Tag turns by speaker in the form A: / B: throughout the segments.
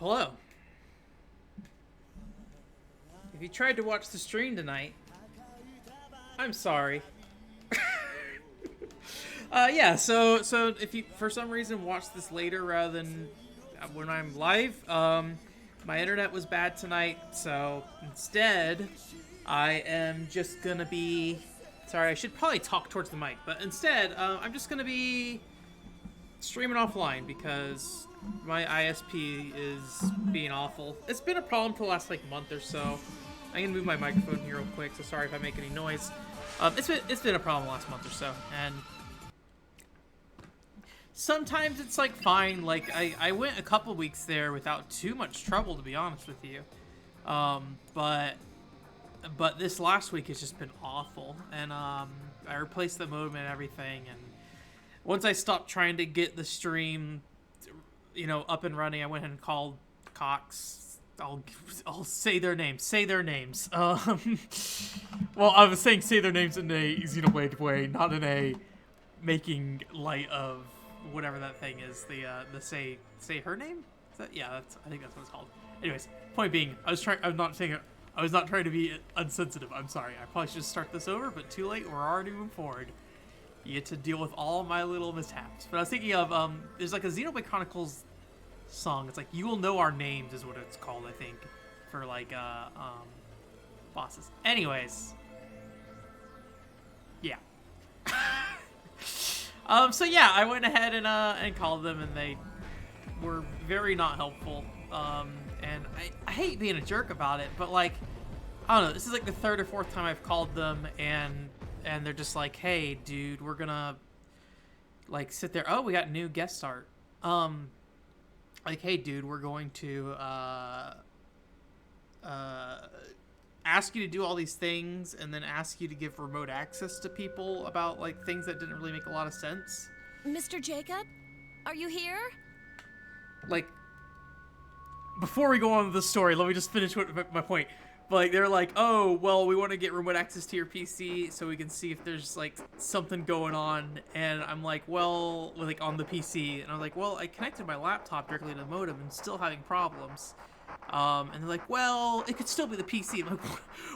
A: Hello. If you tried to watch the stream tonight, I'm sorry. Yeah, so if you for some reason watch this later rather than when I'm live, my internet was bad tonight, so instead I am just gonna be sorry, I should probably talk towards the mic, but instead I'm just gonna be streaming offline because my ISP is being awful. It's been a problem for the last like month or so. I'm gonna move my microphone here real quick, so sorry if I make any noise. It's been a problem the last month or so, and sometimes it's like fine. Like I went a couple weeks there without too much trouble, to be honest with you. But this last week has just been awful, and I replaced the modem and everything, and once I stopped trying to get the stream, up and running, I went ahead and called Cox. I'll say their names. Say their names. Well, I was saying say their names in a Xenoblade way, not in a making light of whatever that thing is. The say her name. Is that, yeah, I think that's what it's called. Anyways, point being, I was not trying to be insensitive. I'm sorry. I probably should start this over, but too late. We're already moving forward. You get to deal with all my little mishaps. But I was thinking of there's like a Xenoblade Chronicles song. It's like You Will Know Our Names is what it's called, I think, for like bosses. Anyways, yeah. So yeah, I went ahead and called them, and they were very not helpful. And I hate being a jerk about it, but like, I don't know, this is like the third or fourth time I've called them, and they're just like, hey dude, we're gonna like sit there. Oh, we got new guest art. Like, hey dude, we're going to ask you to do all these things and then ask you to give remote access to people about like things that didn't really make a lot of sense.
B: Mr. Jacob, are you here?
A: Like, before we go on with the story, let me just finish my point. Like, they're like, oh, well, we want to get remote access to your PC so we can see if there's, like, something going on. And I'm like, well, like, on the PC. And I'm like, well, I connected my laptop directly to the modem and still having problems. And they're like, well, it could still be the PC. I'm like,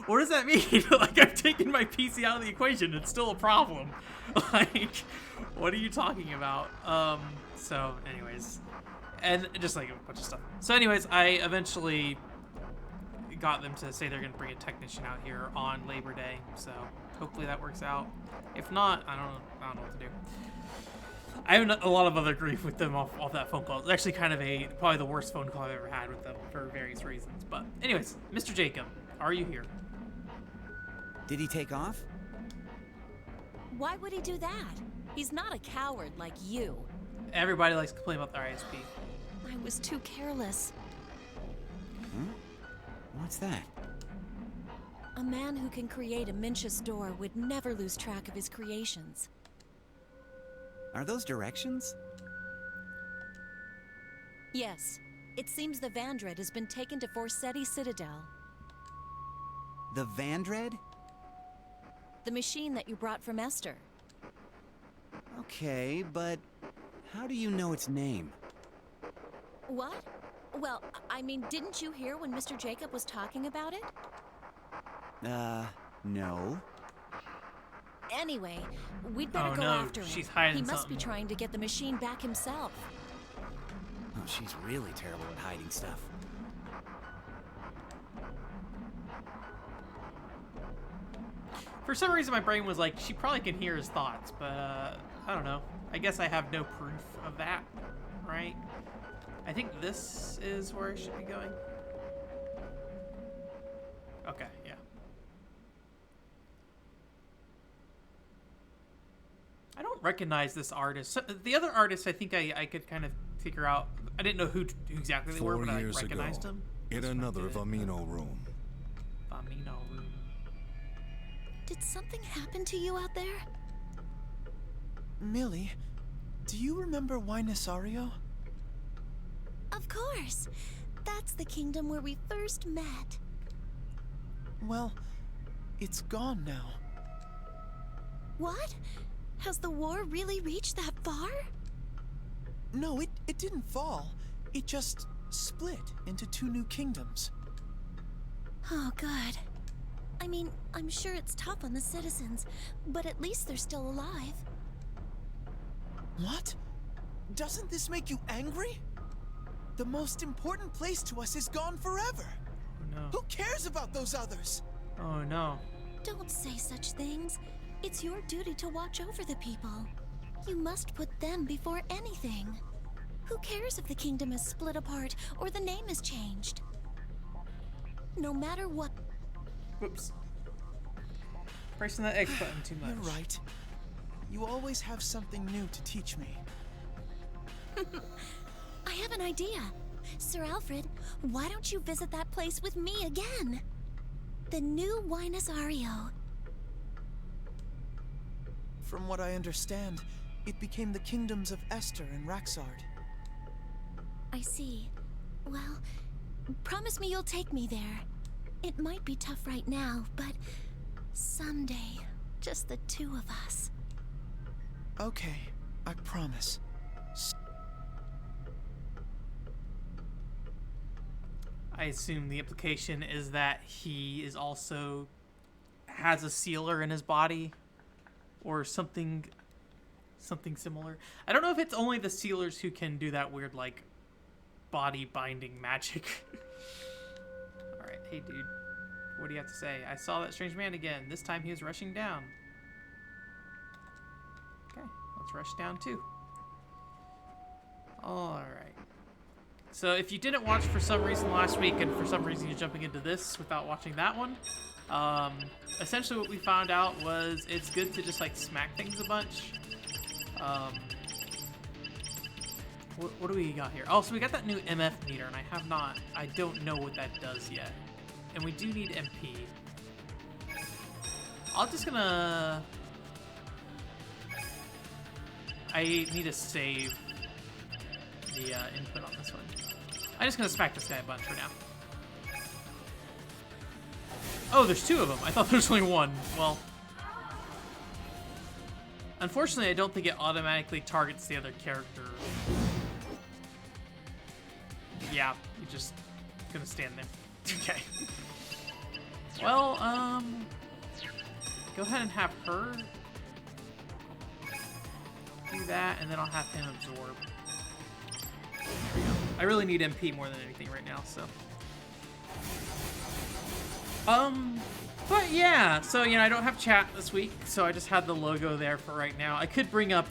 A: what does that mean? Like, I've taken my PC out of the equation. It's still a problem. Like, what are you talking about? So, anyways. And just, like, a bunch of stuff. So, anyways, I eventually got them to say they're going to bring a technician out here on Labor Day, so hopefully that works out. If not, I don't know what to do. I have a lot of other grief with them off that phone call. It's actually kind of probably the worst phone call I've ever had with them for various reasons. But anyways, Mr. Jacob, are you here?
C: Did he take off?
B: Why would he do that? He's not a coward like you.
A: Everybody likes to complain about their ISP.
B: I was too careless.
C: Hmm? What's that?
B: A man who can create a Mincius door would never lose track of his creations.
C: Are those directions?
B: Yes. It seems the Vandred has been taken to Forseti Citadel.
C: The Vandred?
B: The machine that you brought from Esther.
C: Okay, but how do you know its name?
B: What? Well, I mean, didn't you hear when Mr. Jacob was talking about it?
C: No.
B: Anyway, we'd better go after him.
A: She's hiding
B: He must
A: something.
B: be trying to get the machine back himself.
C: Oh, she's really terrible at hiding stuff.
A: For some reason, my brain was like, she probably can hear his thoughts, but I don't know. I guess I have no proof of that, right? I think this is where I should be going. Okay, yeah. I don't recognize this artist. So, the other artists, I think I could kind of figure out. I didn't know who exactly they were, but I recognized him.
D: In another Vamino room.
A: Vamino room.
B: Did something happen to you out there?
E: Millie, do you remember Winasario?
B: Of course. That's the kingdom where we first met.
E: Well, it's gone now.
B: What? Has the war really reached that far?
E: No, it didn't fall. It just split into two new kingdoms.
B: Oh, good. I mean, I'm sure it's tough on the citizens, but at least they're still alive.
E: What? Doesn't this make you angry? The most important place to us is gone forever.
A: Oh no.
E: Who cares about those others?
A: Oh no.
B: Don't say such things. It's your duty to watch over the people. You must put them before anything. Who cares if the kingdom is split apart or the name is changed? No matter what.
A: Whoops. Pressing that X button too much.
E: You're right. You always have something new to teach me.
B: I have an idea. Sir Alfred, why don't you visit that place with me again? The new Winasario.
E: From what I understand, it became the kingdoms of Esther and Raxard.
B: I see. Well, promise me you'll take me there. It might be tough right now, but someday, just the two of us.
E: Okay, I promise.
A: I assume the implication is that he is also has a sealer in his body or something similar. I don't know if it's only the sealers who can do that weird like body binding magic. All right, hey dude. What do you have to say? I saw that strange man again. This time he was rushing down. Okay, let's rush down too. All right. So if you didn't watch for some reason last week and for some reason you're jumping into this without watching that one, essentially what we found out was it's good to just like smack things a bunch. What do we got here? Oh, so we got that new MF meter and I don't know what that does yet. And we do need MP. I'm just gonna... I need to save the input on this one. I'm just gonna smack this guy a bunch for now. Oh, there's two of them. I thought there was only one. Well, unfortunately, I don't think it automatically targets the other character. Yeah, you're just gonna stand there. Okay. Well, go ahead and have her do that, and then I'll have him absorb. There we go. I really need MP more than anything right now, so. But yeah, so, you know, I don't have chat this week, so I just had the logo there for right now. I could bring up,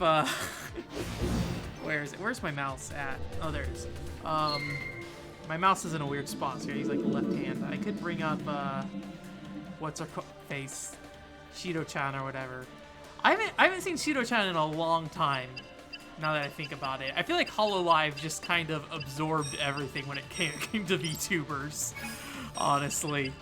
A: where is it? Where's my mouse at? Oh, there it is. My mouse is in a weird spot, so he's like the left hand. I could bring up, what's her face? Shido-chan or whatever. I haven't seen Shido-chan in a long time. Now that I think about it, I feel like HoloLive just kind of absorbed everything when it came to VTubers, honestly.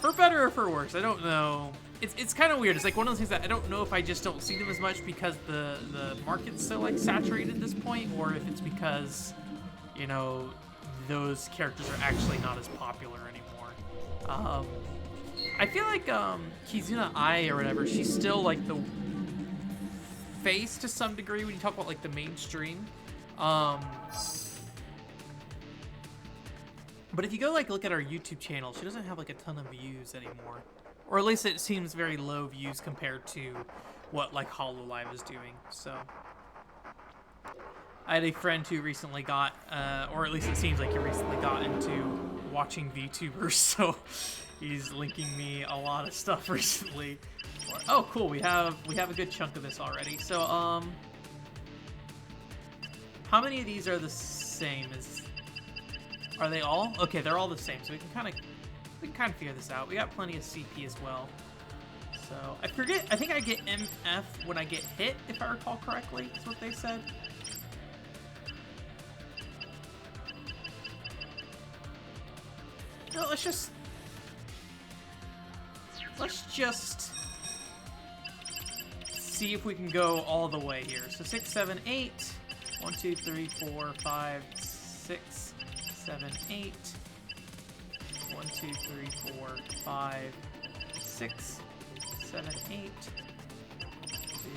A: For better or for worse, I don't know. It's kind of weird. It's like one of those things that I don't know if I just don't see them as much because the market's so like saturated at this point, or if it's because, you know, those characters are actually not as popular anymore. I feel like Kizuna Ai or whatever, she's still like the face to some degree when you talk about like the mainstream. But if you go like look at our YouTube channel, she doesn't have like a ton of views anymore, or at least it seems very low views compared to what like HoloLive is doing. So I had a friend who recently got, or at least it seems like he recently got into watching VTubers, so he's linking me a lot of stuff recently. Oh, cool. We have a good chunk of this already. So, how many of these are the same? Are they all? Okay, they're all the same. So we can kind of figure this out. We got plenty of CP as well. So I forget. I think I get MF when I get hit, if I recall correctly. That's what they said. No, let's just see if we can go all the way here. So 6, 7, 8. 1, 2, 3, 4, 5, 6, 7, 8. 1, 2, 3, 4, 5, 6, 7, 8. 2.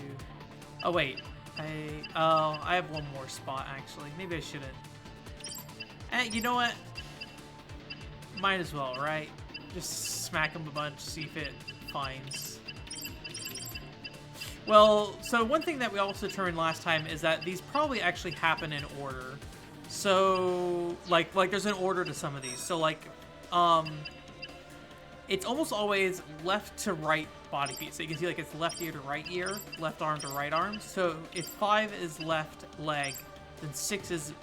A: Oh wait, I have one more spot actually. Maybe I shouldn't. You know what? Might as well, right? Just smack him a bunch, see if it finds. Well, so one thing that we also determined last time is that these probably actually happen in order. So, like there's an order to some of these. So, like, it's almost always left to right body piece. So you can see, like, it's left ear to right ear, left arm to right arm. So if 5 is left leg, then 6 is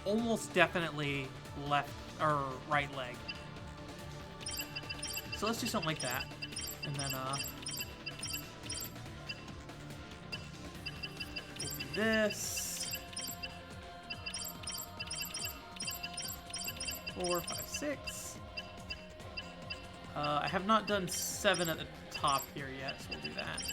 A: almost definitely left or right leg. So let's do something like that. And then, we'll do this. 4, 5, 6. I have not done 7 at the top here yet, so we'll do that.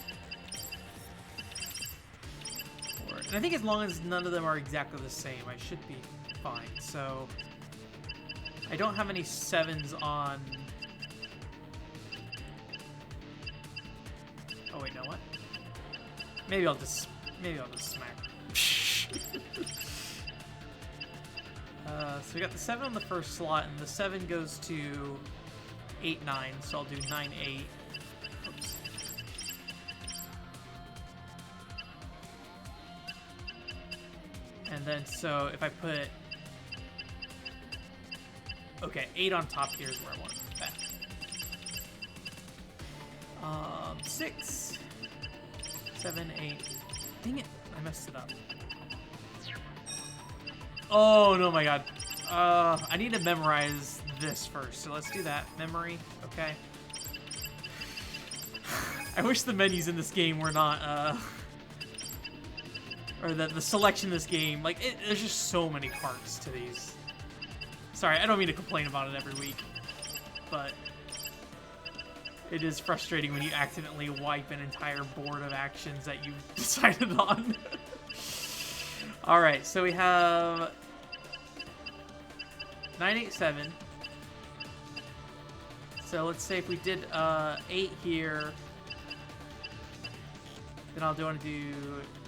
A: 4. And I think as long as none of them are exactly the same, I should be fine. So I don't have any 7s on. Oh wait, no, what? Maybe I'll just smack. So we got the 7 on the first slot, and the 7 goes to 8, 9. So I'll do 9, 8. Oops. And then so if I put 8 on top here is where I want to put that. 6, 7, 8. Dang it, I messed it up. Oh, no, my God. I need to memorize this first, so let's do that. Memory, okay. I wish the menus in this game were not, or the selection in this game, like, there's just so many parts to these. Sorry, I don't mean to complain about it every week, but it is frustrating when you accidentally wipe an entire board of actions that you decided on. Alright, so we have 9, 8, 7. So let's say if we did 8 here, then I'll want to do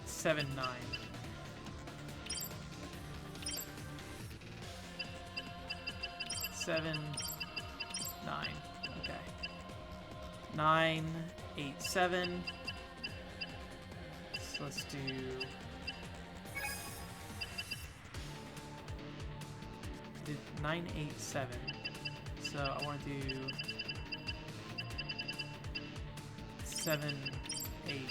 A: 7, 9. 7, 9. Okay. 9, 8, 7. So let's do 9, 8, 7. So I want to do 7, 8, 9.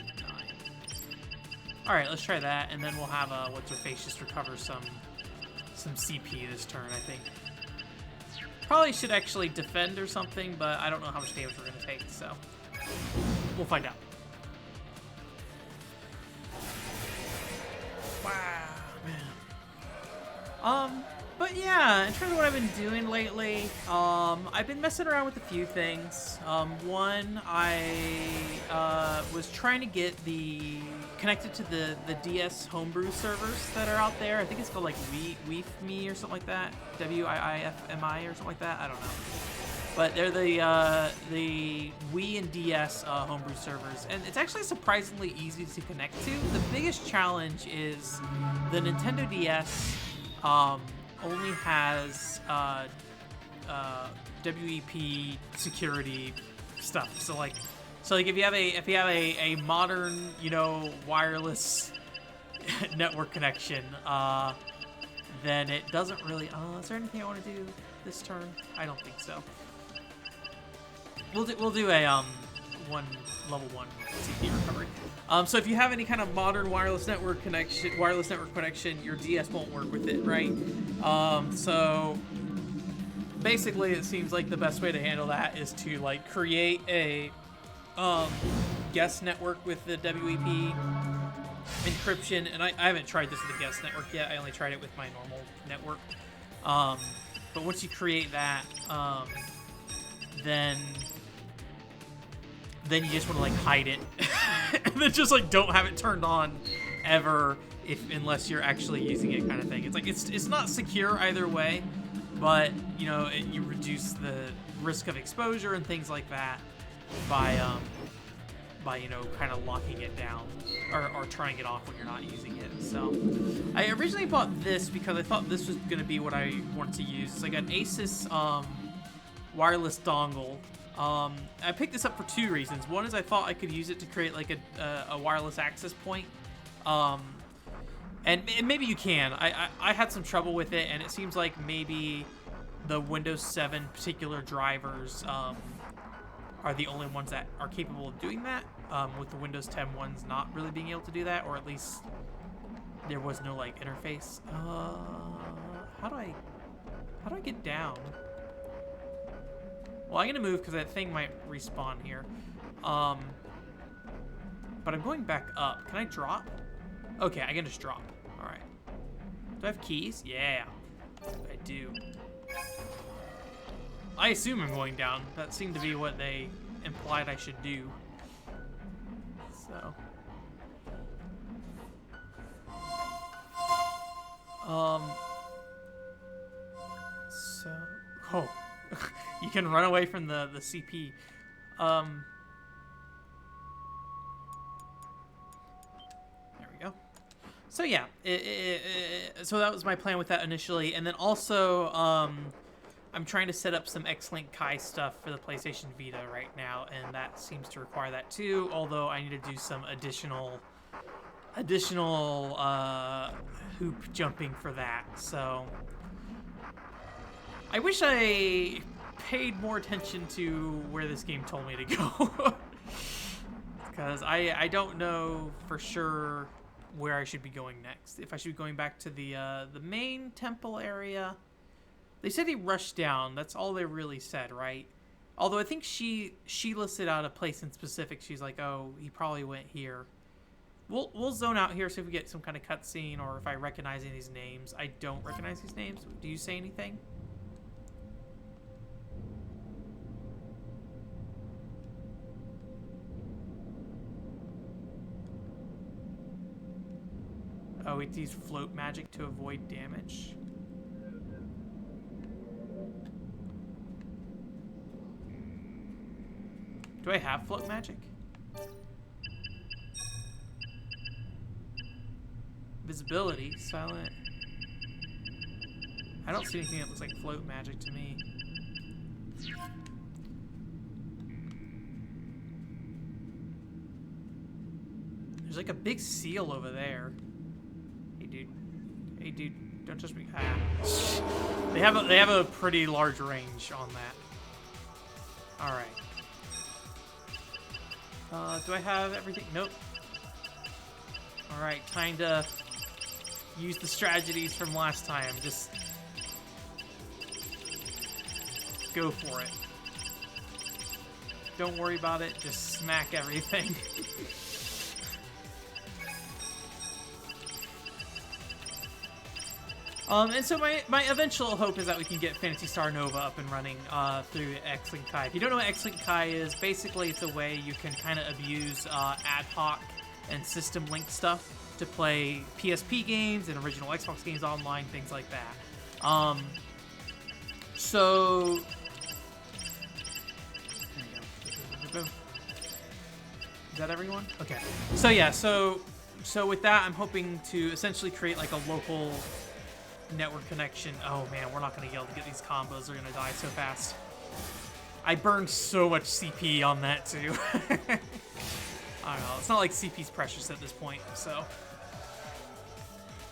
A: All right, let's try that, and then we'll have what's her face just recover some CP this turn. I think probably should actually defend or something, but I don't know how much damage we're gonna take, so we'll find out. Wow, man. But yeah, in terms of what I've been doing lately, I've been messing around with a few things. One, I was trying to get connected to the DS homebrew servers that are out there. I think it's called like WiiFmi or something like that. WIIFMI or something like that. I don't know. But they're the Wii and DS homebrew servers, and it's actually surprisingly easy to connect to. The biggest challenge is the Nintendo DS only has WEP security stuff. So like if you have a modern, you know, wireless network connection, then it doesn't really. Is there anything I want to do this turn? I don't think so. We'll do a level 1 CP recovery. So if you have any kind of modern wireless network connection, your DS won't work with it, right? So basically, it seems like the best way to handle that is to like create a guest network with the WEP encryption. And I haven't tried this with the guest network yet. I only tried it with my normal network. But once you create that, then you just want to like hide it and then just like don't have it turned on ever unless you're actually using it, kind of thing. It's like it's not secure either way, but you know, you reduce the risk of exposure and things like that by you know, kind of locking it down or turning it off when you're not using it. So I originally bought this because I thought this was going to be what I wanted to use. It's like an Asus wireless dongle. I picked this up for two reasons. One is I thought I could use it to create like a wireless access point. And maybe you can. I had some trouble with it, and it seems like maybe the Windows 7 particular drivers are the only ones that are capable of doing that, with the Windows 10 ones not really being able to do that, or at least there was no like interface. How do I get down? Well, I'm gonna move because that thing might respawn here. But I'm going back up. Can I drop? Okay, I can just drop. All right. Do I have keys? Yeah, I do. I assume I'm going down. That seemed to be what they implied I should do. So. Oh. You can run away from the CP. There we go. So yeah, so that was my plan with that initially, and then also I'm trying to set up some X-Link Kai stuff for the PlayStation Vita right now, and that seems to require that too. Although I need to do some additional hoop jumping for that. So I wish I paid more attention to where this game told me to go, because I don't know for sure where I should be going next. If I should be going back to the main temple area. They said he rushed down. That's all they really said, right? Although I think she listed out a place in specific. She's like, oh, he probably went here. We'll zone out here, see if we get some kind of cutscene, or if I recognize any of these names. I don't recognize these names. Do you say anything? Oh, it used float magic to avoid damage. Do I have float magic? Visibility, silent. I don't see anything that looks like float magic to me. There's like a big seal over there. Hey dude. Hey dude, don't touch me. Ah. They have a pretty large range on that. Alright. Do I have everything? Nope. Alright, time to use the strategies from last time. Just go for it. Don't worry about it, just smack everything. And so my eventual hope is that we can get Phantasy Star Nova up and running through X-Link Kai. If you don't know what X-Link Kai is, basically it's a way you can kind of abuse ad hoc and system link stuff to play PSP games and original Xbox games online, things like that. So... Is that everyone? Okay. So yeah, so with that, I'm hoping to essentially create like a local network connection. Oh man, we're not going to be able to get these combos. They're going to die so fast. I burned so much CP on that too. I don't know. It's not like CP's precious at this point, so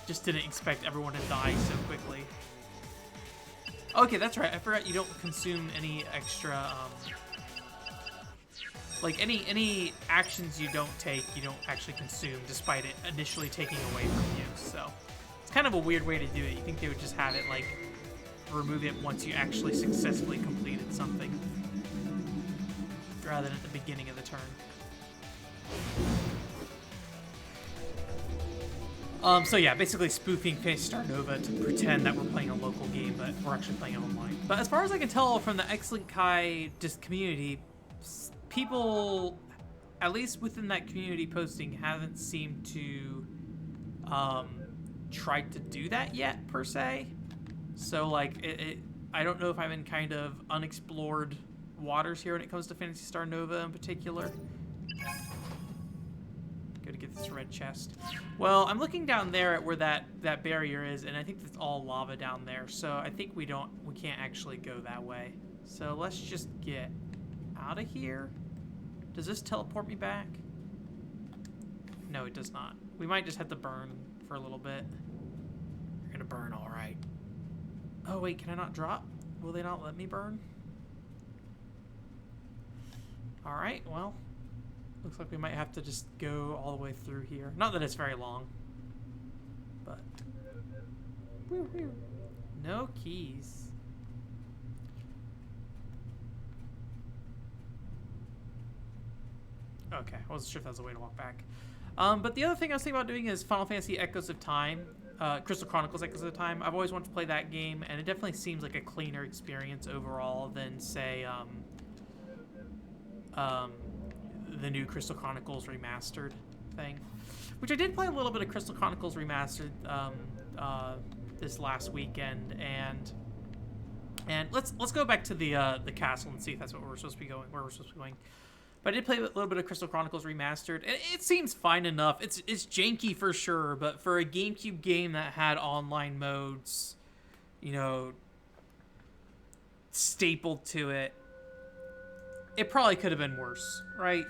A: just didn't expect everyone to die so quickly. Okay, that's right. I forgot you don't consume any extra, like any actions you don't take, you don't actually consume, despite it initially taking away from you. So it's kind of a weird way to do it. You think they would just have it like remove it once you actually successfully completed something, rather than at the beginning of the turn. So yeah, basically spoofing Phantasy Star Nova to pretend that we're playing a local game, but we're actually playing it online. But as far as I can tell from the X-Link Kai just community, people, at least within that community posting, haven't seemed to try to do that yet, per se. So like, I don't know if I'm in kind of unexplored waters here when it comes to Phantasy Star Nova in particular. to get this red chest. Well, I'm looking down there at where that barrier is, and I think it's all lava down there. So I think we can't actually go that way. So let's just get out of here. Does this teleport me back? No, it does not. We might just have to burn for a little bit. We're gonna burn, all right. Oh wait, can I not drop? Will they not let me burn? All right, well, looks like we might have to just go all the way through here. Not that it's very long, but no keys. Okay, I wasn't sure if that was a way to walk back. But the other thing I was thinking about doing is Final Fantasy Echoes of Time, Crystal Chronicles Echoes of Time. I've always wanted to play that game, and it definitely seems like a cleaner experience overall than, say, the new Crystal Chronicles Remastered thing. Which I did play a little bit of Crystal Chronicles Remastered this last weekend, and let's go back to the castle and see if that's what we're supposed to be going, where we're supposed to be going. But I did play a little bit of Crystal Chronicles Remastered. It seems fine enough. It's janky for sure, but for a GameCube game that had online modes, you know, stapled to it, it probably could have been worse, right?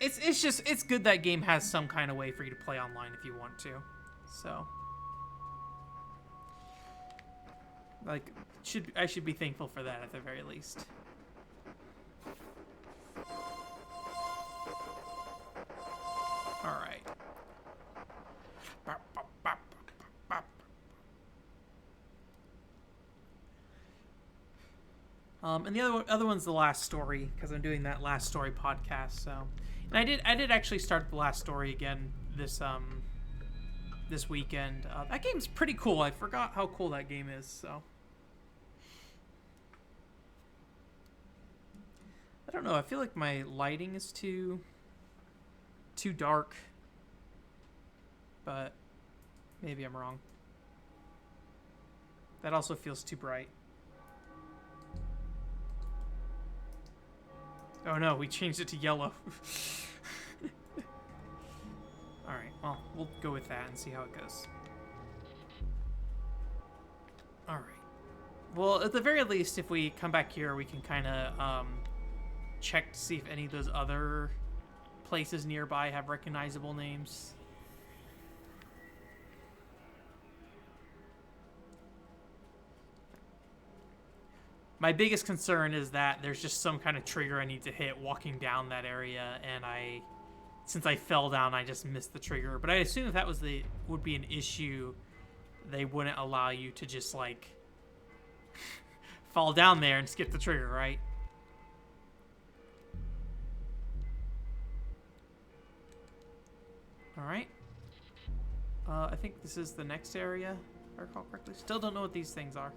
A: It's good that game has some kind of way for you to play online if you want to. So, like, I should be thankful for that at the very least. All right. And the other one's the last story, because I'm doing that last story podcast. So, and I did actually start the last story again this weekend. That game's pretty cool. I forgot how cool that game is. So, I don't know. I feel like my lighting is too dark, but maybe I'm wrong. That also feels too bright. Oh no, we changed it to yellow. Alright, well, we'll go with that and see how it goes. Alright. Well, at the very least, if we come back here, we can kind of check to see if any of those other places nearby have recognizable names. My biggest concern is that there's just some kind of trigger I need to hit walking down that area, and since I fell down, I just missed the trigger. But I assume if that would be an issue, they wouldn't allow you to just, like, fall down there and skip the trigger, right? Alright. I think this is the next area, if I recall correctly. Still don't know what these things are.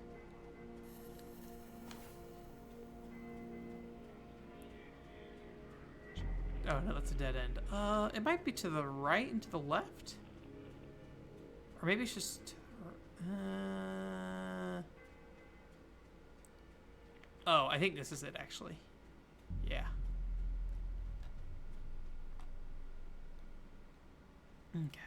A: Oh, no, that's a dead end. It might be to the right and to the left? Or maybe it's just... Oh, I think this is it, actually. Yeah. Okay.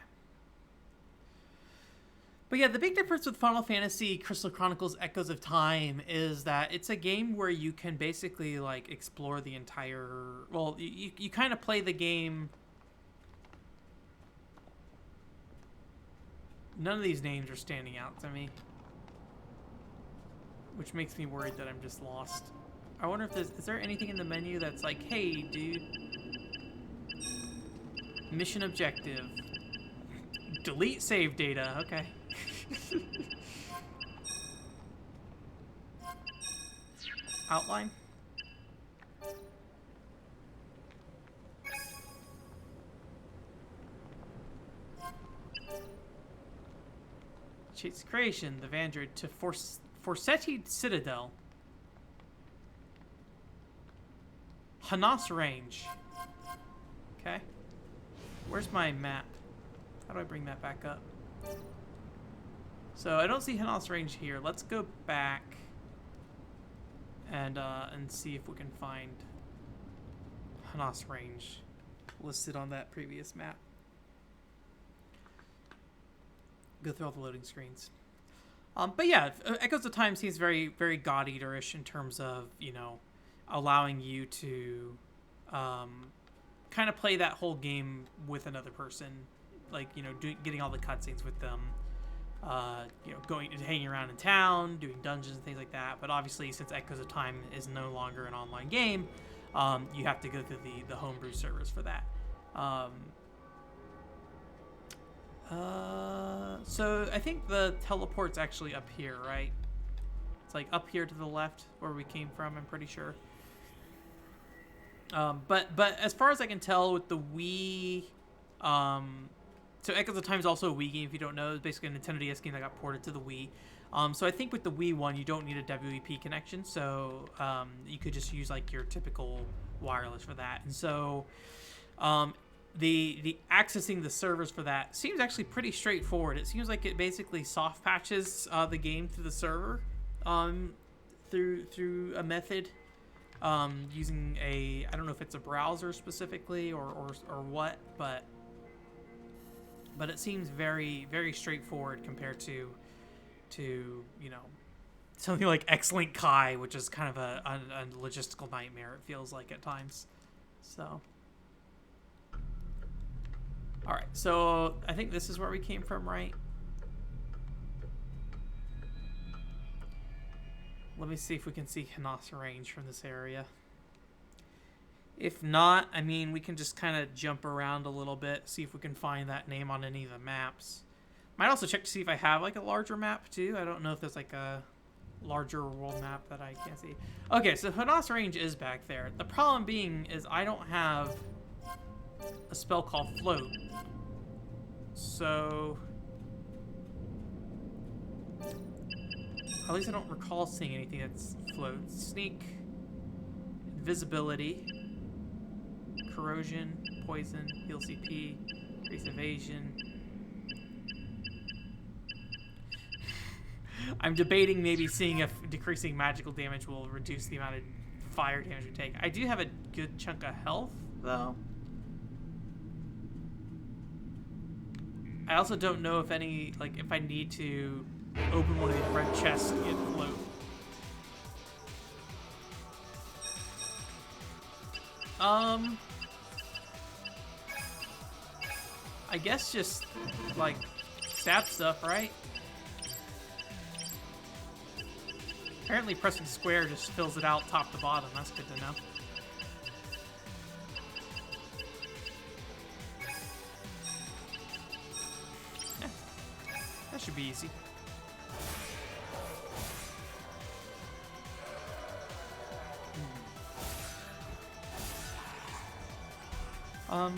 A: But yeah, the big difference with Final Fantasy Crystal Chronicles Echoes of Time is that it's a game where you can basically, like, explore the entire... Well, you kind of play the game... None of these names are standing out to me, which makes me worried that I'm just lost. I wonder if is there anything in the menu that's like, hey, dude, mission objective. Delete save data. Okay. Outline. Cheats creation, the Vandroid to Forsetti Citadel. Hanas Range. Okay. Where's my map? How do I bring that back up? So I don't see Hanas Range here. Let's go back and see if we can find Hanas Range listed on that previous map. go through all the loading screens. But yeah, Echoes of Time seems very, very God Eater-ish in terms of, you know, allowing you to kind of play that whole game with another person, like, you know, getting all the cutscenes with them, you know, going and hanging around in town, doing dungeons and things like that. But obviously, since Echoes of Time is no longer an online game, you have to go through the homebrew servers for that. So I think the teleport's actually up here, right? It's like up here to the left where we came from, I'm pretty sure. But as far as I can tell with the Wii, so Echoes of Time is also a Wii game, if you don't know. It's basically a Nintendo DS game that got ported to the Wii. So I think with the Wii one, you don't need a WEP connection, so you could just use like your typical wireless for that. And so the accessing the servers for that seems actually pretty straightforward. It seems like it basically soft patches the game through the server through a method using I don't know if it's a browser specifically or what, but it seems very, very straightforward compared to you know, something like X-Link Kai, which is kind of a logistical nightmare, it feels like at times. So all right, so I think this is where we came from, right? Let me see if we can see Hinossa Range from this area. If not, I mean, we can just kind of jump around a little bit, see if we can find that name on any of the maps. Might also check to see if I have like a larger map too. I don't know if there's like a larger world map that I can't see. Okay, so Hinossa Range is back there. The problem being is I don't have a spell called Float. So at least I don't recall seeing anything that's Float. Sneak, Invisibility, Corrosion, Poison, Heal CP, Increase Evasion. I'm debating maybe seeing if decreasing magical damage will reduce the amount of fire damage we take. I do have a good chunk of health, though. I also don't know if any, like, if I need to open one of these red chests to get Float. I guess just, like, stab stuff, right? Apparently pressing square just fills it out top to bottom. That's good to know. Yeah. That should be easy.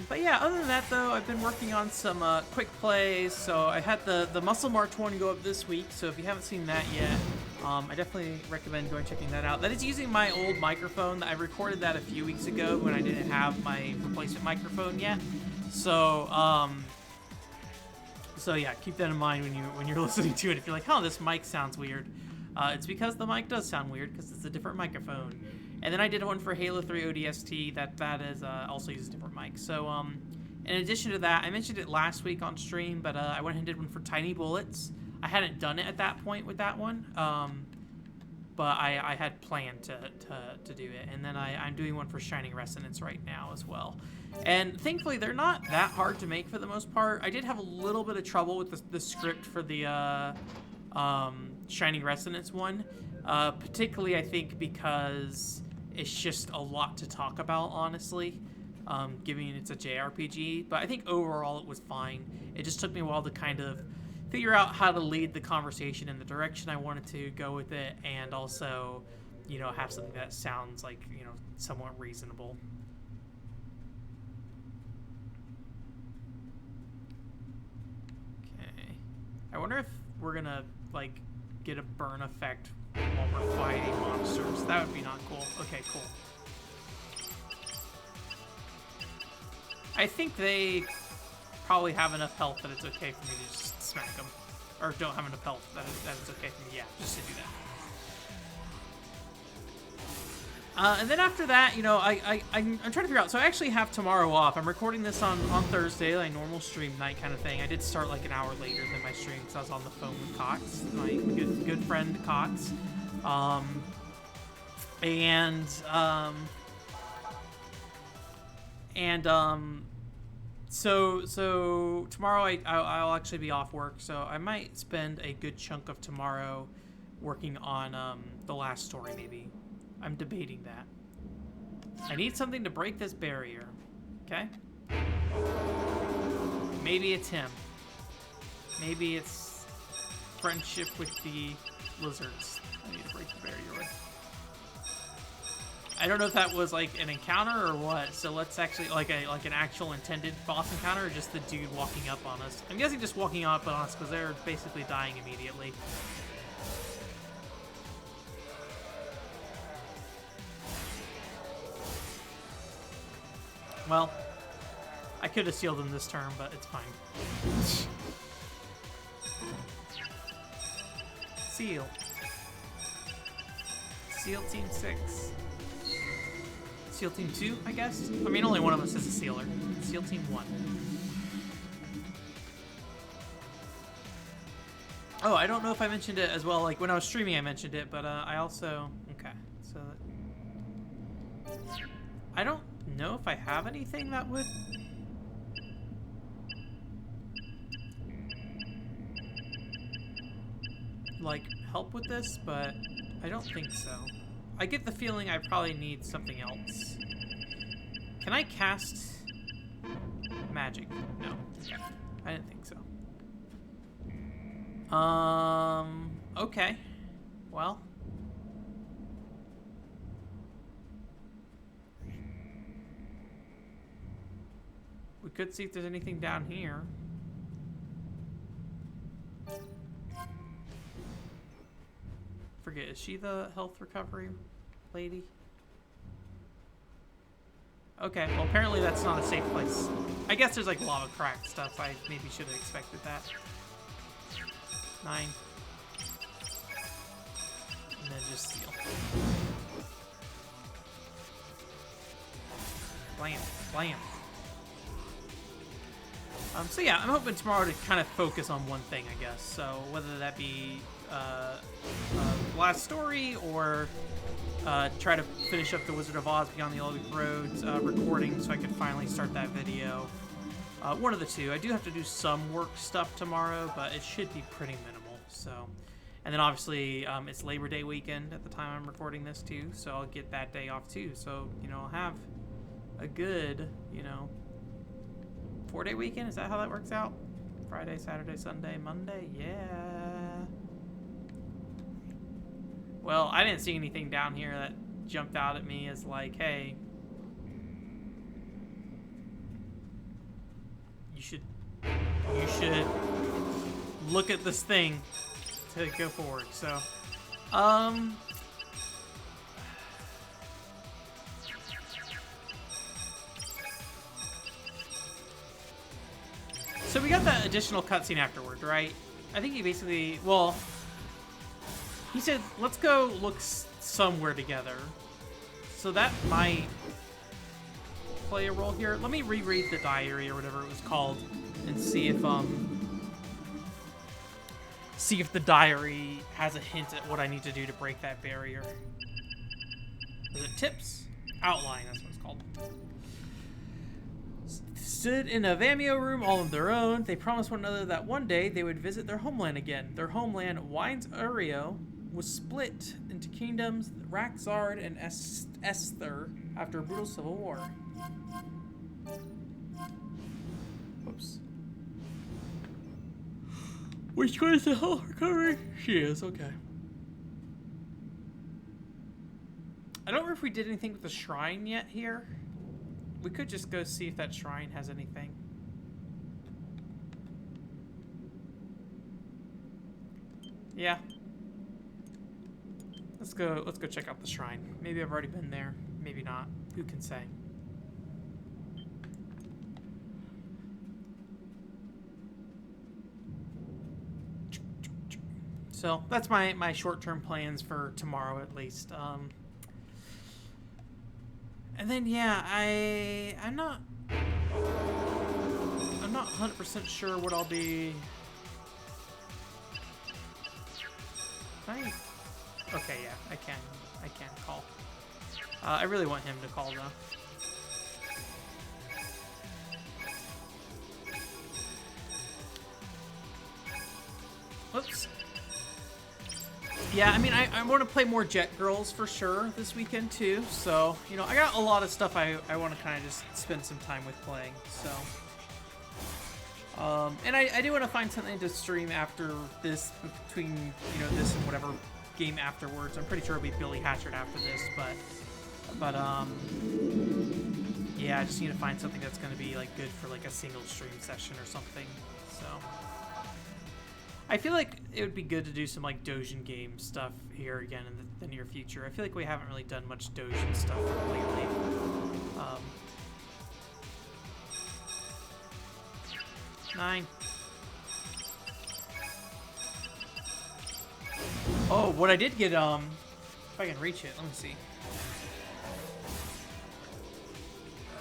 A: But yeah, other than that though, I've been working on some quick plays. So I had the Muscle March one go up this week. So if you haven't seen that yet, I definitely recommend going checking that out. That is using my old microphone. I recorded that a few weeks ago when I didn't have my replacement microphone yet. So so yeah, keep that in mind when you're listening to it. If you're like, oh, this mic sounds weird, it's because the mic does sound weird because it's a different microphone. And then I did one for Halo 3 ODST that is also uses a different mic. So in addition to that, I mentioned it last week on stream, but I went ahead and did one for Tiny Bullets. I hadn't done it at that point with that one, but I had planned to do it. And then I'm doing one for Shining Resonance right now as well. And thankfully, they're not that hard to make for the most part. I did have a little bit of trouble with the script for the Shining Resonance one, particularly I think because it's just a lot to talk about, honestly, given it's a JRPG. But I think overall it was fine. It just took me a while to kind of figure out how to lead the conversation in the direction I wanted to go with it, and also, you know, have something that sounds like, you know, somewhat reasonable. Okay. I wonder if we're gonna, like, get a burn effect while we're fighting monsters. That would be not cool. Okay, cool. I think they probably have enough health that it's okay for me to just smack them. Or don't have enough health that it's okay for me, yeah, just to do And then after that, you know, I'm trying to figure out. So I actually have tomorrow off. I'm recording this on Thursday, like normal stream night kind of thing. I did start like an hour later than my stream because I was on the phone with Cox, my good friend Cox. So tomorrow I'll actually be off work, so I might spend a good chunk of tomorrow working on the last story maybe. I'm debating that. I need something to break this barrier. Okay? Maybe it's him. Maybe it's friendship with the lizards I need to break the barrier with. I don't know if that was like an encounter or what, so let's actually, like an actual intended boss encounter, or just the dude walking up on us. I'm guessing just walking up on us because they're basically dying immediately. Well, I could have sealed him this turn, but it's fine. Seal. Seal Team 6. Seal Team 2, I guess? I mean, only one of us is a sealer. Seal Team 1. Oh, I don't know if I mentioned it as well. Like, when I was streaming, I mentioned it, but I also... Okay, so... I don't know if I have anything that would... like, help with this, but I don't think so. I get the feeling I probably need something else. Can I cast magic? No. Okay. I didn't think so. Okay. Well. We could see if there's anything down here. Forget, is she the health recovery lady? Okay, well apparently that's not a safe place. I guess there's like lava crack stuff. I maybe should have expected that. 9. And then just seal. Blam, blam. So yeah, I'm hoping tomorrow to kind of focus on one thing, I guess. So whether that be last story or try to finish up the Wizard of Oz Beyond the Eldritch Roads recording so I could finally start that video. One of the two. I do have to do some work stuff tomorrow, but it should be pretty minimal. So, and then obviously it's Labor Day weekend at the time I'm recording this too, so I'll get that day off too. So, you know, I'll have a good, you know, 4-day weekend. Is that how that works out? Friday, Saturday, Sunday, Monday? Yeah. Well, I didn't see anything down here that jumped out at me as like, hey, you should look at this thing to go forward. So, so we got that additional cutscene afterward, right? I think he basically, well, he said, let's go look somewhere together. So that might play a role here. Let me reread the diary or whatever it was called and see if the diary has a hint at what I need to do to break that barrier. Is it tips? Outline, that's what it's called. Stood in a Vamio room all on their own. They promised one another that one day they would visit their homeland again. Their homeland, Wines Urio, was split into kingdoms, Raxard and Esther, after a brutal civil war. Whoops. Which one is the health recovery? She is, okay. I don't know if we did anything with the shrine yet here. We could just go see if that shrine has anything. Yeah. Let's go check out the shrine. Maybe I've already been there, maybe not. Who can say? So that's my short-term plans for tomorrow at least. And then yeah, I'm not 100% sure what I'll be. Okay, yeah, I can call. I really want him to call though. Whoops. Yeah, I mean, I want to play more Jet Girls for sure this weekend too. So, you know, I got a lot of stuff I want to kind of just spend some time with playing. So, and I do want to find something to stream after this, between, you know, this and whatever game afterwards. I'm pretty sure it'll be Billy Hatchet after this, but yeah, I just need to find something that's going to be like good for like a single stream session or something. So. I feel like it would be good to do some like Dojin game stuff here again in the near future. I feel like we haven't really done much Dojin stuff lately. Nine. Oh, what I did get, if I can reach it, let me see.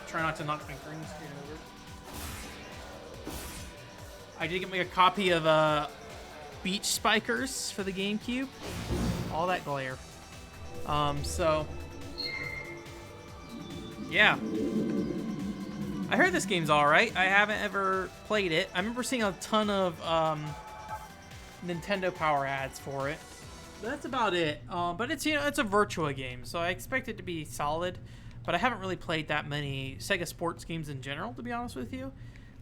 A: Try not to knock my green screen over. I did get me a copy of, Beach Spikers for the GameCube. All that glare. So yeah. I heard this game's alright. I haven't ever played it. I remember seeing a ton of Nintendo Power ads for it. That's about it. But it's, you know, it's a Virtua game, so I expect it to be solid. But I haven't really played that many Sega sports games in general, to be honest with you.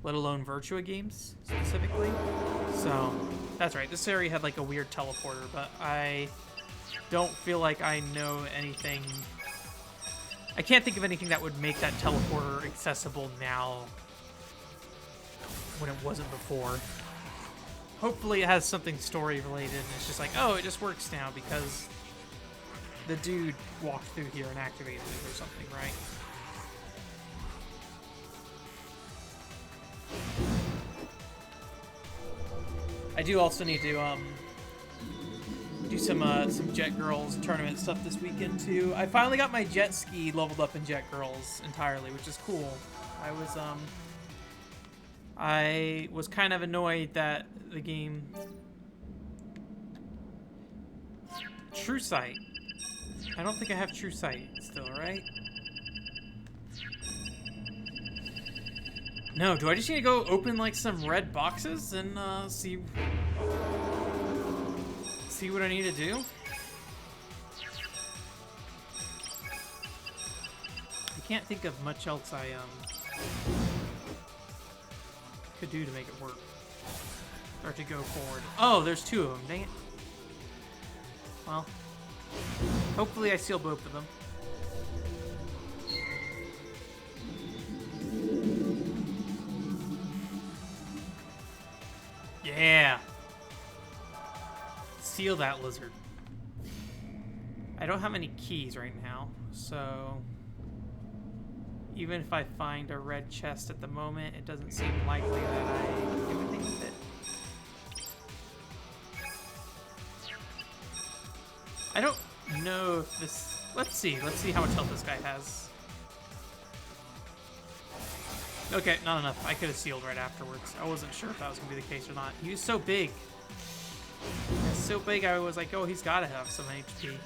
A: Let alone Virtua games specifically. So that's right. This area had like a weird teleporter, but I don't feel like I know anything. I can't think of anything that would make that teleporter accessible now when it wasn't before. Hopefully it has something story related and it's just like, oh, it just works now because the dude walked through here and activated it or something, right? I do also need to do some Jet Girls tournament stuff this weekend too. I finally got my jet ski leveled up in Jet Girls entirely, which is cool. I was kind of annoyed that the game True Sight. I don't think I have True Sight still, right? No, do I just need to go open like some red boxes and see what I need to do? I can't think of much else I could do to make it work. Or to go forward. Oh, there's two of them, dang it. Well, hopefully I seal both of them. Yeah. Seal that lizard. I don't have any keys right now, so even if I find a red chest at the moment, it doesn't seem likely that I can do anything with it. I don't know if this... Let's see how much health this guy has. Okay, not enough. I could have sealed right afterwards. I wasn't sure if that was going to be the case or not. He was so big. He was so big, I was like, oh, he's got to have some HP.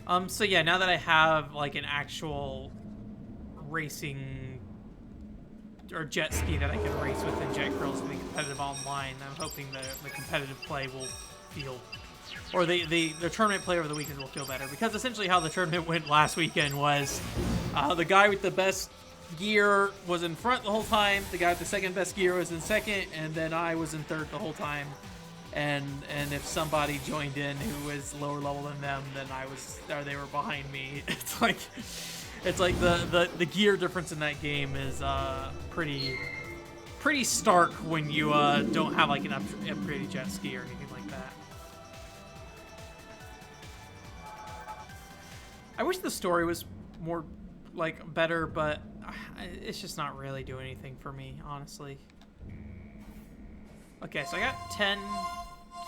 A: Wow. So yeah, now that I have like an actual racing or jet ski that I can race with in Jet Girls and be competitive online, I'm hoping that the competitive play will feel, or the tournament play over the weekend will feel better, because essentially how the tournament went last weekend was the guy with the best gear was in front the whole time, the guy with the second best gear was in second, and then I was in third the whole time. And if somebody joined in who was lower level than them, then I was, or they were behind me. It's like the gear difference in that game is pretty stark when you don't have like an upgraded jet ski or anything like that. I wish the story was more like better, but it's just not really doing anything for me, honestly. Okay, so I got 10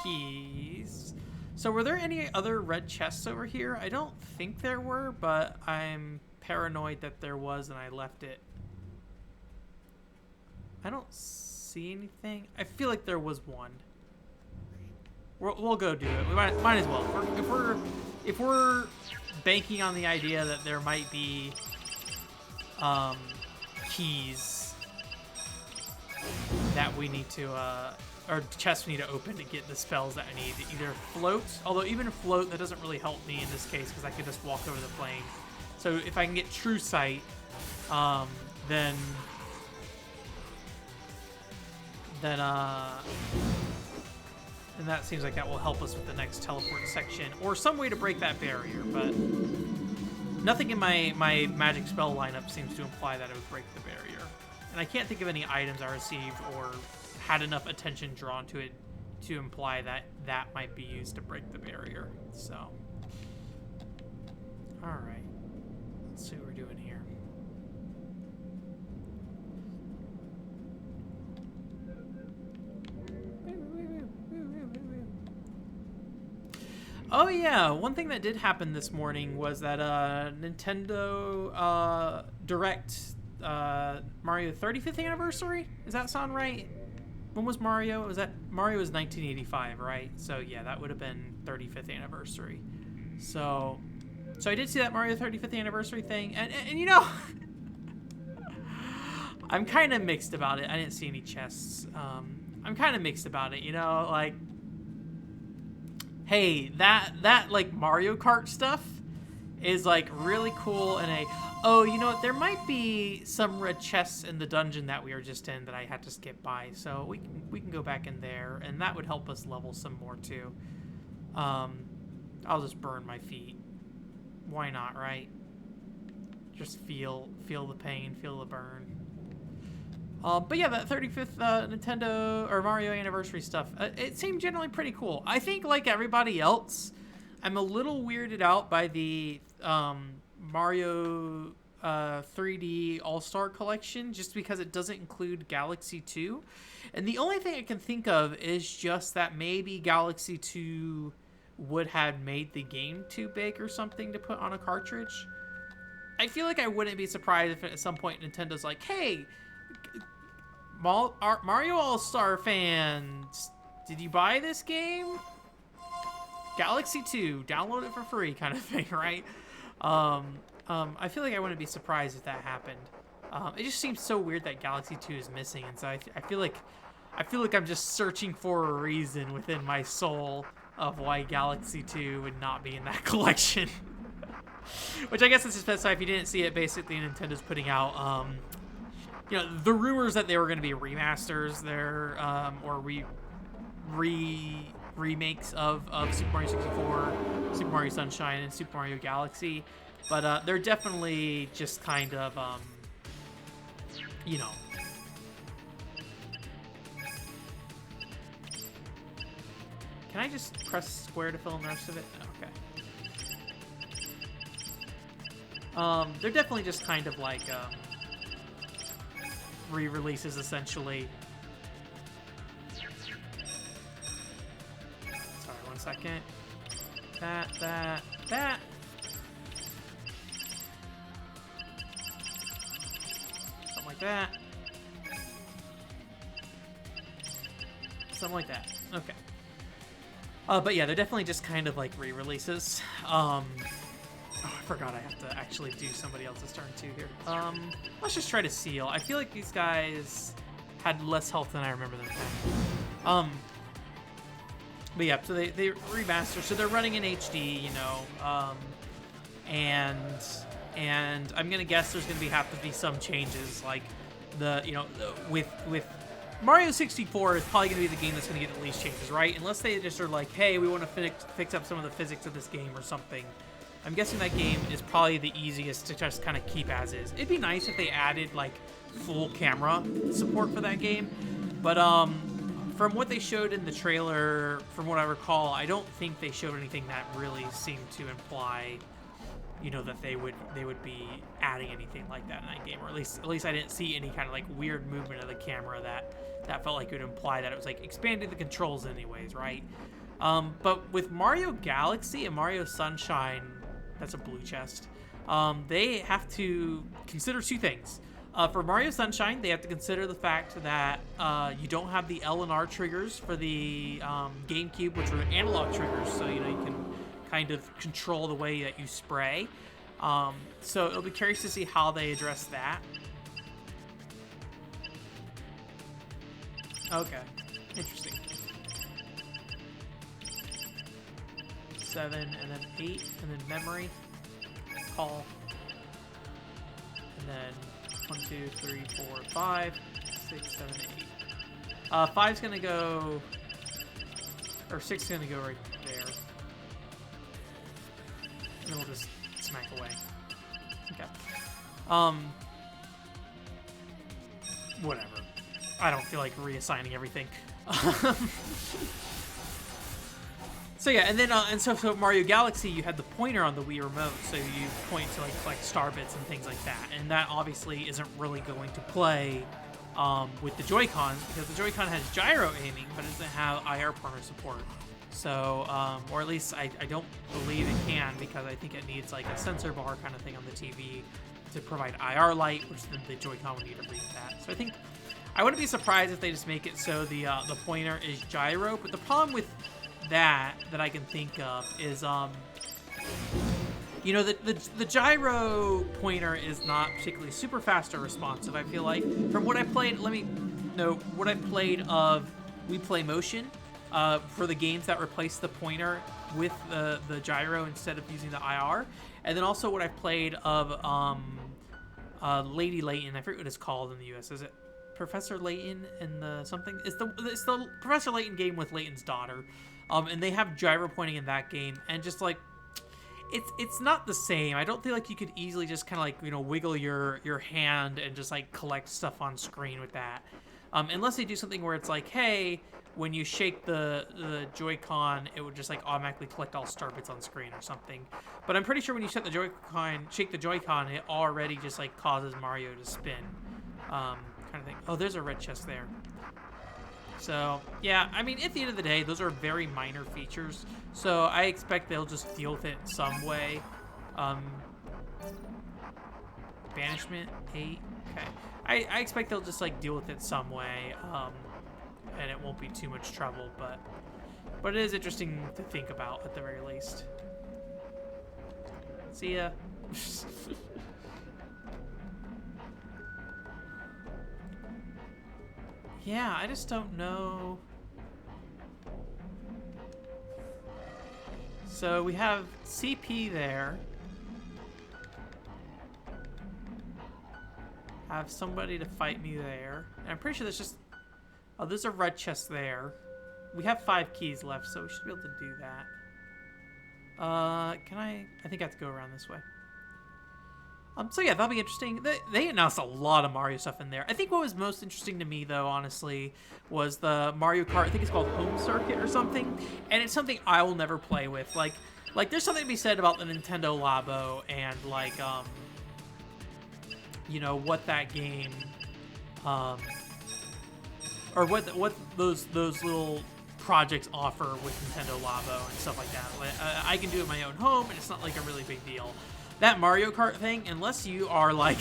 A: keys. So were there any other red chests over here? I don't think there were, but I'm paranoid that there was and I left it. I don't see anything. I feel like there was one. We'll go do it. We might as well. If we're banking on the idea that there might be keys that we need to or chests we need to open to get the spells that I need. Either float, although even float, that doesn't really help me in this case because I could just walk over the plane. So if I can get true sight, then that seems like that will help us with the next teleport section, or some way to break that barrier, but nothing in my magic spell lineup seems to imply that it would break the barrier. And I can't think of any items I received or had enough attention drawn to it to imply that that might be used to break the barrier. So, alright. Let's see what we're doing here. Oh yeah, one thing that did happen this morning was that Nintendo Direct Mario 35th anniversary. Does that sound right? When was Mario? Mario was 1985, right? So yeah, that would have been 35th anniversary. So I did see that Mario 35th anniversary thing, and you know, I'm kind of mixed about it. I didn't see any chests. I'm kind of mixed about it, you know, like, hey, that like Mario Kart stuff is like really cool, and oh, you know what, there might be some red chests in the dungeon that we were just in that I had to skip by, so we can go back in there, and that would help us level some more too. I'll just burn my feet. Why not, right? Just feel the pain, feel the burn. But yeah, that 35th Nintendo or Mario anniversary stuff, it seemed generally pretty cool. I think, like everybody else, I'm a little weirded out by the Mario 3D All-Star Collection, just because it doesn't include Galaxy 2. And the only thing I can think of is just that maybe Galaxy 2 would have made the game too big or something to put on a cartridge. I feel like I wouldn't be surprised if at some point Nintendo's like, hey, Mario All-Star fans, did you buy this game? Galaxy 2, download it for free, kind of thing, right? I feel like I wouldn't be surprised if that happened. It just seems so weird that Galaxy 2 is missing, and so I feel like I'm just searching for a reason within my soul of why Galaxy 2 would not be in that collection. Which I guess is just specify if you didn't see it. Basically, Nintendo's putting out, you know, the rumors that they were going to be remasters there, or remakes of Super Mario 64, Super Mario Sunshine, and Super Mario Galaxy. But they're definitely just kind of, you know. Can I just press square to fill in the rest of it? Okay. They're definitely just kind of like re-releases, essentially. Sorry, one second. That. Something like that. Something like that. Okay. But yeah, they're definitely just kind of like re-releases. Oh, I forgot I have to actually do somebody else's turn too here. Let's just try to seal. I feel like these guys had less health than I remember them having. But yeah, so they remaster, so they're running in HD, you know, and I'm gonna guess there's gonna have to be some changes, like with Mario 64 is probably going to be the game that's going to get the least changes, right? Unless they just are like, hey, we want to fix up some of the physics of this game or something. I'm guessing that game is probably the easiest to just kind of keep as is. It'd be nice if they added, like, full camera support for that game. But from what they showed in the trailer, from what I recall, I don't think they showed anything that really seemed to imply you know, that they would be adding anything like that in that game, or at least I didn't see any kind of like weird movement of the camera that felt like it would imply that it was like expanding the controls anyways, right? But with Mario Galaxy and Mario Sunshine, that's a blue chest, they have to consider two things. For Mario Sunshine, they have to consider the fact that you don't have the L and R triggers for the GameCube, which are analog triggers, so you know you can kind of control the way that you spray. So it'll be curious to see how they address that. Okay, interesting. 7 and then 8 and then memory, call, and then 1, 2, 3, 4, 5, 6, 7, 8. 5's gonna go, or 6 is gonna go right there. And then we'll just smack away. Okay. Whatever. I don't feel like reassigning everything. So yeah, and then so Mario Galaxy, you had the pointer on the Wii remote, so you point to like collect star bits and things like that, and that obviously isn't really going to play with the Joy-Cons, because the Joy-Con has gyro aiming, but it doesn't have IR pointer support. So, or at least I don't believe it can, because I think it needs like a sensor bar kind of thing on the TV to provide IR light, which then the Joy-Con would need to read that. So I think I wouldn't be surprised if they just make it so the pointer is gyro. But the problem with that I can think of is you know, the gyro pointer is not particularly super fast or responsive. I feel like from what I played, let me know what I played of Wii Play Motion. For the games that replace the pointer with the gyro instead of using the IR. And then also what I've played of Lady Layton. I forget what it's called in the US. Is it Professor Layton and the something? It's the Professor Layton game with Layton's daughter. And they have gyro pointing in that game, and just like it's not the same. I don't feel like you could easily just kind of like, you know, wiggle your hand and just like collect stuff on screen with that. Unless they do something where it's like, hey, when you shake the Joy-Con, it would just like automatically collect all star bits on screen or something. But I'm pretty sure when you shake the Joy-Con, it already just like causes Mario to spin, kind of thing. Oh, there's a red chest there. So yeah, I mean, at the end of the day, those are very minor features. So I expect they'll just deal with it in some way. Banishment 8. Okay. I expect they'll just like deal with it some way, and it won't be too much trouble, but it is interesting to think about at the very least. See ya. Yeah, I just don't know. So we have CP there. Have somebody to fight me there. And I'm pretty sure there's just... Oh, there's a red chest there. We have 5 keys left, so we should be able to do that. Can I think I have to go around this way. So yeah, that'll be interesting. They announced a lot of Mario stuff in there. I think what was most interesting to me, though, honestly, was the Mario Kart. I think it's called Home Circuit or something, and it's something I will never play with. Like there's something to be said about the Nintendo Labo and like you know, what that game, or what those little projects offer with Nintendo Labo and stuff like that. Like, I can do it in my own home, and it's not like a really big deal. That Mario Kart thing, unless you are like,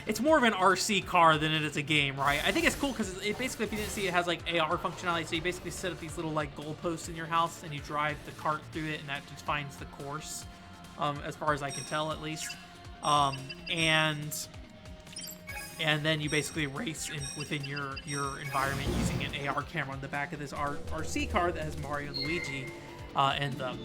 A: it's more of an RC car than it is a game, right? I think it's cool because it basically, if you didn't see, it has like AR functionality. So you basically set up these little like goalposts in your house, and you drive the cart through it, and that defines the course, as far as I can tell, at least. And then you basically race within your environment using an AR camera on the back of this RC car that has Mario and Luigi and them.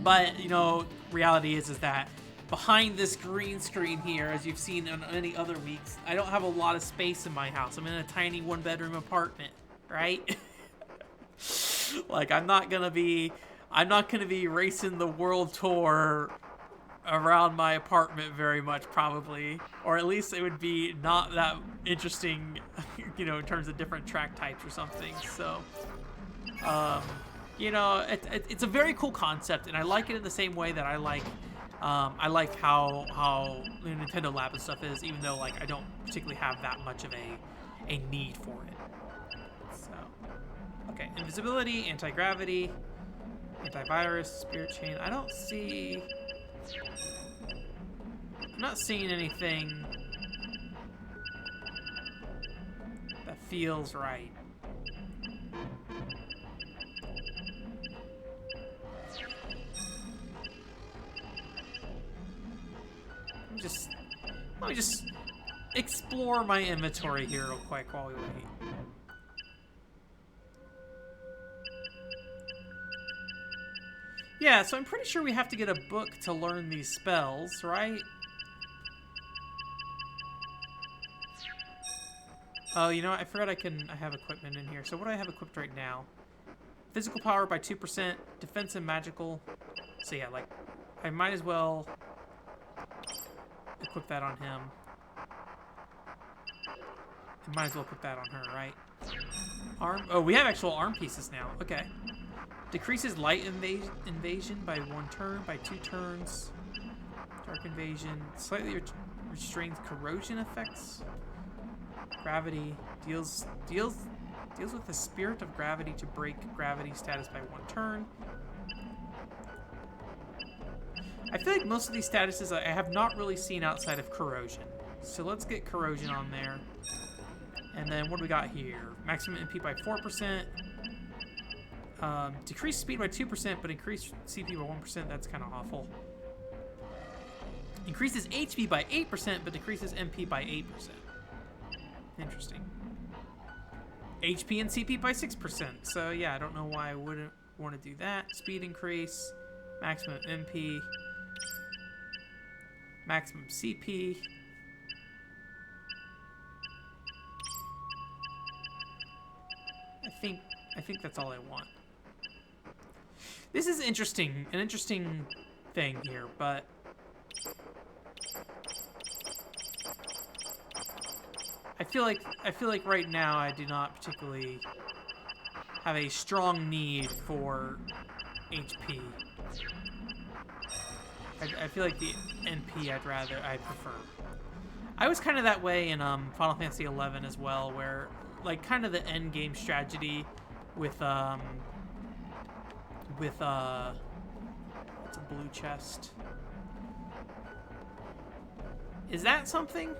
A: But, you know, reality is that behind this green screen here, as you've seen on any other weeks, I don't have a lot of space in my house. I'm in a tiny 1-bedroom apartment, right? Like, I'm not gonna be racing the world tour around my apartment very much, probably, or at least it would be not that interesting, you know, in terms of different track types or something. So you know, it's a very cool concept, and I like it in the same way that I like how the Nintendo Lab and stuff is, even though like I don't particularly have that much of a need for it. So, okay, invisibility, anti-gravity, antivirus, spirit chain. I'm not seeing anything that feels right. Let me just explore my inventory here real quick while we wait. Yeah, so I'm pretty sure we have to get a book to learn these spells, right? Oh, you know what? I forgot I have equipment in here. So what do I have equipped right now? Physical power by 2%, defense and magical. So yeah, like, I might as well equip that on him. I might as well put that on her, right? Arm. Oh, we have actual arm pieces now. Okay. Decreases light invasion by 1 turn, by 2 turns. Dark invasion. Slightly restrains corrosion effects. Gravity. Deals with the spirit of gravity to break gravity status by 1 turn. I feel like most of these statuses I have not really seen outside of corrosion. So let's get corrosion on there. And then what do we got here? Maximum MP by 4%. Decrease speed by 2%, but increase CP by 1%. That's kind of awful. Increases HP by 8%, but decreases MP by 8%. Interesting. HP and CP by 6%. So yeah, I don't know why I wouldn't want to do that. Speed increase. Maximum MP. Maximum CP. I think that's all I want. This is interesting, an interesting thing here, but I feel like right now I do not particularly have a strong need for HP. I feel like the NP I prefer. I was kind of that way in Final Fantasy XI as well, where like kind of the end game strategy with it's a blue chest. Is that something?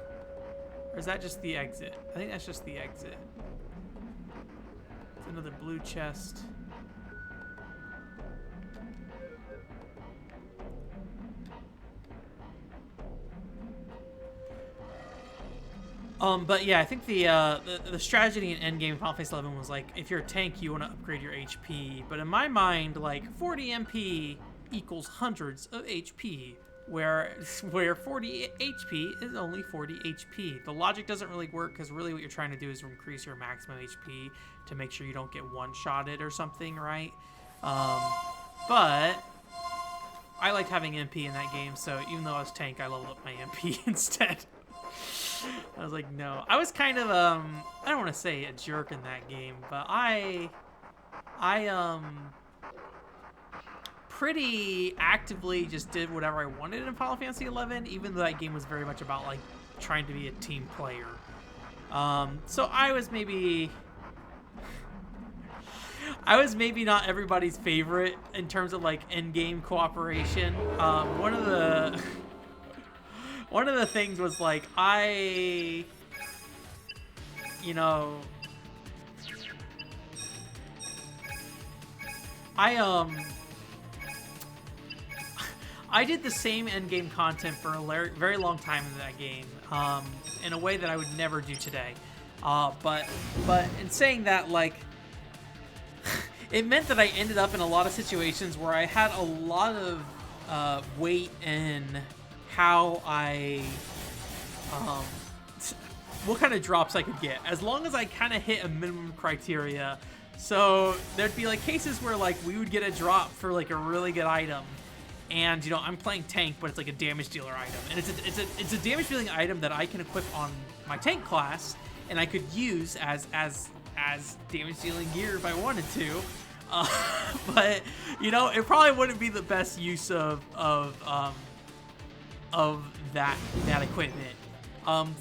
A: Or is that just the exit? I think that's just the exit. It's another blue chest. But yeah, I think the strategy in endgame in Final Fantasy XI was like, if you're a tank, you want to upgrade your HP. But in my mind, like 40 MP equals hundreds of HP, where 40 HP is only 40 HP. The logic doesn't really work because really what you're trying to do is increase your maximum HP to make sure you don't get one-shotted or something, right? But I liked having MP in that game, so even though I was tank, I leveled up my MP instead. I was like, no. I was kind of, I don't want to say a jerk in that game, but I pretty actively just did whatever I wanted in Final Fantasy XI, even though that game was very much about, like, trying to be a team player. So I was maybe not everybody's favorite in terms of, like, end-game cooperation. One of the things was, like, I did the same endgame content for a very long time in that game, in a way that I would never do today. But in saying that, like, it meant that I ended up in a lot of situations where I had a lot of weight in how what kind of drops I could get, as long as I kind of hit a minimum criteria. So there'd be like cases where like we would get a drop for like a really good item, and I'm playing tank, but it's like a damage dealer item, and it's a damage dealing item that I can equip on my tank class, and I could use as damage dealing gear if I wanted to. But you know, it probably wouldn't be the best use of that equipment.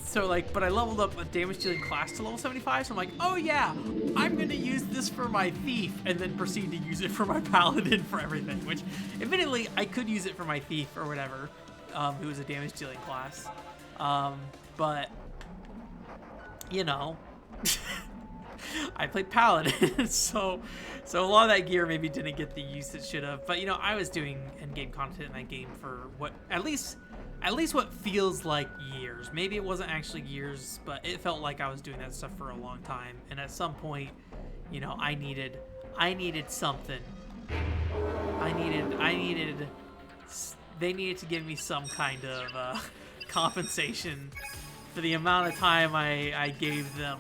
A: So like, but I leveled up a damage dealing class to level 75, so I'm like, oh yeah, I'm gonna use this for my thief, and then proceed to use it for my paladin for everything, which, admittedly, I could use it for my thief or whatever, who was a damage dealing class. But, you know, I played paladin, so a lot of that gear maybe didn't get the use it should have, but you know, I was doing end-game content in that game for what, at least what feels like years. Maybe it wasn't actually years, but it felt like I was doing that stuff for a long time. And at some point, you know, I needed something. They needed to give me some kind of compensation for the amount of time I gave them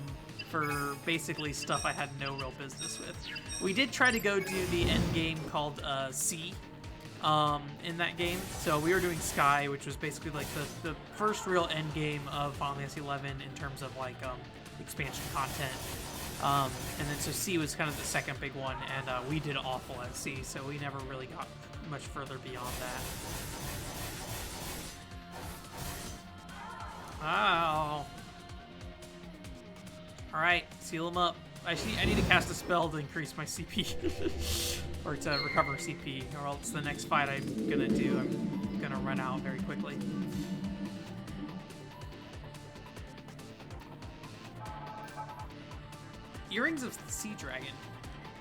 A: for basically stuff I had no real business with. We did try to go do the end game called C. In that game, so we were doing Sky, which was basically like the first real end game of Final Fantasy 11 in terms of like expansion content, and then so C was kind of the second big one, and we did awful at C, so we never really got much further beyond that. Oh, all right, seal them up. I need to cast a spell to increase my CP. Or to recover CP, or else the next fight I'm gonna do, I'm gonna run out very quickly. Earrings of the Sea Dragon.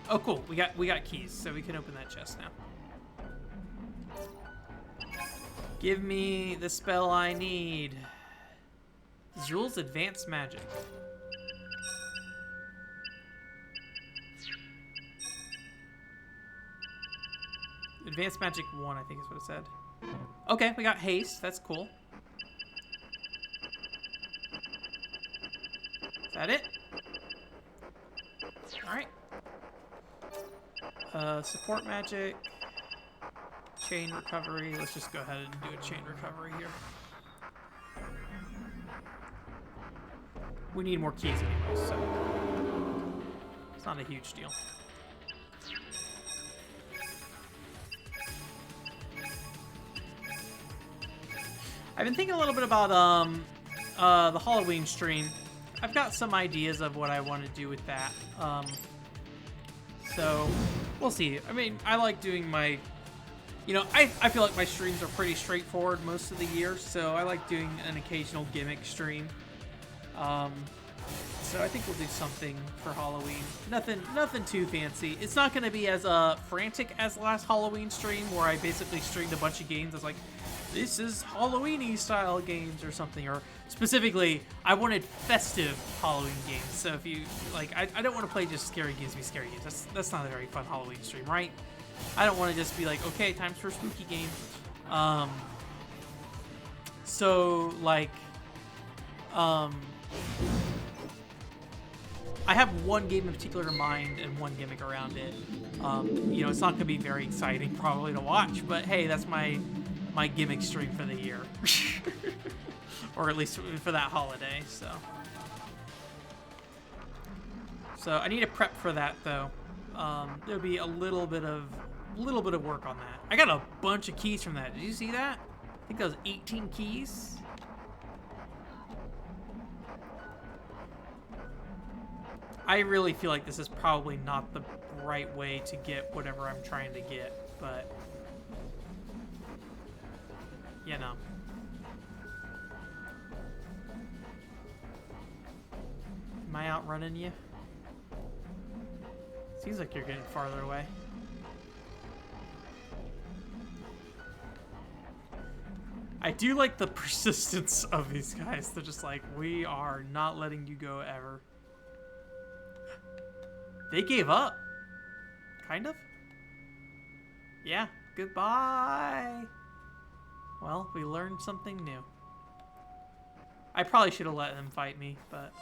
A: Oh, cool. We got keys, so we can open that chest now. Give me the spell I need. Zul's Advanced Magic. Advanced Magic 1, I think is what it said. Okay, we got haste. That's cool. Is that it? Alright. Support magic. Chain recovery. Let's just go ahead and do a chain recovery here. We need more keys anyway, so it's not a huge deal. I've been thinking a little bit about the Halloween stream. I've got some ideas of what I want to do with that. So we'll see. I mean, I like doing my, you know, I feel like my streams are pretty straightforward most of the year, so I like doing an occasional gimmick stream. So I think we'll do something for Halloween. Nothing too fancy. It's not going to be as frantic as the last Halloween stream, where I basically streamed a bunch of games. I was like, this is Halloween-y style games or something, or specifically, I wanted festive Halloween games. So if you, like, I don't want to play just scary games be scary games. That's not a very fun Halloween stream, right? I don't want to just be like, okay, time's for a spooky game. So, like, I have one game in particular in mind and one gimmick around it. You know, it's not going to be very exciting probably to watch, but hey, that's my gimmick stream for the year. Or at least for that holiday, so I need to prep for that though. There'll be a little bit of work on that. I got a bunch of keys from that. Did you see that? I think that was 18 keys. I really feel like this is probably not the right way to get whatever I'm trying to get, but you know. Am I outrunning you? Seems like you're getting farther away. I do like the persistence of these guys. They're just like, we are not letting you go ever. They gave up. Kind of. Yeah. Goodbye. Well, we learned something new. I probably should have let them fight me, but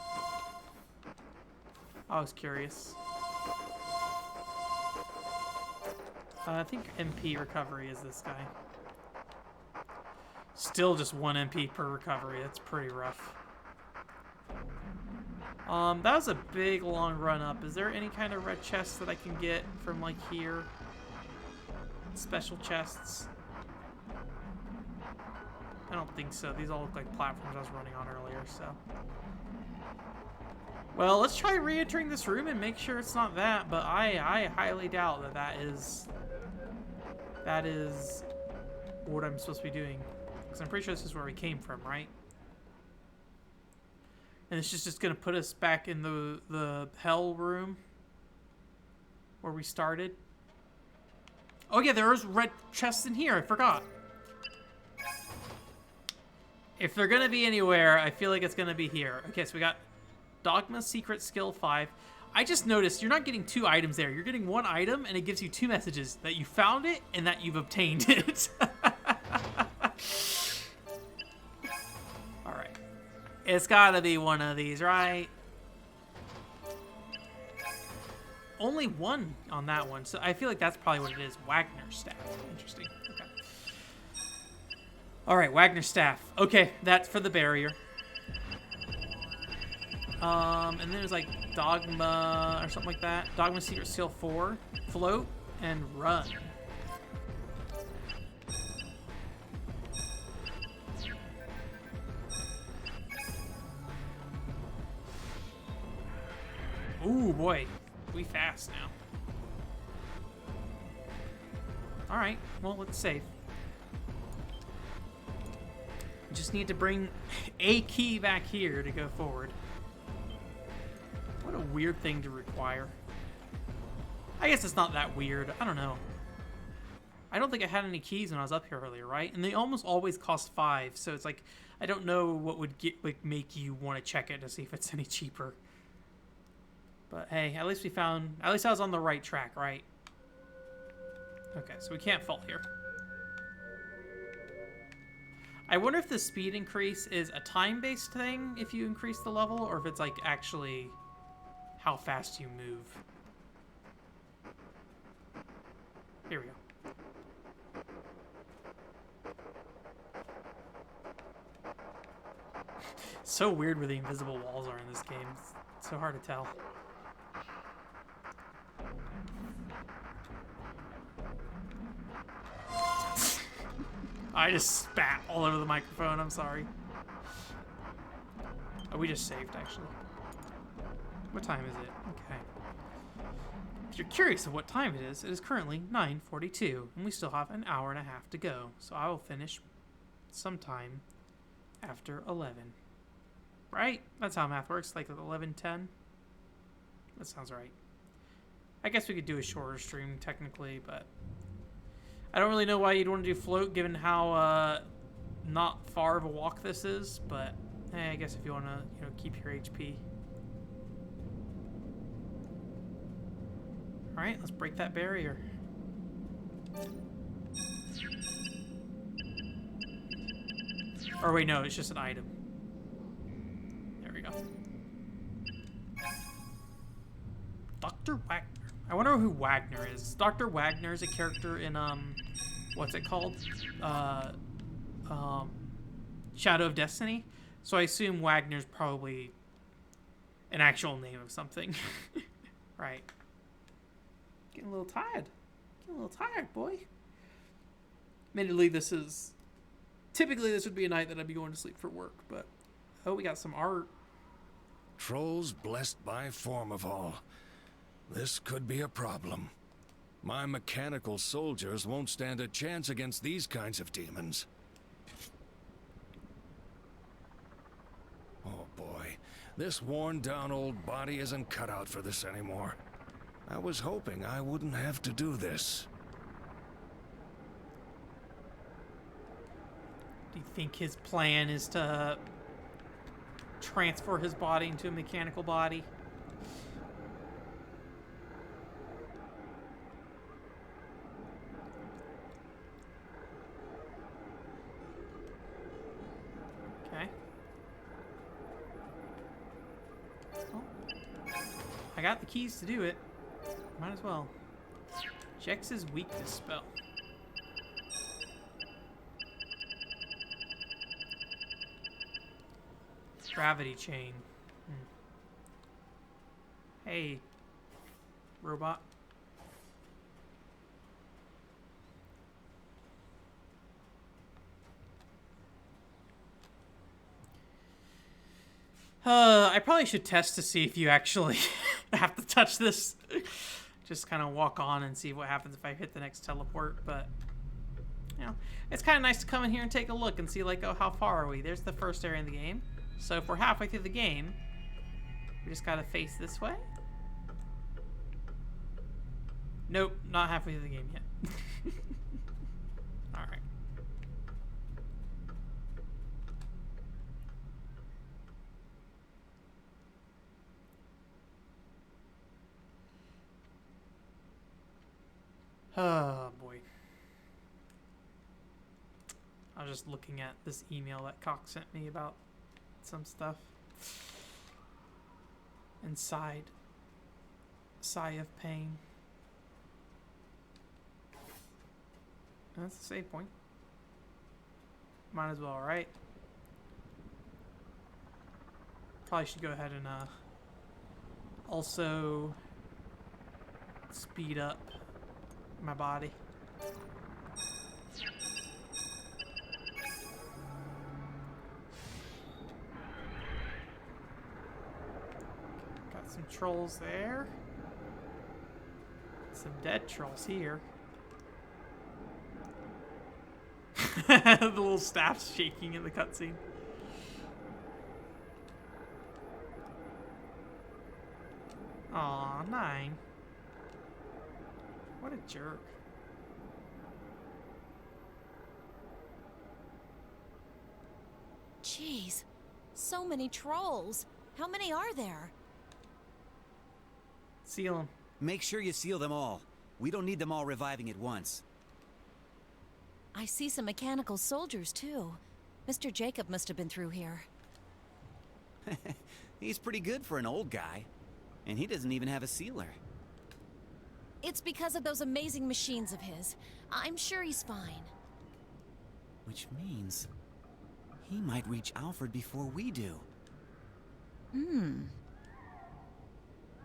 A: I was curious. I think MP recovery is this guy. Still just 1 MP per recovery. That's pretty rough. That was a big long run up. Is there any kind of red chests that I can get from like here? Special chests? I don't think so. These all look like platforms I was running on earlier, so. Well, let's try re-entering this room and make sure it's not that, but I highly doubt that that is what I'm supposed to be doing. Because I'm pretty sure this is where we came from, right? And it's just going to put us back in the hell room where we started. Oh yeah, there's red chests in here. I forgot. If they're going to be anywhere, I feel like it's going to be here. Okay, so we got Dogma Secret Skill 5. I just noticed you're not getting 2 items there. You're getting 1 item, and it gives you 2 messages. That you found it, and that you've obtained it. Alright. It's gotta be one of these, right? Only 1 on that one, so I feel like that's probably what it is. Wagner Staff. Interesting. Okay. Alright, Wagner Staff. Okay, that's for the barrier. And then there's like Dogma or something like that. Dogma Secret Skill 4. Float and run. Ooh, boy. We fast now. Alright, well, let's save. Just need to bring a key back here to go forward. What a weird thing to require. I guess it's not that weird. I don't know. I don't think I had any keys when I was up here earlier, right? And they almost always cost 5, so it's like I don't know what would make you want to check it to see if it's any cheaper. But hey, at least I was on the right track, right? Okay, so we can't fall here. I wonder if the speed increase is a time-based thing if you increase the level, or if it's like actually how fast you move. Here we go. So weird where the invisible walls are in this game. It's so hard to tell. I just spat all over the microphone. I'm sorry. Oh, we just saved, actually. What time is it? Okay. If you're curious of what time it is currently 9:42, and we still have an hour and a half to go. So I will finish sometime after 11. Right? That's how math works, like 11:10. That sounds right. I guess we could do a shorter stream, technically, but I don't really know why you'd want to do float, given how not far of a walk this is, but hey, I guess if you want to, keep your HP. All right, let's break that barrier. Or wait, no, it's just an item. There we go. Dr. Wagner. I wonder who Wagner is. Dr. Wagner is a character in, what's it called? Shadow of Destiny. So I assume Wagner's probably an actual name of something. Right. Getting a little tired. Getting a little tired, boy. Admittedly, typically this would be a night that I'd be going to sleep for work, but oh, we got some art.
D: Trolls blessed by Formival. This could be a problem. My mechanical soldiers won't stand a chance against these kinds of demons. Oh boy, this worn-down old body isn't cut out for this anymore. I was hoping I wouldn't have to do this.
A: Do you think his plan is to transfer his body into a mechanical body? Okay. Well, I got the keys to do it. Might as well. Jex's weakness spell. Gravity chain. Hey, robot. I probably should test to see if you actually have to touch this. Just kind of walk on and see what happens if I hit the next teleport, but you know, it's kind of nice to come in here and take a look and see like, oh, how far are we? There's the first area in the game. So if we're halfway through the game, we just gotta face this way. Nope, not halfway through the game yet. All right. Oh boy. I was just looking at this email that Cox sent me about some stuff. And sigh of pain. That's the save point. Might as well, right? Probably should go ahead and also speed up my body. Got some trolls there. Some dead trolls here. The little staff's shaking in the cutscene. Aw, 9. What a jerk.
B: Jeez, so many trolls. How many are there?
A: Seal them.
C: Make sure you seal them all. We don't need them all reviving at once.
B: I see some mechanical soldiers, too. Mr. Jacob must have been through here.
C: He's pretty good for an old guy. And he doesn't even have a sealer.
B: It's because of those amazing machines of his. I'm sure he's fine.
C: Which means he might reach Alfred before we do.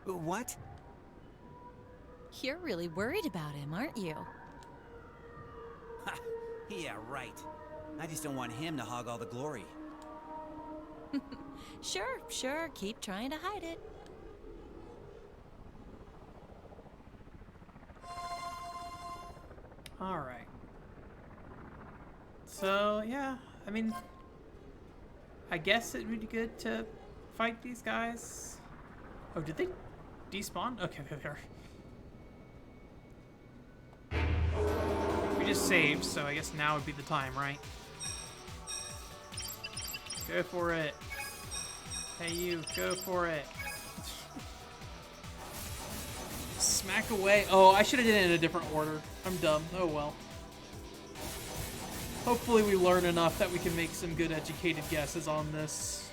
C: What?
B: You're really worried about him, aren't you?
C: Ha! Yeah, right. I just don't want him to hog all the glory.
B: Sure. Keep trying to hide it.
A: Alright. So, yeah. I mean, I guess it would be good to fight these guys. Oh, did they despawn? Okay, there they are. We just saved, so I guess now would be the time, right? Go for it. Hey, you, go for it. Smack away. Oh, I should have did it in a different order. I'm dumb. Oh well. Hopefully we learn enough that we can make some good educated guesses on this.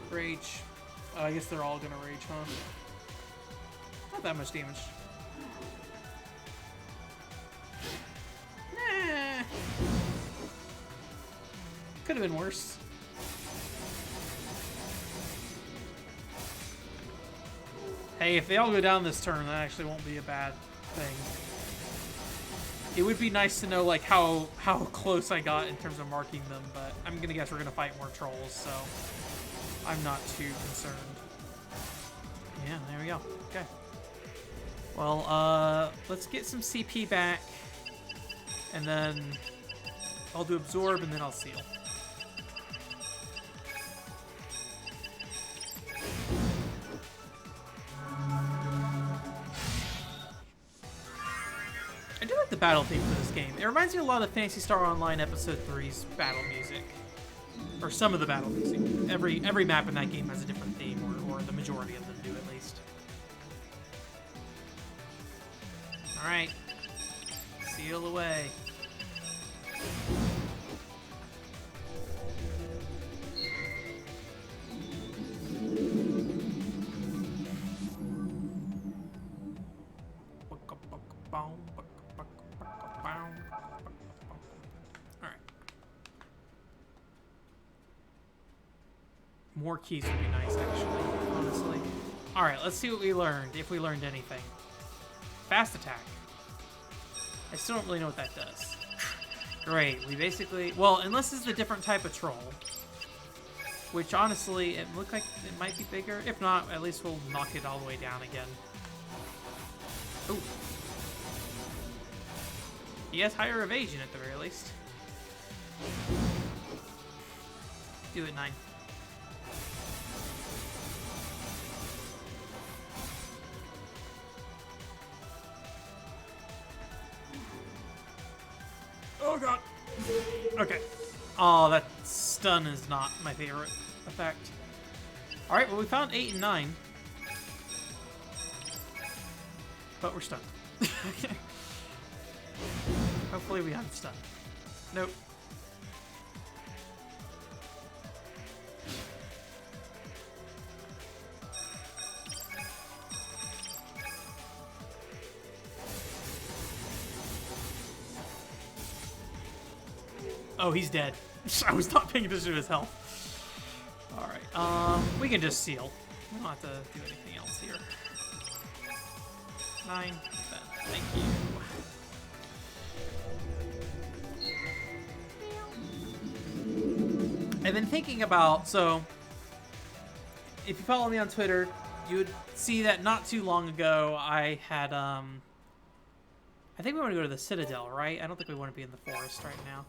A: Rage. Oh, I guess they're all gonna rage, huh? Not that much damage. Nah. Could have been worse. Hey, if they all go down this turn, that actually won't be a bad thing. It would be nice to know like how close I got in terms of marking them, but I'm gonna guess we're gonna fight more trolls, so I'm not too concerned. Yeah, there we go. Okay. Well, let's get some CP back, and then I'll do absorb, and then I'll seal. I do like the battle theme for this game. It reminds me a lot of Phantasy Star Online Episode 3's battle music. Or some of the battle music. Every map in that game has a different theme, or the majority of them do at least. Alright. Seal away. more keys would be nice, actually, honestly. Alright, let's see what we learned, if we learned anything. Fast attack. I still don't really know what that does. Great, we basically... Well, unless this is a different type of troll. Which, honestly, it looked like it might be bigger. If not, at least we'll knock it all the way down again. Ooh. He has higher evasion, at the very least. Do it, 9. Oh god. Okay. Oh, that stun is not my favorite effect. Alright, well we found 8 and 9. But we're stunned. Hopefully we have stun. Nope. Oh, he's dead. I was not paying attention to his health. Alright, we can just seal. We don't have to do anything else here. 9, 10. Thank you. I've been thinking about, so if you follow me on Twitter, you would see that not too long ago I had, I think we want to go to the Citadel, right? I don't think we want to be in the forest right now.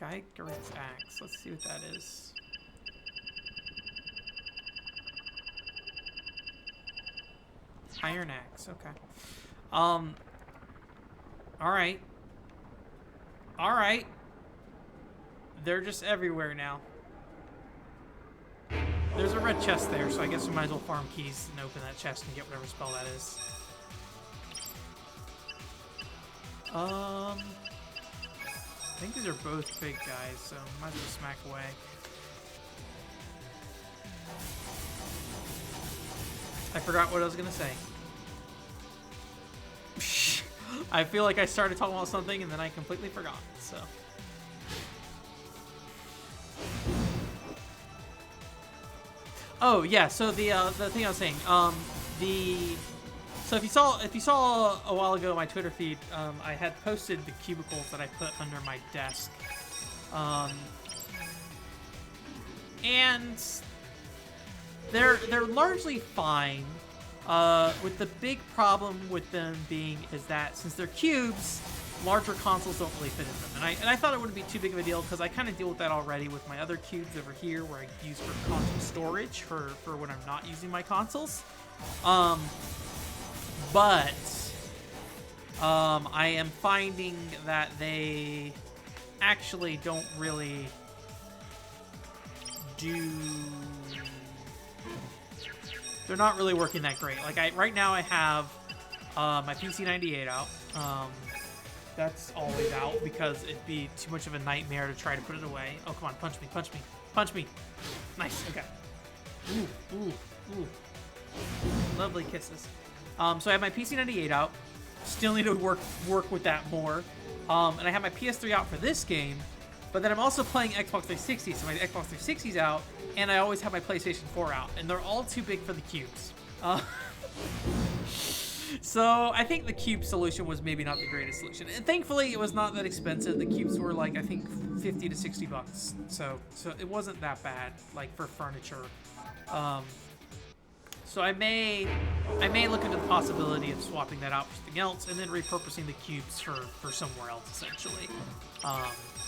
A: Gygarit's Axe. Let's see what that is. Iron Axe. Okay. Alright. Alright. They're just everywhere now. There's a red chest there, so I guess we might as well farm keys and open that chest and get whatever spell that is. I think these are both big guys, so might as well smack away. I forgot what I was gonna say. I feel like I started talking about something and then I completely forgot, so. Oh yeah, so the thing I was saying, so if you saw a while ago my Twitter feed, I had posted the cubicles that I put under my desk, and they're largely fine. With the big problem with them being is that since they're cubes, larger consoles don't really fit in them, and I thought it wouldn't be too big of a deal because I kind of deal with that already with my other cubes over here where I use for console storage for when I'm not using my consoles. But I am finding that they actually don't really do... They're not really working that great. Like, right now I have my PC98 out. That's always out because it'd be too much of a nightmare to try to put it away. Oh, come on, punch me, punch me, punch me. Nice, okay. Ooh, ooh, ooh. Lovely kisses. So I have my PC98 out. Still need to work with that more. And I have my PS3 out for this game, but then I'm also playing Xbox 360, so my Xbox 360's out, and I always have my PlayStation 4 out, and they're all too big for the cubes. So I think the cube solution was maybe not the greatest solution. And thankfully, it was not that expensive. The cubes were like, I think, 50 to 60 bucks. So it wasn't that bad, like, for furniture. So I may look into the possibility of swapping that out for something else and then repurposing the cubes for somewhere else, essentially.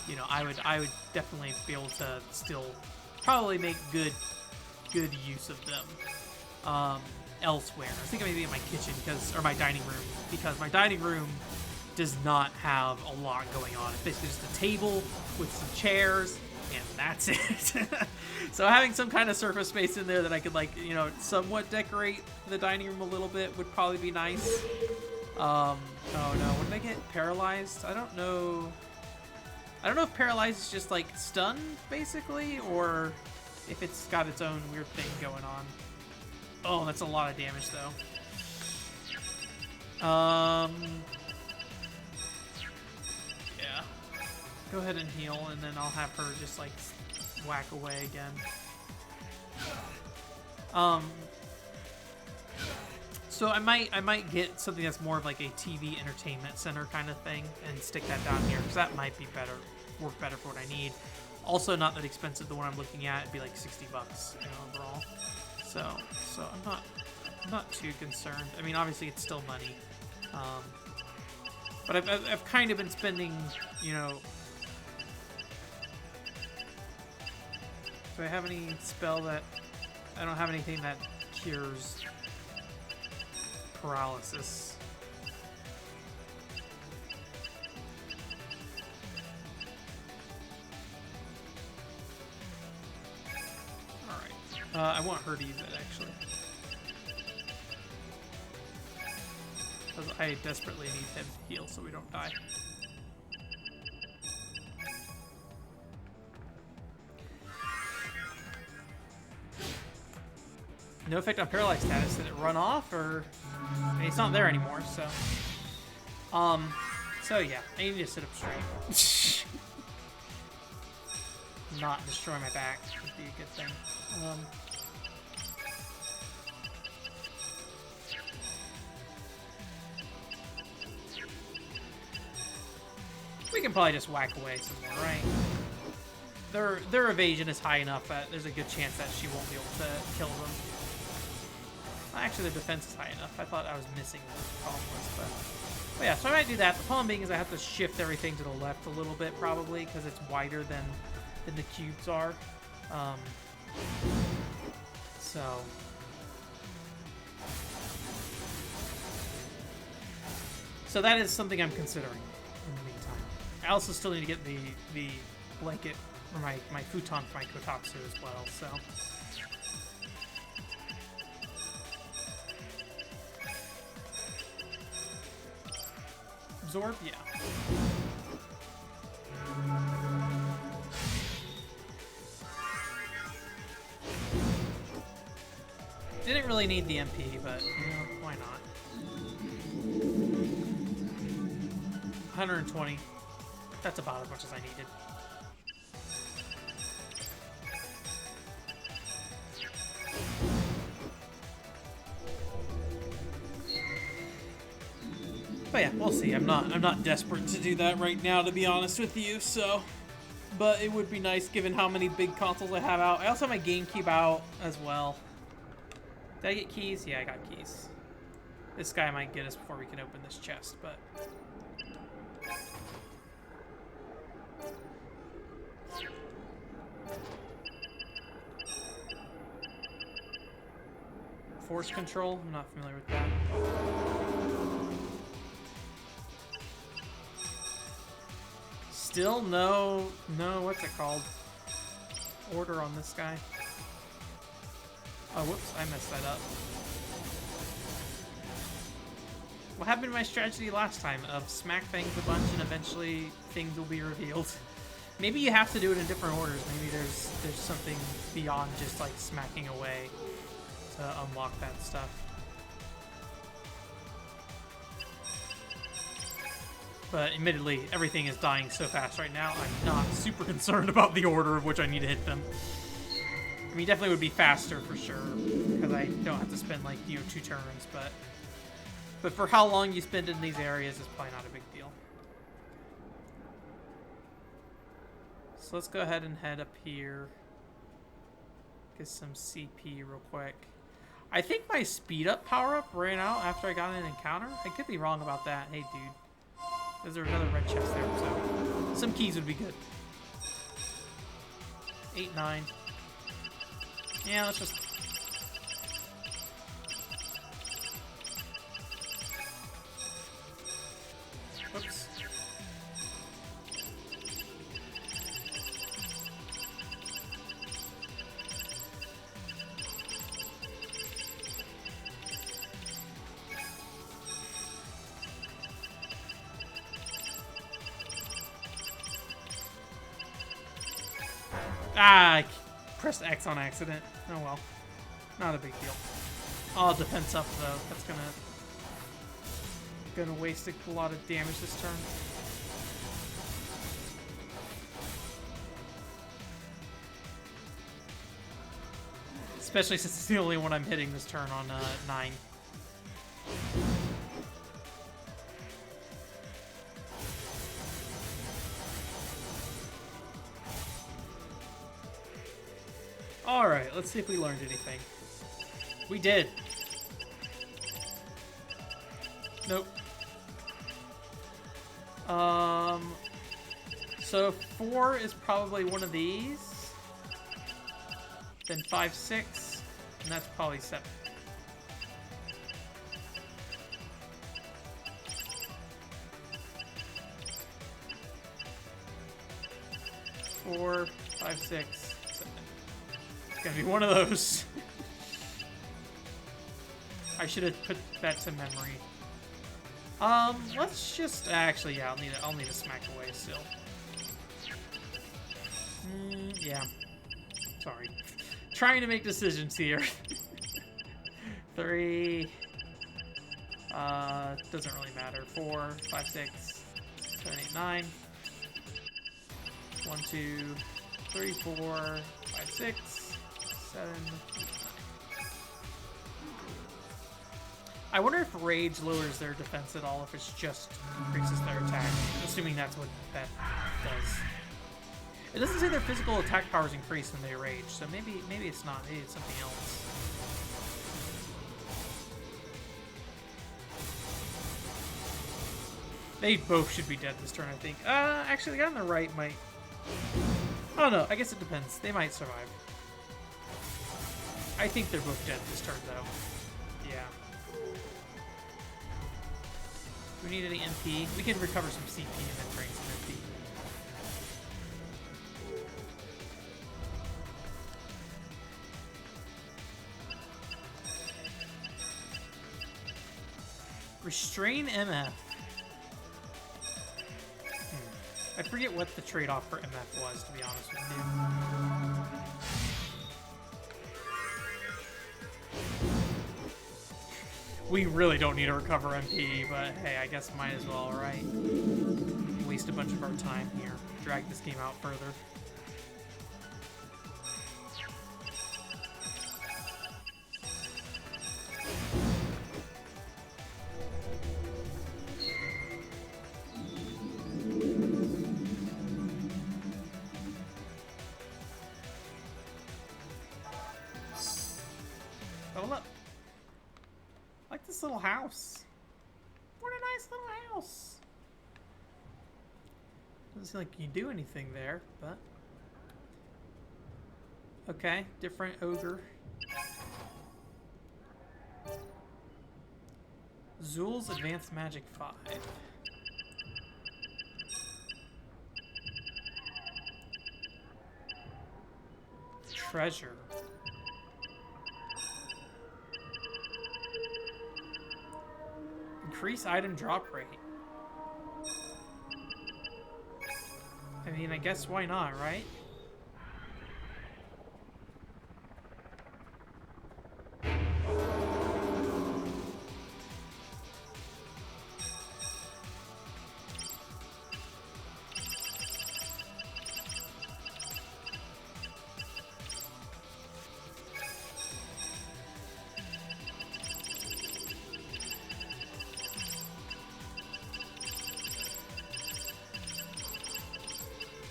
A: You know, I would definitely be able to still probably make good use of them elsewhere. I was thinking maybe in my kitchen or my dining room, because my dining room does not have a lot going on. It's basically just a table with some chairs, and that's it. So having some kind of surface space in there that I could, like, you know, somewhat decorate the dining room a little bit would probably be nice. Oh no, when did I get paralyzed? I don't know if paralyzed is just like stunned, basically, or if it's got its own weird thing going on. Oh, that's a lot of damage, though. Yeah. Go ahead and heal, and then I'll have her just like whack away again. So I might get something that's more of like a TV entertainment center kind of thing and stick that down here, because that might be better, work better for what I need. Also, not that expensive. The one I'm looking at, it'd be like $60, you know, overall. So I'm not too concerned. I mean, obviously it's still money, but I've kind of been spending, you know. Do I have any spell that I don't have anything that cures paralysis? Alright. I want her to use it, actually. Because I desperately need him to heal so we don't die. No effect on paralyzed status. Did it run off, or it's not there anymore? So, so yeah, I need to sit up straight. Not destroy my back would be a good thing. We can probably just whack away some more, right? Their evasion is high enough that there's a good chance that she won't be able to kill them. Actually, their defense is high enough. I thought I was missing what the problem was, but yeah, so I might do that. The problem being is I have to shift everything to the left a little bit, probably, because it's wider than the cubes are. So that is something I'm considering in the meantime. I also still need to get the blanket, or my futon for my Kotatsu as well, so. Absorb? Yeah. Didn't really need the MP, but, you know, why not? 120. That's about as much as I needed. But yeah, we'll see. I'm not desperate to do that right now, to be honest with you, so. But it would be nice given how many big consoles I have out. I also have my GameCube out as well. Did I get keys? Yeah, I got keys. This guy might get us before we can open this chest, but. Force control? I'm not familiar with that. Still no, what's it called? Order on this guy. Oh, whoops, I messed that up. What happened to my strategy last time of smack things a bunch and eventually things will be revealed? Maybe you have to do it in different orders. Maybe there's something beyond just like smacking away to unlock that stuff. But admittedly, everything is dying so fast right now, I'm not super concerned about the order of which I need to hit them. I mean, definitely would be faster for sure, because I don't have to spend like, you know, 2 turns, but for how long you spend in these areas is probably not a big deal. So let's go ahead and head up here. Get some CP real quick. I think my speed up power up ran out after I got an encounter. I could be wrong about that. Hey, dude. Is there another red chest there? So some keys would be good. 8, 9. Yeah, let's just. Whoops. Ah, I pressed X on accident. Oh well. Not a big deal. Oh, defense up though. That's gonna waste a lot of damage this turn. Especially since it's the only one I'm hitting this turn on 9. Alright, let's see if we learned anything. We did. Nope. So 4 is probably one of these. Then 5, 6, and that's probably 7. Four, 5, 6, 7. It's gonna be one of those. I should have put that to memory. Let's just actually, yeah, I'll need a smack away still. Yeah. Sorry. Trying to make decisions here. 3. Doesn't really matter. 4, 5, 6, 7, 8, 9. 1, 2, 3, 4, 5, 6, 7, 8, 9. I wonder if Rage lowers their defense at all, if it's just increases their attack, assuming that's what that does. It doesn't say their physical attack powers increase when they rage, so maybe it's not. Maybe it's something else. They both should be dead this turn, I think. Actually, the guy on the right might... I don't know. I guess it depends. They might survive. I think they're both dead this turn, though. Yeah. Do we need any MP? We can recover some CP and then drain some MP. Restrain MF. I forget what the trade-off for MF was, to be honest with you. We really don't need to recover MP, but hey, I guess might as well, right? Waste a bunch of our time here. Drag this game out further. Level up. I like this little house. What a nice little house. Doesn't seem like you do anything there, but... Okay, different ogre. Zul's Advanced Magic 5. Treasure. Increase item drop rate. I mean, I guess why not, right?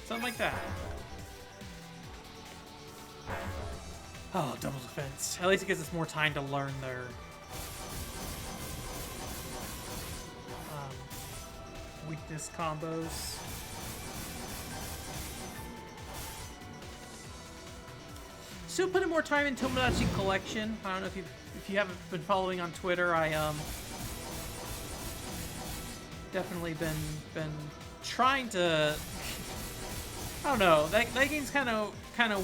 A: Something like that. Oh, double defense. At least it gives us more time to learn their weakness combos. Still putting more time in Tomodachi Collection. I don't know if you haven't been following on Twitter. I definitely been trying to. I don't know. That game's kind of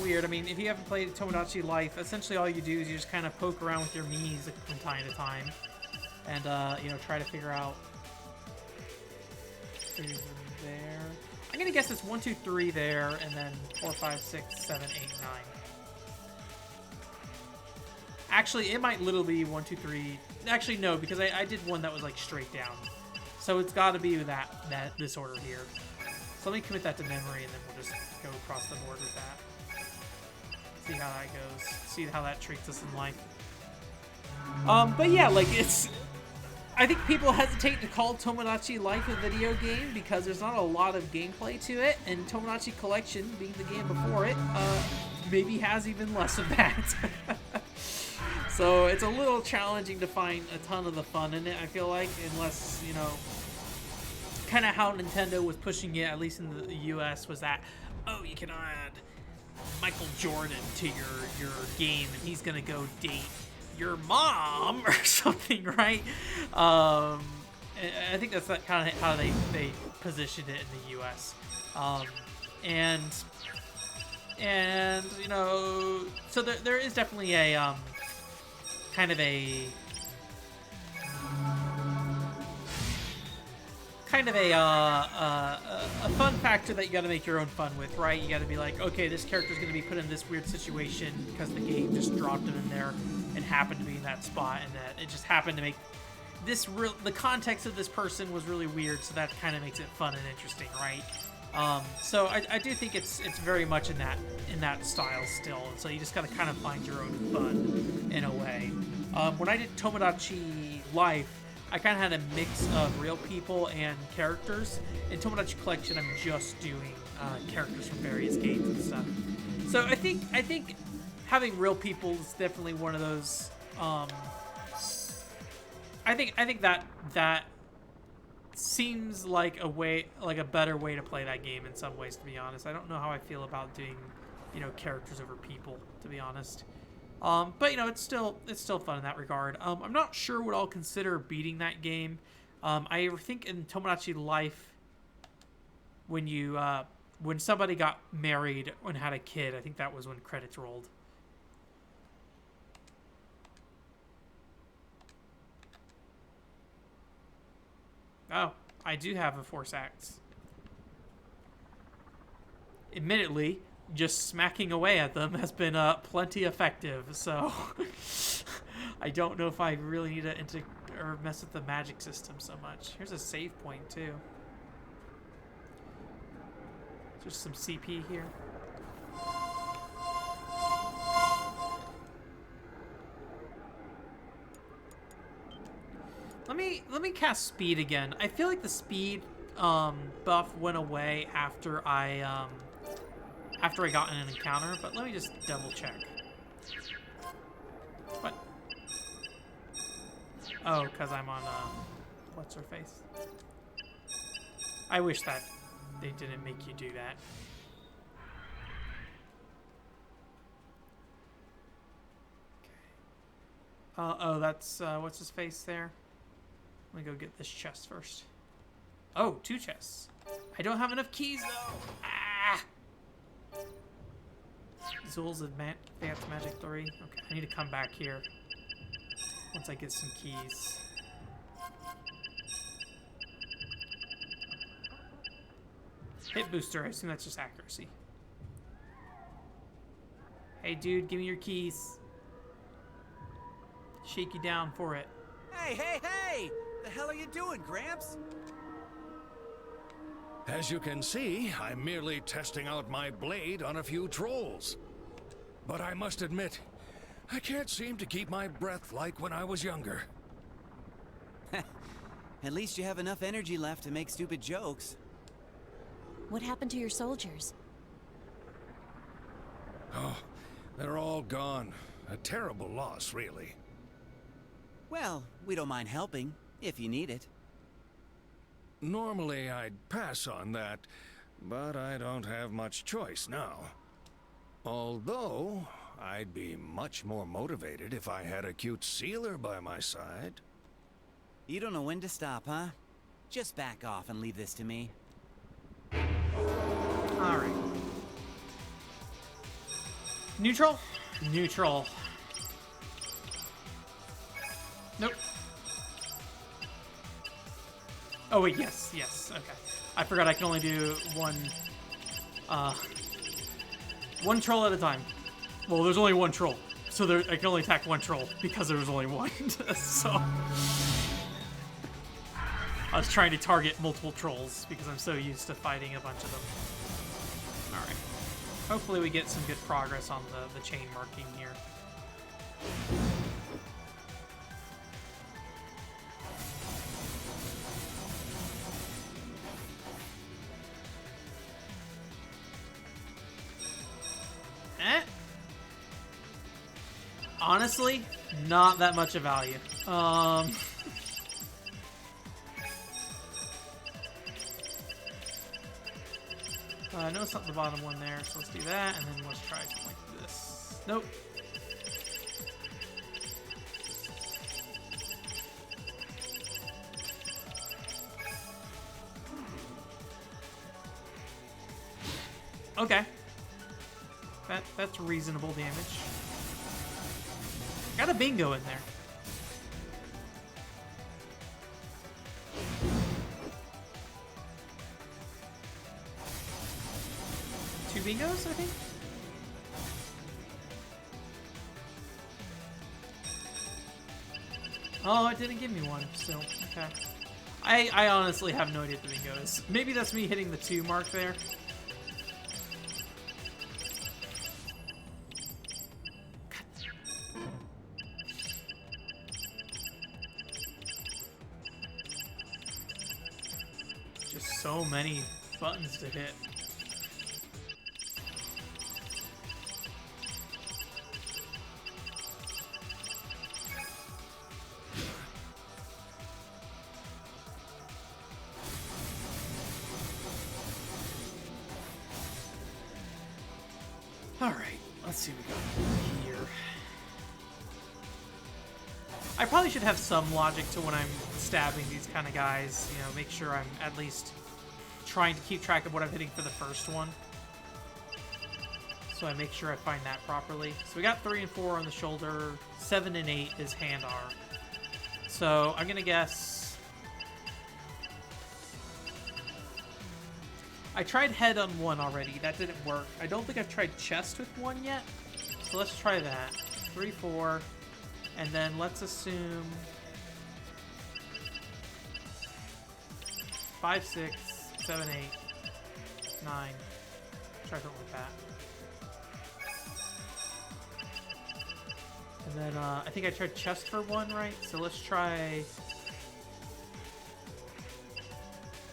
A: weird. I mean, if you haven't played Tomodachi Life, essentially all you do is you just kind of poke around with your minis from time to time, and you know, try to figure out. There. I'm gonna guess it's 1, 2, 3 there, and then 4, 5, 6, 7, 8, 9. Actually, it might literally be 1, 2, 3. Actually, no, because I did one that was like straight down, so it's got to be this order here. So let me commit that to memory, and then we'll just go across the board with that. See how that goes. See how that treats us in life. But yeah, like, it's... I think people hesitate to call Tomodachi Life a video game because there's not a lot of gameplay to it, and Tomodachi Collection, being the game before it, maybe has even less of that. So it's a little challenging to find a ton of the fun in it, I feel like, unless, you know, kind of how Nintendo was pushing it, at least in the US, was that, oh, you can add Michael Jordan to your game, and he's gonna go date your mom or something, right? I think that's kind of how they positioned it in the US. And you know, so there is definitely a kind of a fun factor that you got to make your own fun with, right? You got to be like, okay, this character's going to be put in this weird situation because the game just dropped him in there and happened to be in that spot, and that it just happened to make this the context of this person was really weird, so that kind of makes it fun and interesting, right? So I do think it's very much in that style still, and so you just got to kind of find your own fun in a way. When I did Tomodachi Life, I kind of had a mix of real people and characters. In Tomodachi Collection, I'm just doing characters from various games and stuff. So I think having real people is definitely one of those. I think that seems like a better way to play that game in some ways. To be honest, I don't know how I feel about doing, you know, characters over people. To be honest. But you know, it's still fun in that regard. I'm not sure what I'll consider beating that game. I think in Tomodachi Life, when somebody got married and had a kid, I think that was when credits rolled. Oh, I do have a force axe. Admittedly, just smacking away at them has been plenty effective, so I don't know if I really need to mess with the magic system so much. Here's a save point too. Just some CP here. Let me cast speed again. I feel like the speed buff went away after I got in an encounter, but let me just double check. What? Oh, because I'm on, what's her face? I wish that they didn't make you do that. Okay. Oh, that's, what's his face there? Let me go get this chest first. Oh, 2 chests. I don't have enough keys, though! Ah! Zul's Advanced Magic 3. Okay, I need to come back here once I get some keys. Hit booster, I assume that's just accuracy. Hey dude, give me your keys. Shake you down for it.
C: Hey! The hell are you doing, Gramps?
D: As you can see, I'm merely testing out my blade on a few trolls. But I must admit, I can't seem to keep my breath like when I was younger.
C: At least you have enough energy left to make stupid jokes.
B: What happened to your soldiers?
D: Oh, they're all gone. A terrible loss, really.
C: Well, we don't mind helping, if you need it.
D: Normally, I'd pass on that, but I don't have much choice now. Although, I'd be much more motivated if I had a cute sealer by my side.
C: You don't know when to stop, huh? Just back off and leave this to me.
A: Alright. Neutral? Neutral. Nope. Oh wait, yes, okay. I forgot I can only do one troll at a time. Well, there's only one troll, so I can only attack one troll because there was only one. So I was trying to target multiple trolls because I'm so used to fighting a bunch of them. All right. Hopefully we get some good progress on the chain marking here. Honestly, not that much of value. I know it's not the bottom one there, so let's do that, and then let's try something like this. Nope. Okay. That's reasonable damage. Got a bingo in there. Two bingos, I think? Oh, it didn't give me one still. Okay. I honestly have no idea what the bingo is. Maybe that's me hitting the 2 mark there. Just so many buttons to hit. Alright, let's see what we got here. I probably should have some logic to when I'm stabbing these kind of guys, you know, make sure I'm at least trying to keep track of what I'm hitting for the first one. So I make sure I find that properly. So we got 3 and 4 on the shoulder, 7 and 8 is hand arm. So I'm gonna guess... I tried head on 1 already, that didn't work. I don't think I've tried chest with 1 yet. So let's try that. 3, 4, and then let's assume 5, 6, 7, 8, 9. Try something like that. And then I think I tried chest for 1, right? So let's try...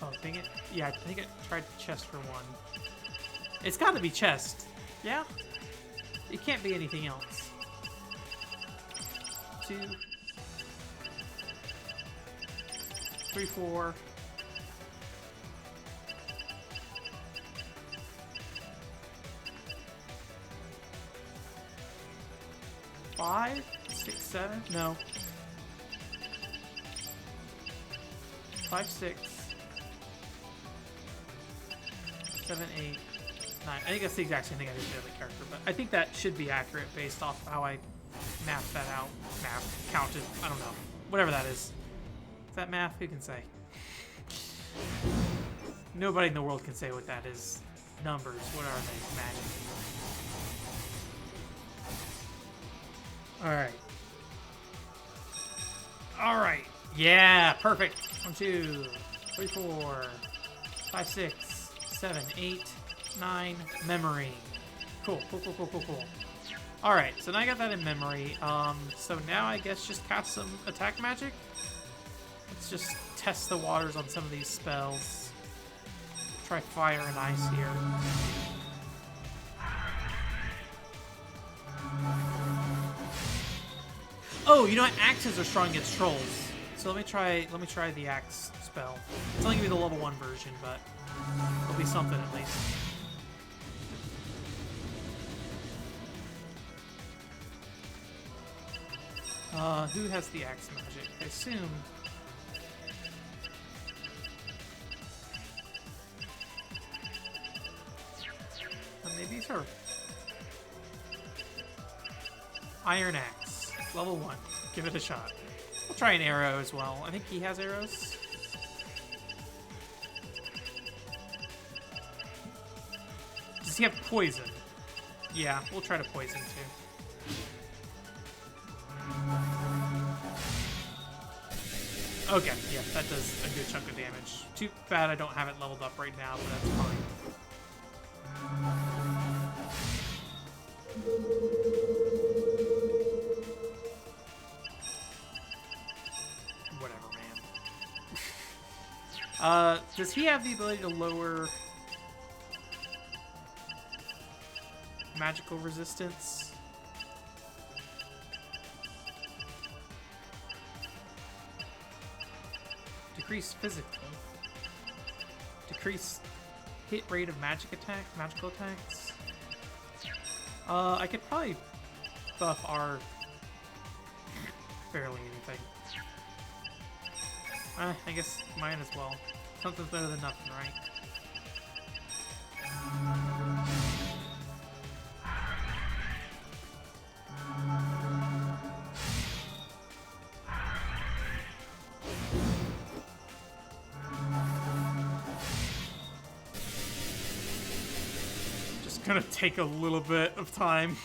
A: Oh, dang it. Yeah, I think I tried chest for 1. It's gotta be chest. Yeah? It can't be anything else. 2, 3, 4. 5, 6, 7. No. 5, 6, 7, 8, 9. I think that's the exact same thing I did with the other character, but I think that should be accurate based off how I mapped that out. Counted. I don't know. Whatever that is. Is that math? Who can say? Nobody in the world can say what that is. Numbers. What are they? Magic. Alright. Alright. Yeah, perfect. 1, 2, 3, 4, 5, 6, 7, 8, 9. Memory. Cool. Alright, so now I got that in memory. So now I guess just cast some attack magic. Let's just test the waters on some of these spells. Try fire and ice here. Oh, you know what? Axes are strong against trolls. So let me try the axe spell. It's only gonna be the level 1 version, but it'll be something at least. Who has the axe magic? I assume. Maybe it's her. Iron axe. Level 1. Give it a shot. We'll try an arrow as well. I think he has arrows. Does he have poison? Yeah, we'll try to poison too. Okay, yeah, that does a good chunk of damage. Too bad I don't have it leveled up right now, but that's fine. Does he have the ability to lower magical resistance? Decrease physical. Decrease hit rate of magical attacks. I could probably buff our barely anything. I guess mine as well. Something's better than nothing, right? Just gonna take a little bit of time.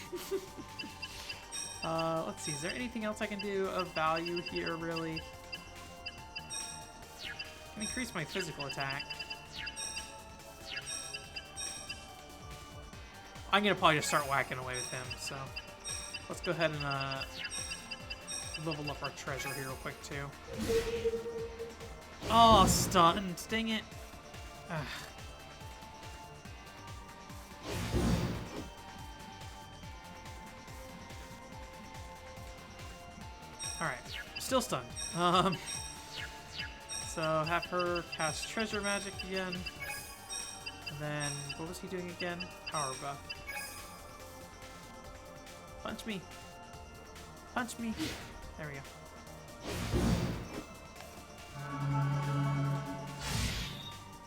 A: Let's see, is there anything else I can do of value here, really? Can increase my physical attack. I'm gonna probably just start whacking away with him, so let's go ahead and level up our treasure here real quick too. Oh, stunned! Dang it! Ugh. All right, still stunned. So have her cast treasure magic again. And then, what was he doing again? Power buff. Punch me. Punch me. There we go.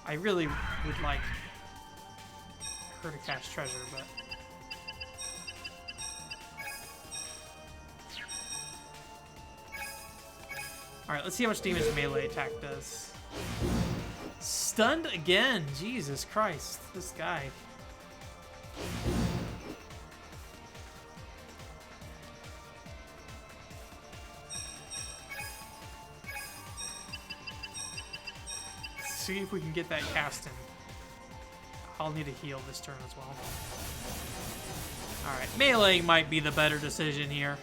A: I really would like her to cast treasure, but... Alright, let's see how much damage melee attack does. Stunned again! Jesus Christ, this guy. Let's see if we can get that cast in. I'll need to heal this turn as well. Alright, melee might be the better decision here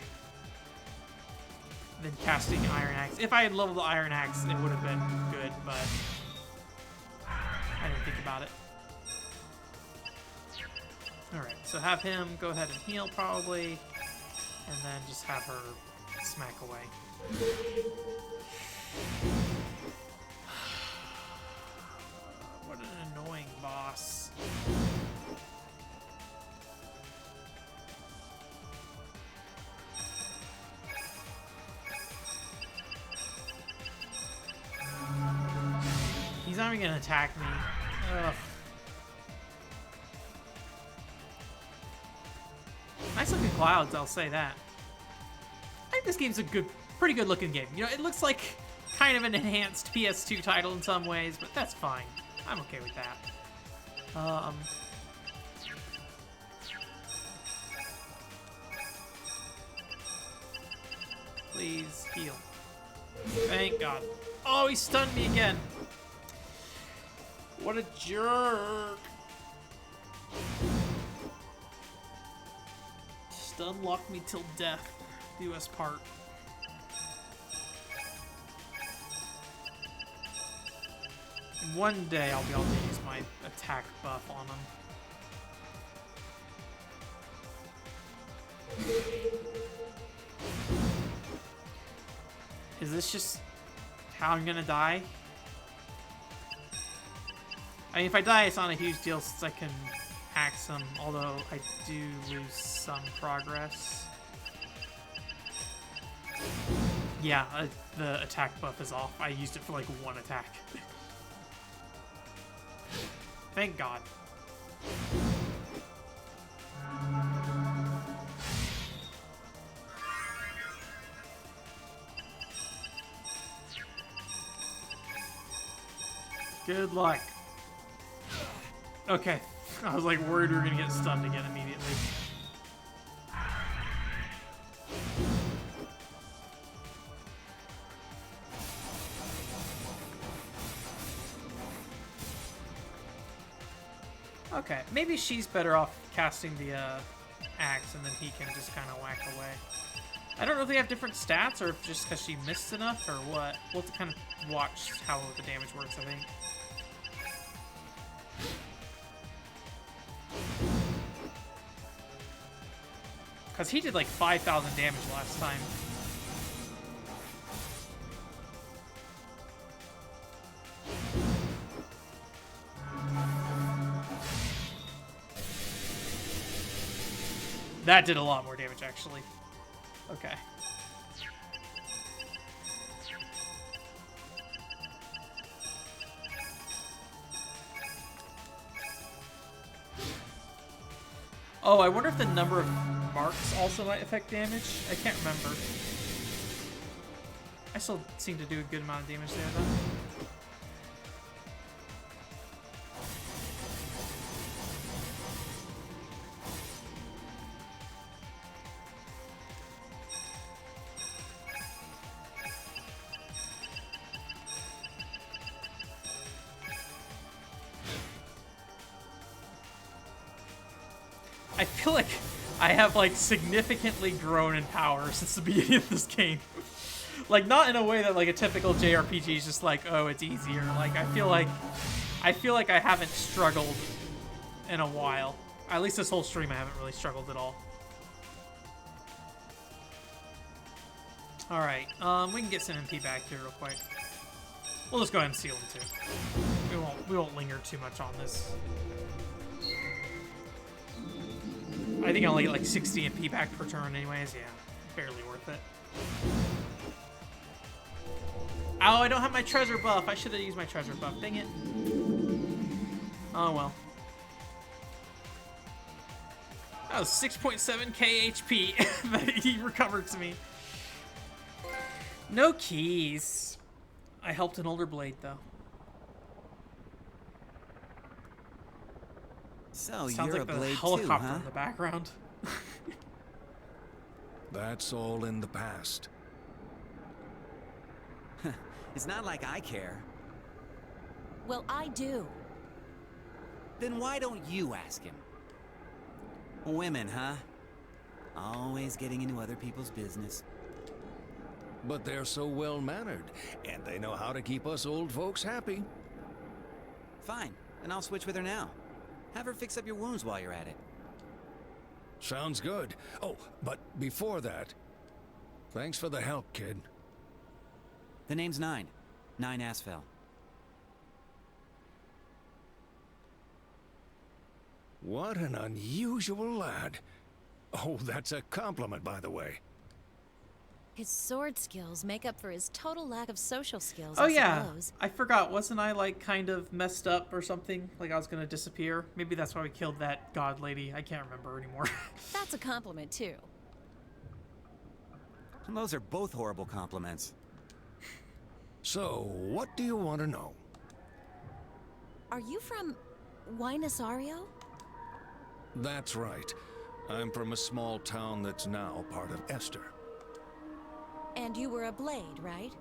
A: than casting Iron Axe. If I had leveled the Iron Axe, it would have been good, but I didn't think about it. Alright, so have him go ahead and heal probably, and then just have her smack away. What an annoying boss. He's not even gonna attack me. Ugh. Nice looking clouds, I'll say that. I think this game's a pretty good looking game. You know, it looks like kind of an enhanced PS2 title in some ways, but that's fine. I'm okay with that. Please heal. Thank God. Oh, he stunned me again. What a jerk. Stun lock me till death. Do us part. And one day I'll be able to use my attack buff on him. Is this just how I'm gonna die? I mean, if I die, it's not a huge deal since I can axe him, although I do lose some progress. Yeah, the attack buff is off. I used it for like one attack. Thank God. Good luck. Okay. I was like worried we were gonna get stunned again immediately. Okay, maybe she's better off casting the axe and then he can just kind of whack away. I don't know if they have different stats or if just because she missed enough or what. We'll have to kind of watch how the damage works, I think. Because he did like 5,000 damage last time. That did a lot more damage, actually. Okay. Oh, I wonder if the number of marks also might affect damage. I can't remember. I still seem to do a good amount of damage there, though. I feel like I have like significantly grown in power since the beginning of this game. Like not in a way that like a typical JRPG is just like, oh, it's easier. Like I feel like I haven't struggled in a while. At least this whole stream I haven't really struggled at all. All right, we can get some MP back here real quick. We'll just go ahead and seal them too. We won't linger too much on this. I think I only get like 60 MP back per turn anyways. Yeah, barely worth it. Oh, I don't have my treasure buff. I should have used my treasure buff. Dang it. Oh, well. That was 6.7k HP that he recovered to me. No keys. I helped an older blade, though.
C: So
A: Sounds
C: you're
A: like
C: a
A: the
C: blade
A: helicopter
C: too, huh?
A: in the background.
D: That's all in the past.
C: It's not like I care.
B: Well, I do.
C: Then why don't you ask him? Women, huh? Always getting into other people's business.
D: But they're so well-mannered, and they know how to keep us old folks happy.
C: Fine, and I'll switch with her now. Have her fix up your wounds while you're at it.
D: Sounds good. Oh, but before that, thanks for the help, kid.
C: The name's Nine. Nine Asphel.
D: What an unusual lad. Oh, that's a compliment, by the way.
B: His sword skills make up for his total lack of social skills,
A: Oh
B: I
A: yeah,
B: suppose.
A: I forgot. Wasn't I like kind of messed up or something? Like I was gonna disappear? Maybe that's why we killed that god lady. I can't remember anymore.
B: That's a compliment, too.
C: Those are both horrible compliments.
D: So, what do you want to know?
B: Are you from Winasario?
D: That's right. I'm from a small town that's now part of Esther.
B: And you were a blade, right?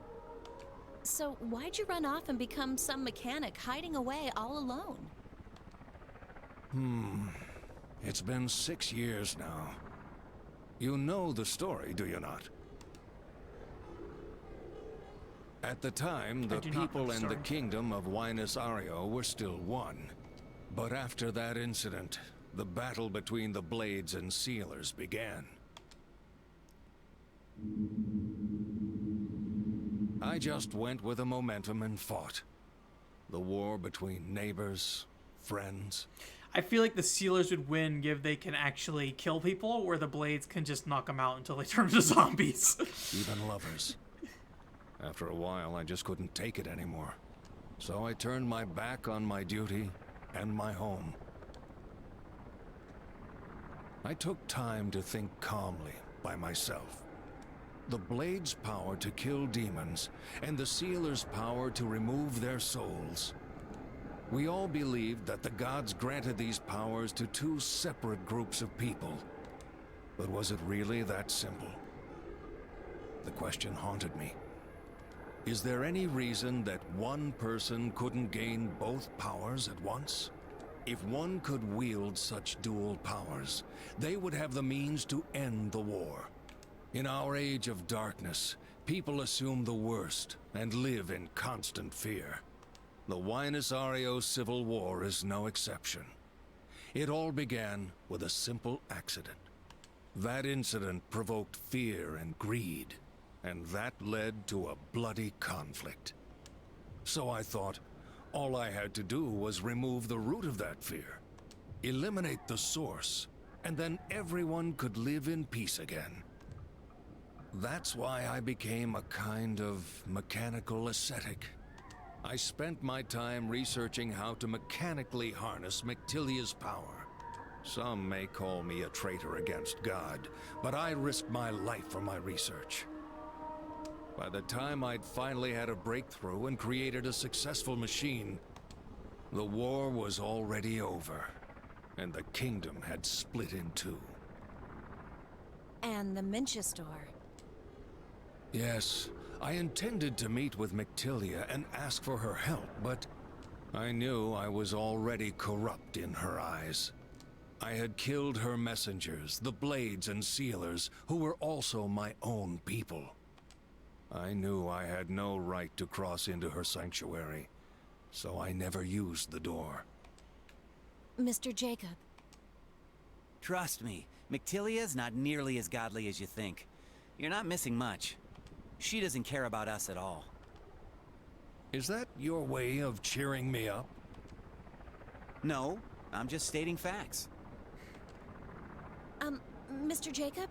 B: So why'd you run off and become some mechanic hiding away all alone?
D: It's been 6 years now. You know the story, do you not? At the time, the
A: do not know
D: people
A: the
D: and the
A: story.
D: kingdom of Winasario were still one. But after that incident, the battle between the Blades and Sealers began. I just went with the momentum and fought. The war between neighbors, friends.
A: I feel like the Sealers would win if they can actually kill people, where the Blades can just knock them out until they turn into zombies.
D: Even lovers. After a while, I just couldn't take it anymore. So I turned my back on my duty and my home. I took time to think calmly by myself. The Blade's power to kill demons, and the Sealer's power to remove their souls. We all believed that the gods granted these powers to two separate groups of people. But was it really that simple? The question haunted me. Is there any reason that one person couldn't gain both powers at once? If one could wield such dual powers, they would have the means to end the war. In our age of darkness, people assume the worst and live in constant fear. The Winasario Civil War is no exception. It all began with a simple accident. That incident provoked fear and greed, and that led to a bloody conflict. So I thought, all I had to do was remove the root of that fear, eliminate the source, and then everyone could live in peace again. That's why I became a kind of mechanical ascetic. I spent my time researching how to mechanically harness Mictilia's power. Some may call me a traitor against God, but I risked my life for my research. By the time I'd finally had a breakthrough and created a successful machine, the war was already over, and the kingdom had split in two.
B: And the Mincha store.
D: Yes, I intended to meet with Mictilia and ask for her help, but I knew I was already corrupt in her eyes. I had killed her messengers, the Blades and Sealers, who were also my own people. I knew I had no right to cross into her sanctuary, so I never used the door.
B: Mr. Jacob.
C: Trust me, Mictilia's not nearly as godly as you think. You're not missing much. She doesn't care about us at all.
D: Is that your way of cheering me up?
C: No, I'm just stating facts.
B: Mr. Jacob,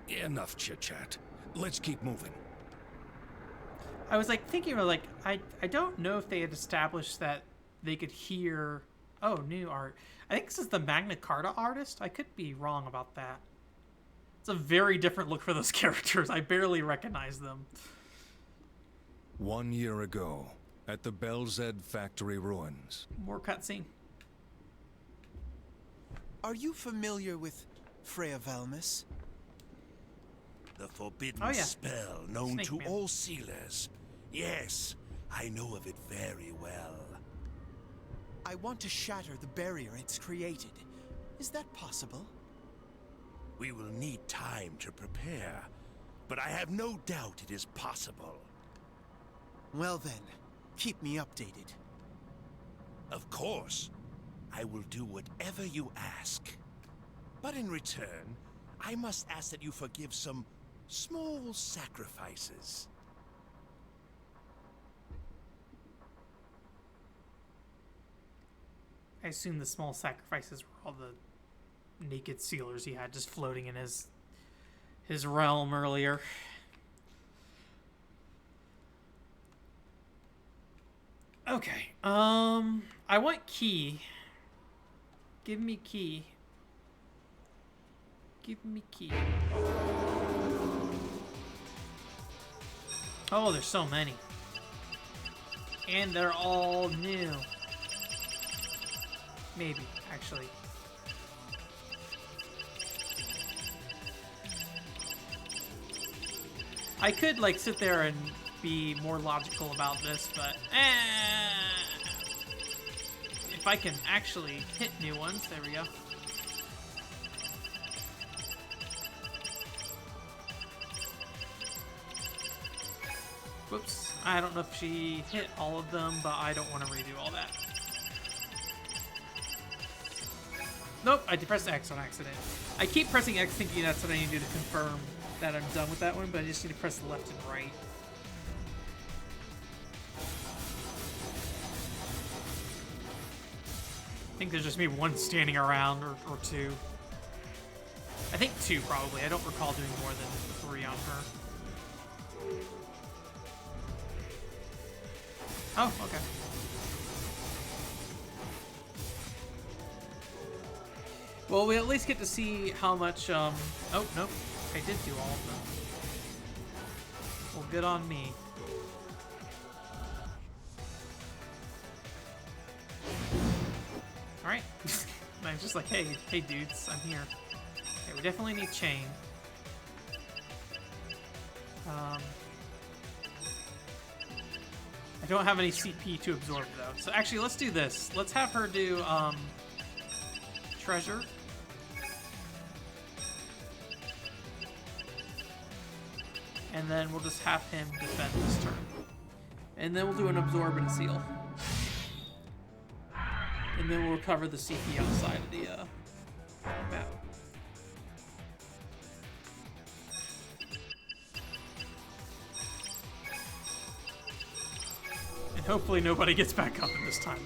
D: Enough chit-chat. Let's keep moving.
A: I was like thinking, like, I don't know if they had established that they could hear. Oh, new art. I think this is the Magna Carta artist. I could be wrong about that. It's a very different look for those characters. I barely recognize them.
D: 1 year ago, at the Belzed factory ruins.
A: More cutscene.
E: Are you familiar with Freya Valmus?
F: The forbidden
A: Oh, yeah.
F: spell known
A: Snake
F: to
A: Man.
F: all sealers. Yes, I know of it very well.
E: I want to shatter the barrier it's created. Is that possible?
F: We will need time to prepare, but I have no doubt it is possible.
E: Well then, keep me updated.
F: Of course, I will do whatever you ask. But in return, I must ask that you forgive some small sacrifices.
A: I assume the small sacrifices were all the naked sealers he had just floating in his realm earlier. Okay. I want key. Give me key. Give me key. Oh, there's so many. And they're all new. Maybe, actually. I could, like, sit there and be more logical about this, but if I can actually hit new ones, there we go. Whoops. I don't know if she hit all of them, but I don't want to redo all that. Nope, I pressed X on accident. I keep pressing X thinking that's what I need to do to confirm that I'm done with that one, but I just need to press left and right. I think there's just maybe one standing around, or two. I think two, probably. I don't recall doing more than 3 on her. Oh, okay. Well, we at least get to see how much, oh, nope. I did do all of them. Well, good on me. Alright. I'm just like, hey dudes, I'm here. Okay, we definitely need chain. I don't have any CP to absorb, though. So actually, let's do this. Let's have her do, treasure. And then we'll just have him defend this turn. And then we'll do an absorb and a seal. And then we'll recover the CP outside of the map. And hopefully nobody gets back up in this time.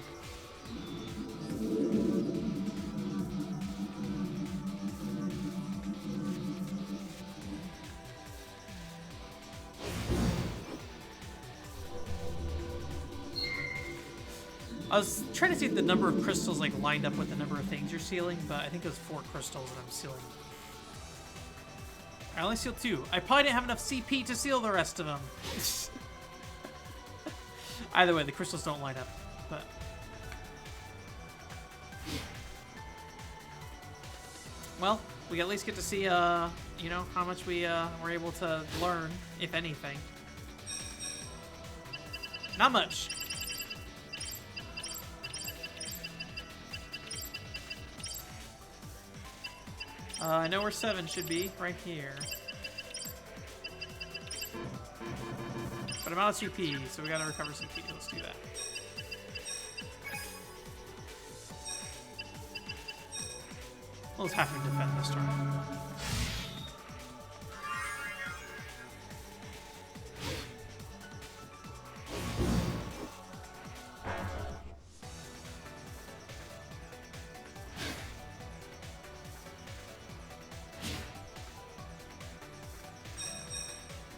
A: I was trying to see if the number of crystals like lined up with the number of things you're sealing, but I think it was 4 crystals that I'm sealing. I only sealed 2. I probably didn't have enough CP to seal the rest of them. Either way, the crystals don't line up, but... Well, we at least get to see, you know, how much we were able to learn, if anything. Not much. I know where 7 should be, right here. But I'm out of CP, so we gotta recover CP. Let's do that. We'll just have him defend this turn.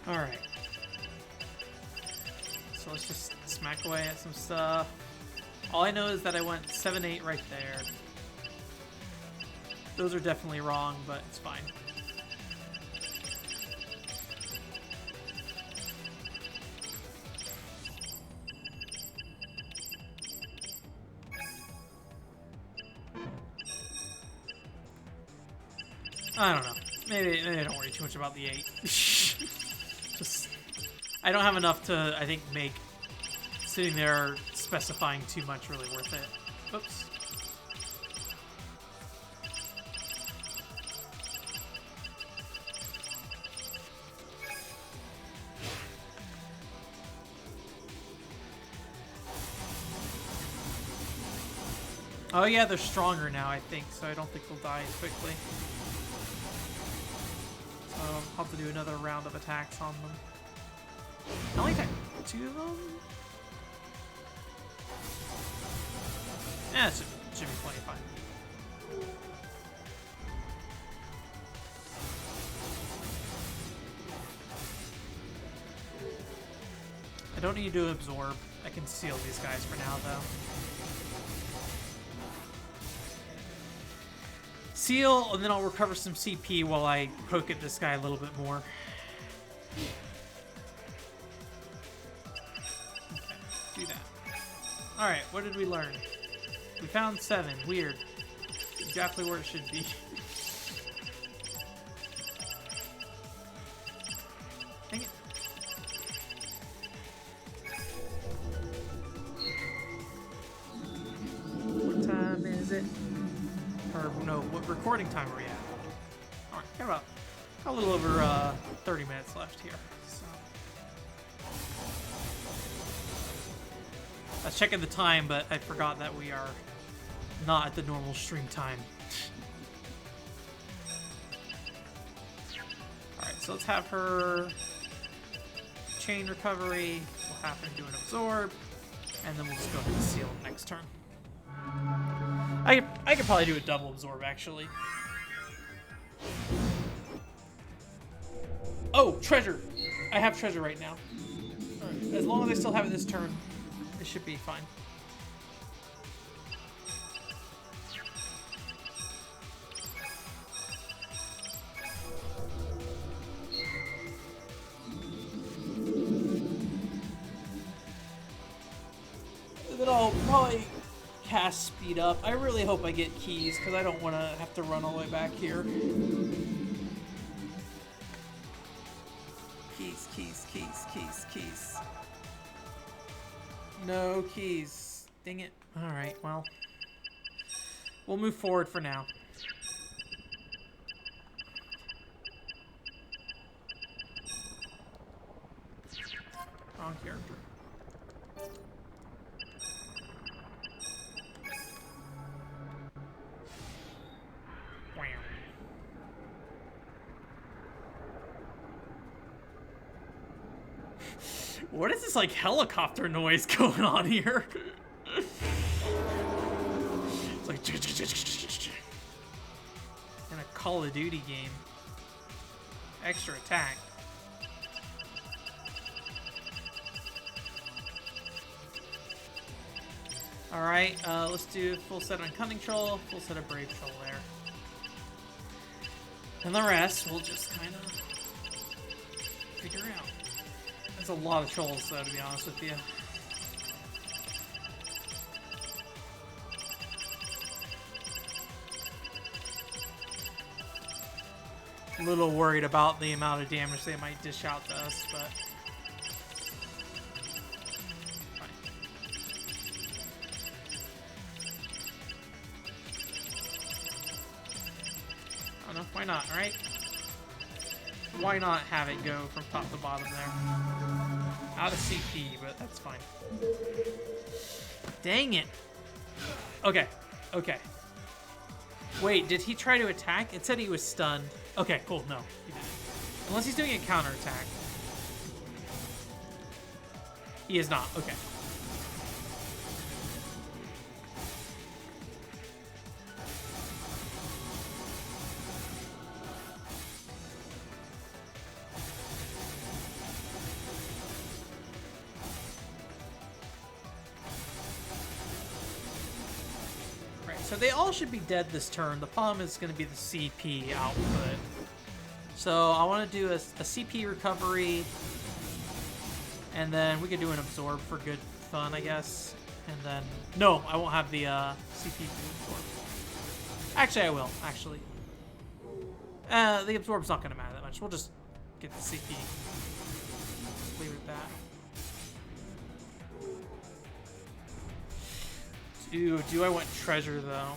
A: Alright. So let's just smack away at some stuff. All I know is that I went 7-8 right there. Those are definitely wrong, but it's fine. I don't know. Maybe I don't worry too much about the 8. Just, I don't have enough to, I think, make sitting there specifying too much really worth it. Oops. Oh yeah, they're stronger now, I think, so I don't think they'll die as quickly. So I'll have to do another round of attacks on them. I only attacked 2 of them? Yeah, it should be plenty fine. I don't need to absorb. I can seal these guys for now, though. Seal, and then I'll recover some CP while I poke at this guy a little bit more. Okay, do that. Alright, what did we learn? We found 7. Weird. Exactly where it should be. Dang it. What time is it? Or no, what recording time are we at? Alright, got a little over 30 minutes left here. So. I was checking the time, but I forgot that we are not at the normal stream time. Alright, so let's have her chain recovery. We'll have her do an absorb, and then we'll just go ahead and seal next turn. I could probably do a double absorb, actually. Oh, treasure! I have treasure right now. Alright, as long as I still have it this turn, it should be fine. And then I'll probably cast speed up. I really hope I get keys, because I don't want to have to run all the way back here. Keys, keys, keys, keys, keys. No keys. Dang it. Alright, well. We'll move forward for now. Wrong character. What is this like helicopter noise going on here? It's like in a Call of Duty game. Extra attack. Alright, let's do full set on Cunning Troll, full set of Brave Troll there. And the rest we'll just kind of figure out. There's a lot of trolls though, to be honest with you. A little worried about the amount of damage they might dish out to us, but fine. I don't know, why not, right? Why not have it go from top to bottom there? Out of CP, but that's fine. Dang it. Okay, okay. Wait, did he try to attack? It said he was stunned. Okay, cool, no. He didn't. Unless he's doing a counterattack. He is not, okay. So they all should be dead this turn. The problem is going to be the CP output. So I want to do a CP recovery. And then we could do an absorb for good fun, I guess. And then... No, I won't have the CP absorb. Actually, I will, actually. The absorb's not going to matter that much. We'll just get the CP. Leave it at that. Do I want treasure, though?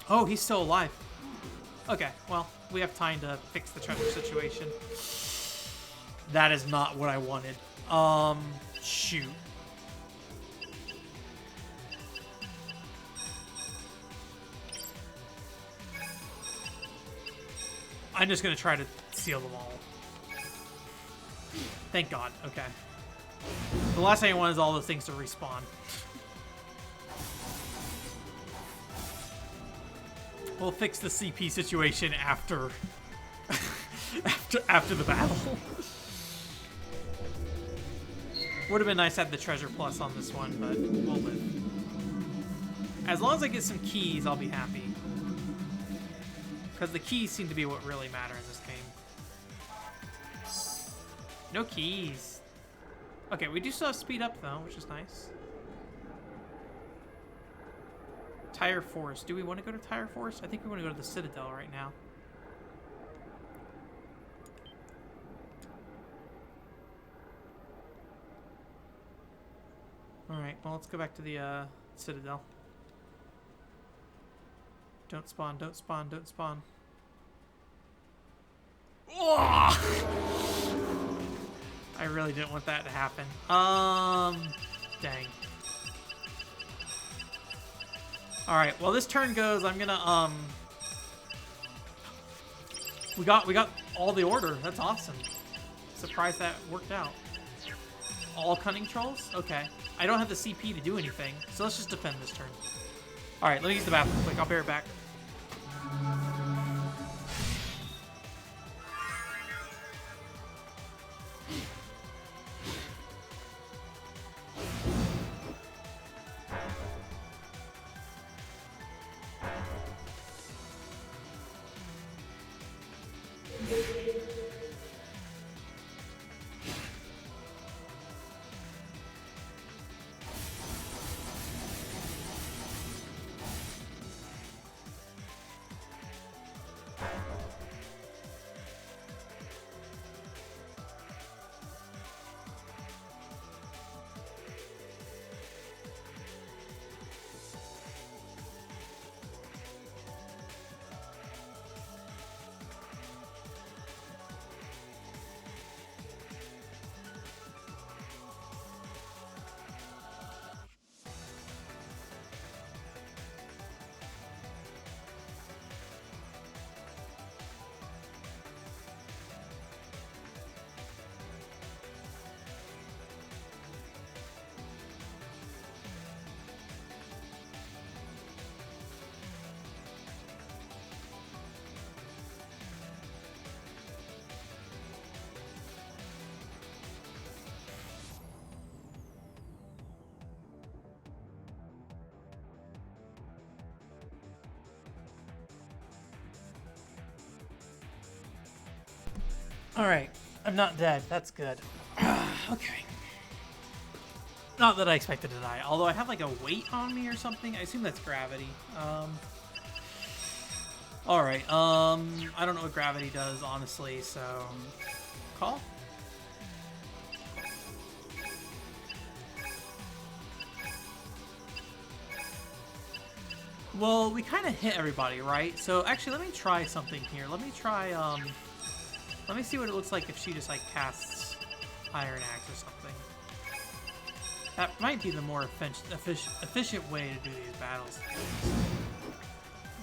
A: Oh, he's still alive. Okay, well, we have time to fix the treasure situation. That is not what I wanted. Shoot. I'm just gonna try to seal them all. Thank God, okay. The last thing I want is all those things to respawn. We'll fix the CP situation after after the battle. Would have been nice to have the treasure plus on this one, but we'll live. As long as I get some keys, I'll be happy. Because the keys seem to be what really matter in this game. No keys. Okay, we do still have speed up though, which is nice. Tire Forest. Do we want to go to Tire Forest? I think we want to go to the Citadel right now. Alright, well, let's go back to the Citadel. Don't spawn, don't spawn, don't spawn. Oh! I really didn't want that to happen. Dang. Alright, well this turn goes, I'm gonna, We got all the order. That's awesome. Surprised that worked out. All Cunning Trolls? Okay. I don't have the CP to do anything, so let's just defend this turn. Alright, let me use the bathroom quick. I'll be right back. Alright, I'm not dead. That's good. Okay. Not that I expected to die, although I have like a weight on me or something. I assume that's gravity. Alright, I don't know what gravity does, honestly, so... Call? Well, we kind of hit everybody, right? So, actually, let me try something here. Let me try, let me see what it looks like if she just, like, casts Iron Axe or something. That might be the more efficient way to do these battles.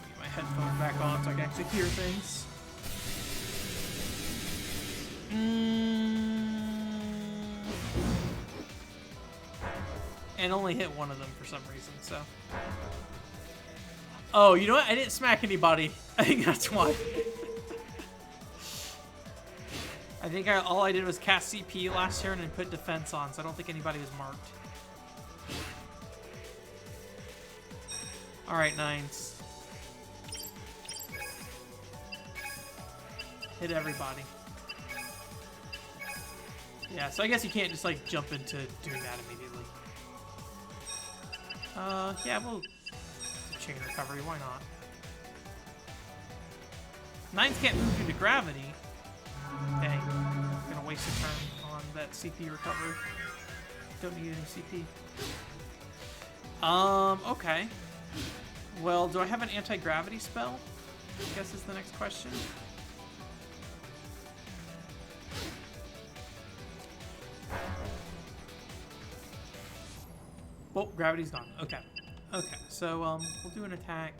A: Get my headphones back on so I can actually hear things. And only hit one of them for some reason, so... Oh, you know what? I didn't smack anybody. I think that's why. I think all I did was cast CP last turn and put defense on, so I don't think anybody was marked. Alright, nines. Hit everybody. Yeah, so I guess you can't just like jump into doing that immediately. Yeah, we'll... Chain recovery, why not? Nines can't move due to gravity. Dang. I'm gonna waste a turn on that CP recovery. Don't need any CP. Okay. Well, do I have an anti-gravity spell? I guess is the next question. Well, gravity's gone. Okay. Okay, so, we'll do an attack.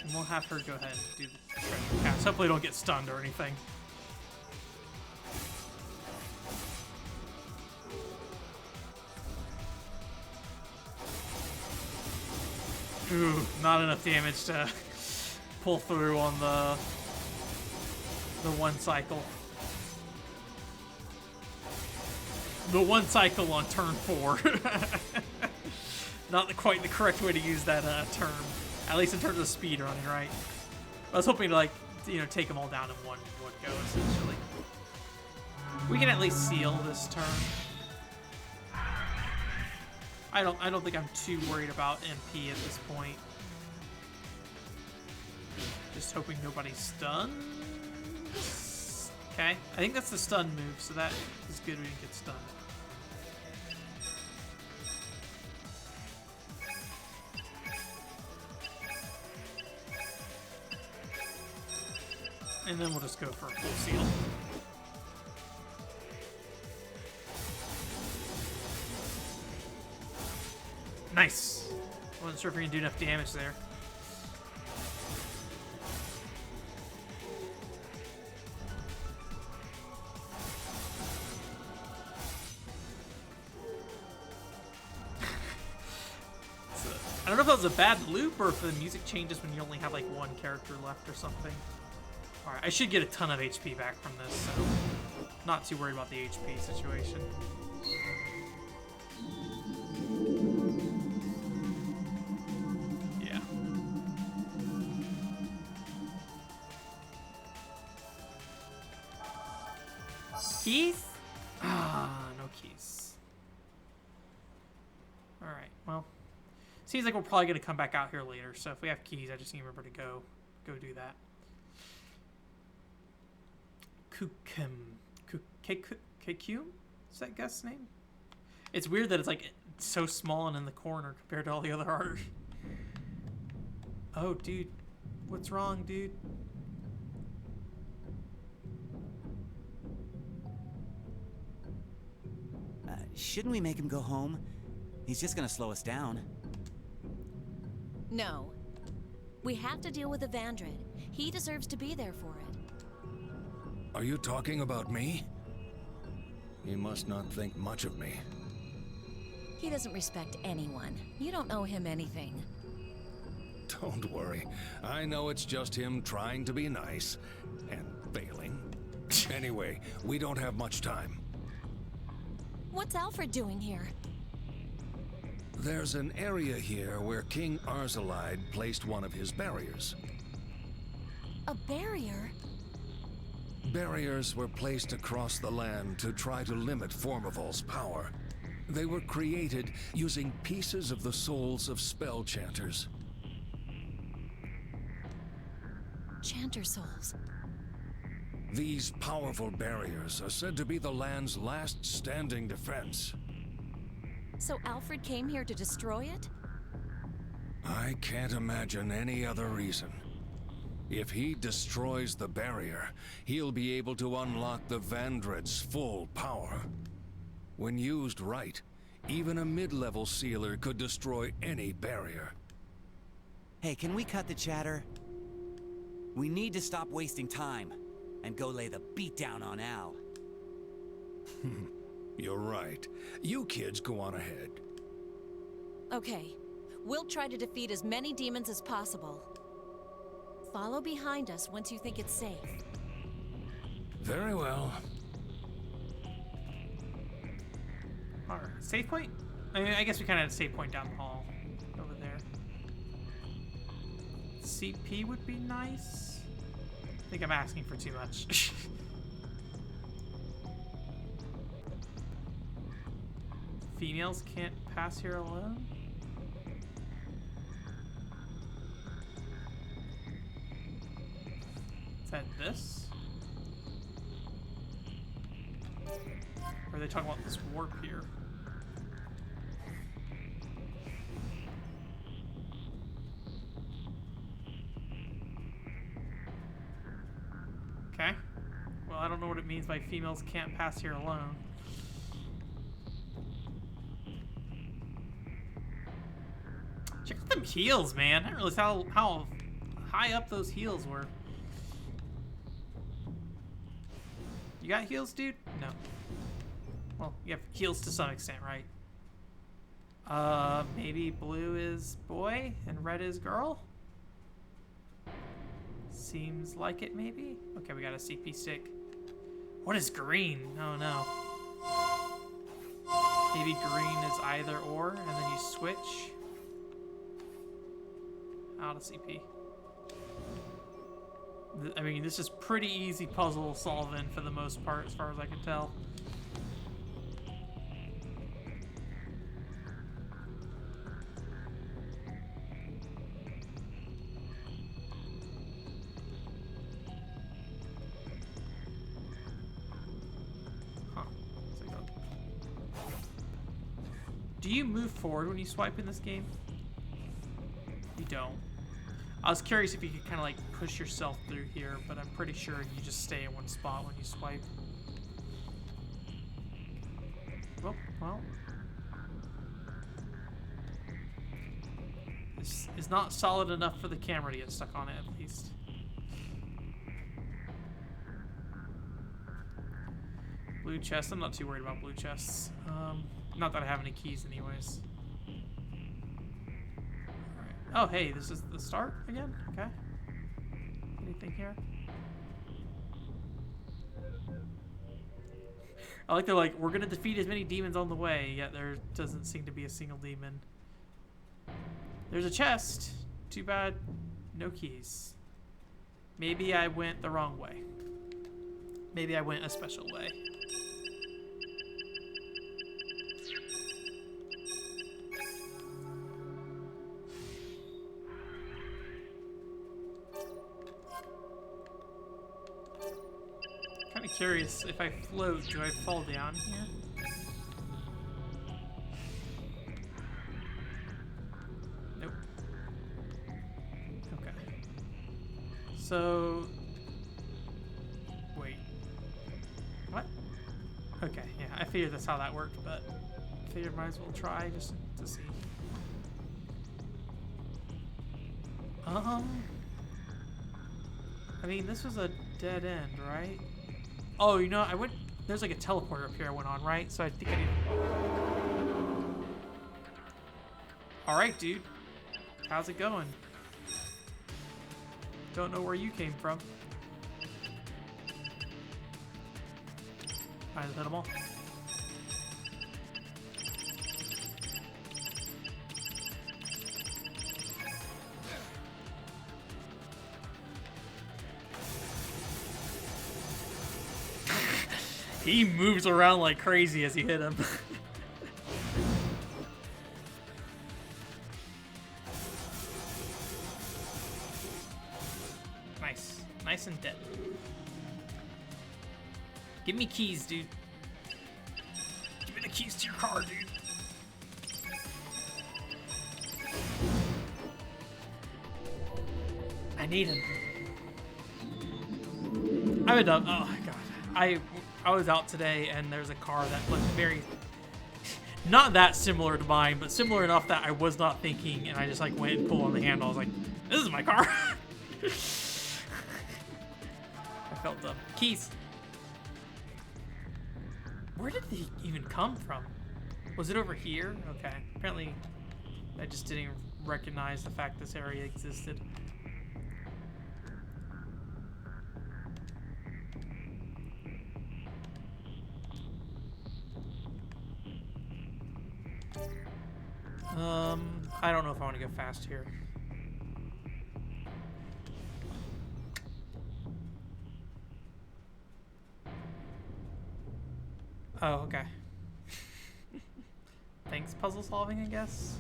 A: And we'll have her go ahead and do the treasure cast. Hopefully don't get stunned or anything. Ooh, not enough damage to pull through on the one cycle. The one cycle on turn 4. Not quite the correct way to use that term. At least in terms of speed running, right? I was hoping to, like, you know, take them all down in one go, essentially. We can at least seal this turn. I don't think I'm too worried about MP at this point. Just hoping nobody's stunned. Okay, I think that's the stun move, so that is good we didn't get stunned. And then we'll just go for a full seal. Nice! Wasn't sure if we can do enough damage there. I don't know if that was a bad loop or if the music changes when you only have like one character left or something. Alright, I should get a ton of HP back from this, so not too worried about the HP situation. Yeah. Keys? Ah, no keys. Alright, well. Seems like we're probably going to come back out here later, so if we have keys, I just need to remember to go do that. Kukum? Is that Gust's name? It's weird that it's like so small and in the corner compared to all the other art. Oh, dude. What's wrong, dude?
C: Shouldn't we make him go home? He's just gonna slow us down.
B: No. We have to deal with Evandrid. He deserves to be there for it.
D: Are you talking about me? You must not think much of me.
B: He doesn't respect anyone. You don't owe him anything.
D: Don't worry. I know it's just him trying to be nice and failing. Anyway, we don't have much time.
B: What's Alfred doing here?
D: There's an area here where King Arzalide placed one of his barriers.
B: A barrier?
D: Barriers were placed across the land to try to limit Formivol's power. They were created using pieces of the souls of spell chanters.
B: Chanter souls.
D: These powerful barriers are said to be the land's last standing defense.
B: So Alfred came here to destroy it?
D: I can't imagine any other reason. If he destroys the barrier, he'll be able to unlock the Vandred's full power. When used right, even a mid-level sealer could destroy any barrier.
C: Hey, can we cut the chatter? We need to stop wasting time and go lay the beat down on Al.
D: You're right. You kids go on ahead.
B: Okay. We'll try to defeat as many demons as possible. Follow behind us once you think it's safe.
D: Very well.
A: Alright, save point? I mean, I guess we kind of had a save point down the hall. Over there. CP would be nice. I think I'm asking for too much. Females can't pass here alone? Is that this? Or are they talking about this warp here? Okay. Well, I don't know what it means by females can't pass here alone. Check out them heels, man. I didn't realize how high up those heels were. You got heels, dude? No. Well, you have heels to some extent, right? Maybe blue is boy and red is girl? Seems like it, maybe? Okay, we got a CP stick. What is green? Oh, no. Maybe green is either or, and then you switch. Out of CP. I mean, this is pretty easy puzzle solving for the most part, as far as I can tell. Huh. Do you move forward when you swipe in this game? You don't. I was curious if you could kind of like push yourself through here, but I'm pretty sure you just stay in one spot when you swipe. Oh, well. This is not solid enough for the camera to get stuck on it, at least. Blue chest. I'm not too worried about blue chests. Not that I have any keys anyways. Oh, hey, this is the start again? Okay. Anything here? I like they're like, we're gonna defeat as many demons on the way, yet there doesn't seem to be a single demon. There's a chest. Too bad, no keys. Maybe I went the wrong way. Maybe I went a special way. Kind of curious, if I float, do I fall down here? Nope. Okay. So... Wait. What? Okay, yeah, I figured that's how that worked, but I figured might as well try just to see. I mean, this was a dead end, right? Oh, you know, there's like a teleporter up here I went on, right? So I think I need... Alright, dude. How's it going? Don't know where you came from. Alright, hit them all. He moves around like crazy as you hit him. Nice. Nice and dead. Give me keys, dude. Give me the keys to your car, dude. I need him. I haven't done. Oh my god. I was out today and there's a car that looked very, not that similar to mine, but similar enough that I was not thinking, and I just like went and pulled on the handle. I was like, this is my car. I felt dumb. Keys. Where did they even come from? Was it over here? Okay. Apparently, I just didn't recognize the fact this area existed. I don't know if I want to go fast here. Oh, okay. Thanks, puzzle solving, I guess.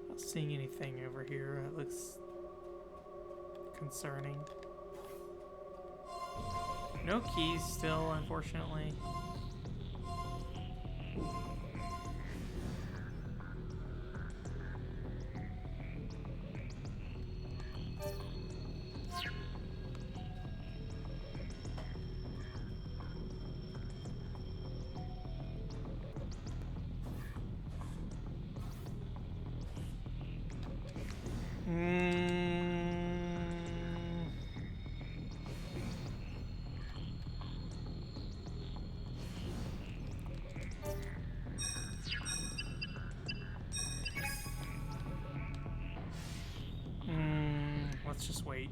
A: Not seeing anything over here. It looks concerning. No keys still, unfortunately. Let's just wait.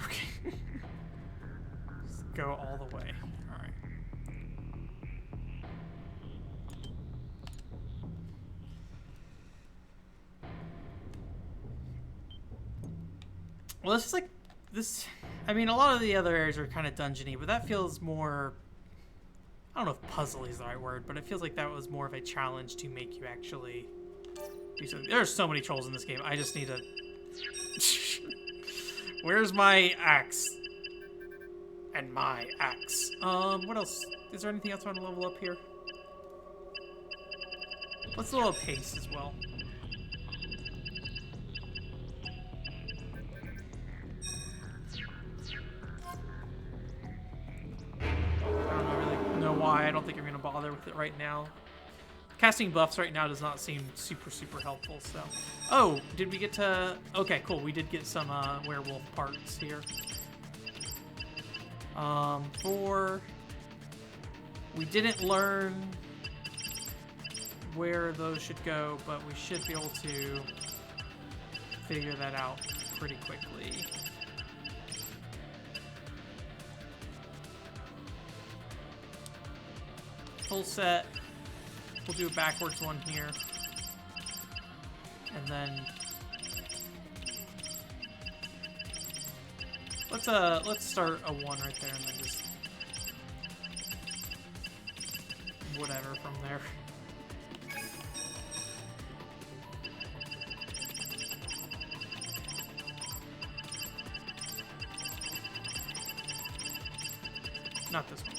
A: Okay. Just go all the way. All right. Well, it's just like this. I mean, a lot of the other areas are kind of dungeony, but that feels more, I don't know if puzzle is the right word, but it feels like that was more of a challenge to make you actually do something. There's so many trolls in this game. I just need to... Where's my axe? And my axe. What else? Is there anything else I want to level up here? Let's level up haste as well. Why I don't think I'm gonna bother with it right now. Casting buffs right now does not seem super helpful. So, oh, did we get to? Okay, cool. We did get some werewolf parts here. We didn't learn where those should go, but we should be able to figure that out pretty quickly. Full set. We'll do a backwards one here. And then let's start a 1 right there and then just whatever from there. Not this one.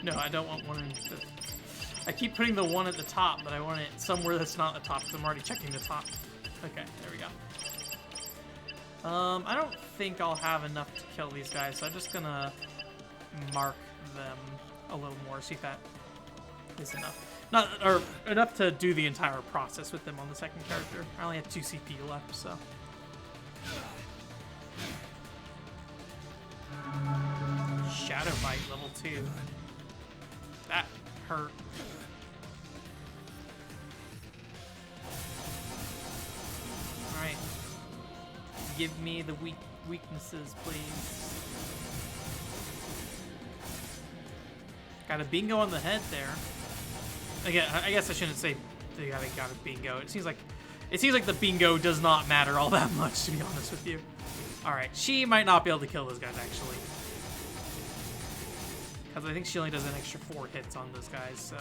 A: No, I don't want one in the... I keep putting the 1 at the top, but I want it somewhere that's not the top, because I'm already checking the top. Okay, there we go. I don't think I'll have enough to kill these guys, so I'm just gonna mark them a little more, see if that is enough. Not, or enough to do the entire process with them on the second character. I only have 2 CP left, so... Shadow Bite level 2. hurt. Alright. Give me the weaknesses, please. Got a bingo on the head there. Again, I guess I shouldn't say they got a bingo. It seems like the bingo does not matter all that much, to be honest with you. Alright, she might not be able to kill those guys, actually. Because I think she only does an extra 4 hits on those guys, so...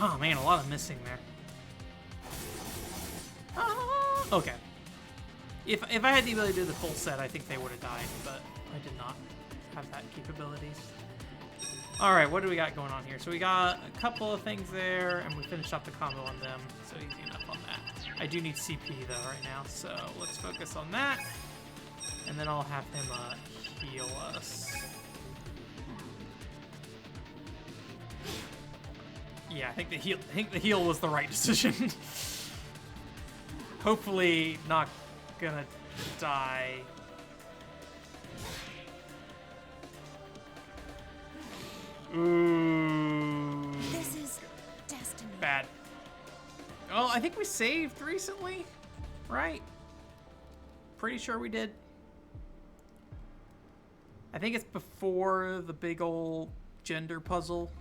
A: Oh man, a lot of missing there. Okay. If I had the ability to do the full set, I think they would have died, but I did not have that capabilities. Alright, what do we got going on here? So we got a couple of things there, and we finished up the combo on them, so easy enough on that. I do need CP though right now, so let's focus on that. And then I'll have him heal us. Yeah, I think the heal was the right decision. Hopefully not gonna die. Ooh.
B: This is destiny.
A: Bad. Oh, I think we saved recently, right? Pretty sure we did. I think it's before the big old gender puzzle.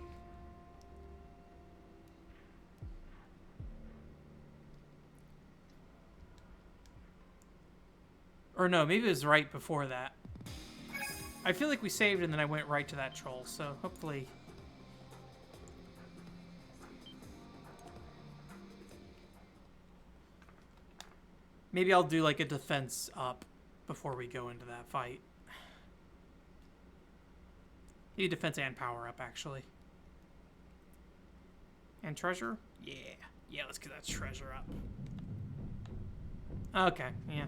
A: Or no, maybe it was right before that. I feel like we saved and then I went right to that troll, so hopefully... Maybe I'll do like a defense up before we go into that fight. Maybe defense and power up, actually. And treasure? Yeah. Yeah, let's get that treasure up. Okay, yeah.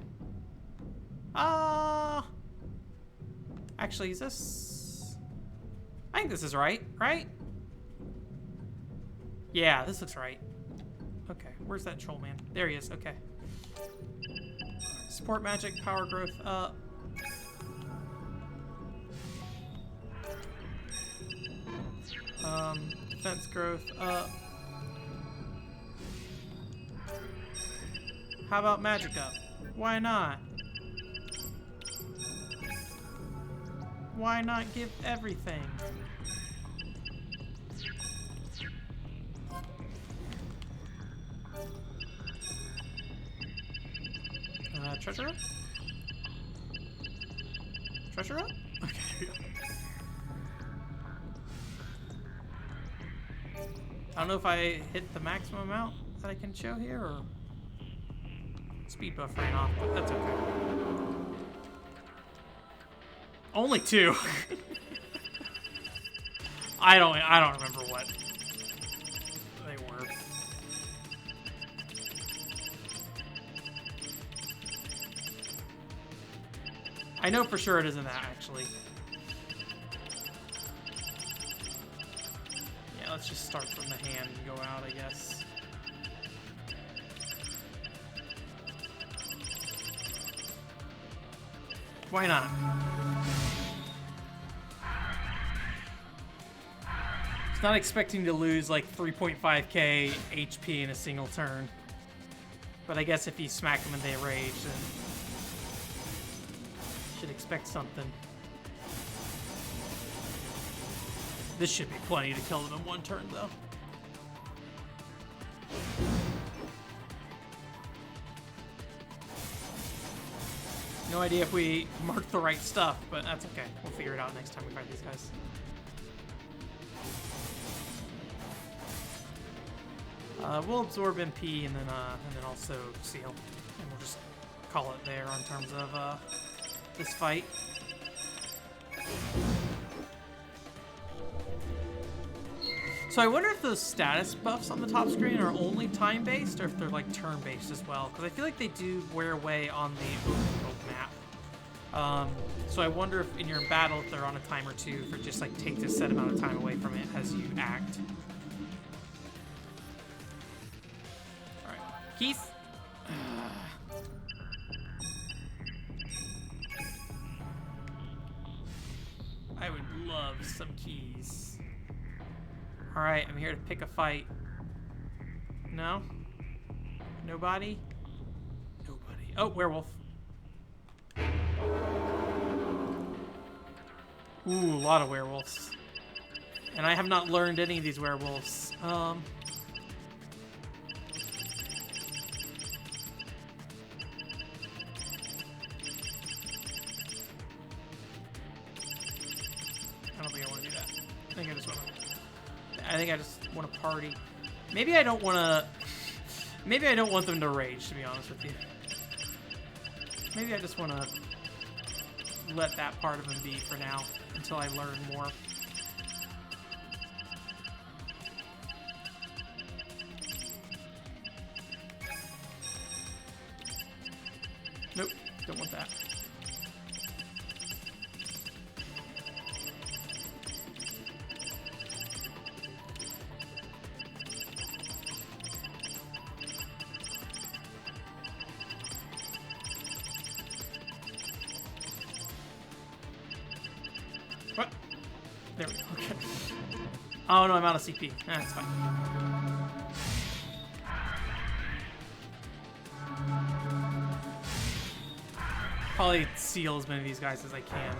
A: Actually, is this... I think this is right? Yeah, this looks right. Okay, where's that troll man? There he is, okay. Support magic, power growth up. Defense growth up. How about magic up? Why not? Why not give everything? Treasure up? Treasure up? Okay, here we go. I don't know if I hit the maximum amount that I can show here, or speed buff ran off, but that's okay. Only 2. I don't remember what they were. I know for sure it isn't that, actually. Yeah, let's just start from the hand and go out, I guess. Why not? It's not expecting to lose like 3.5k HP in a single turn. But I guess if you smack them and they rage, then should expect something. This should be plenty to kill them in one turn, though. No idea if we marked the right stuff, but that's okay. We'll figure it out next time we fight these guys. We'll absorb MP and then also seal, and we'll just call it there on terms of this fight. So I wonder if those status buffs on the top screen are only time-based or if they're like turn-based as well, because I feel like they do wear away on the open world map. So I wonder if in your battle, if they're on a timer too, for just like take this set amount of time away from it as you act. All right, Keith. I would love some keys. All right, I'm here to pick a fight. No? Nobody? Nobody. Oh, werewolf. Ooh, a lot of werewolves. And I have not learned any of these werewolves. I don't think I want to do that. I think I just want to party. Maybe I don't want to... Maybe I don't want them to rage, to be honest with you. Maybe I just want to let that part of them be for now, until I learn more. Nope, don't want that. What? There we go. Okay. Oh no, I'm out of CP. That's fine. Probably seal as many of these guys as I can.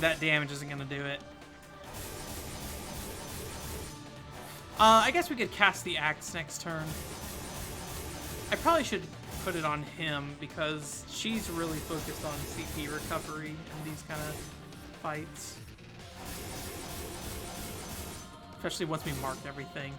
A: That damage isn't gonna do it. I guess we could cast the axe next turn. I probably should put it on him because she's really focused on CP recovery in these kind of fights. Especially once we marked everything.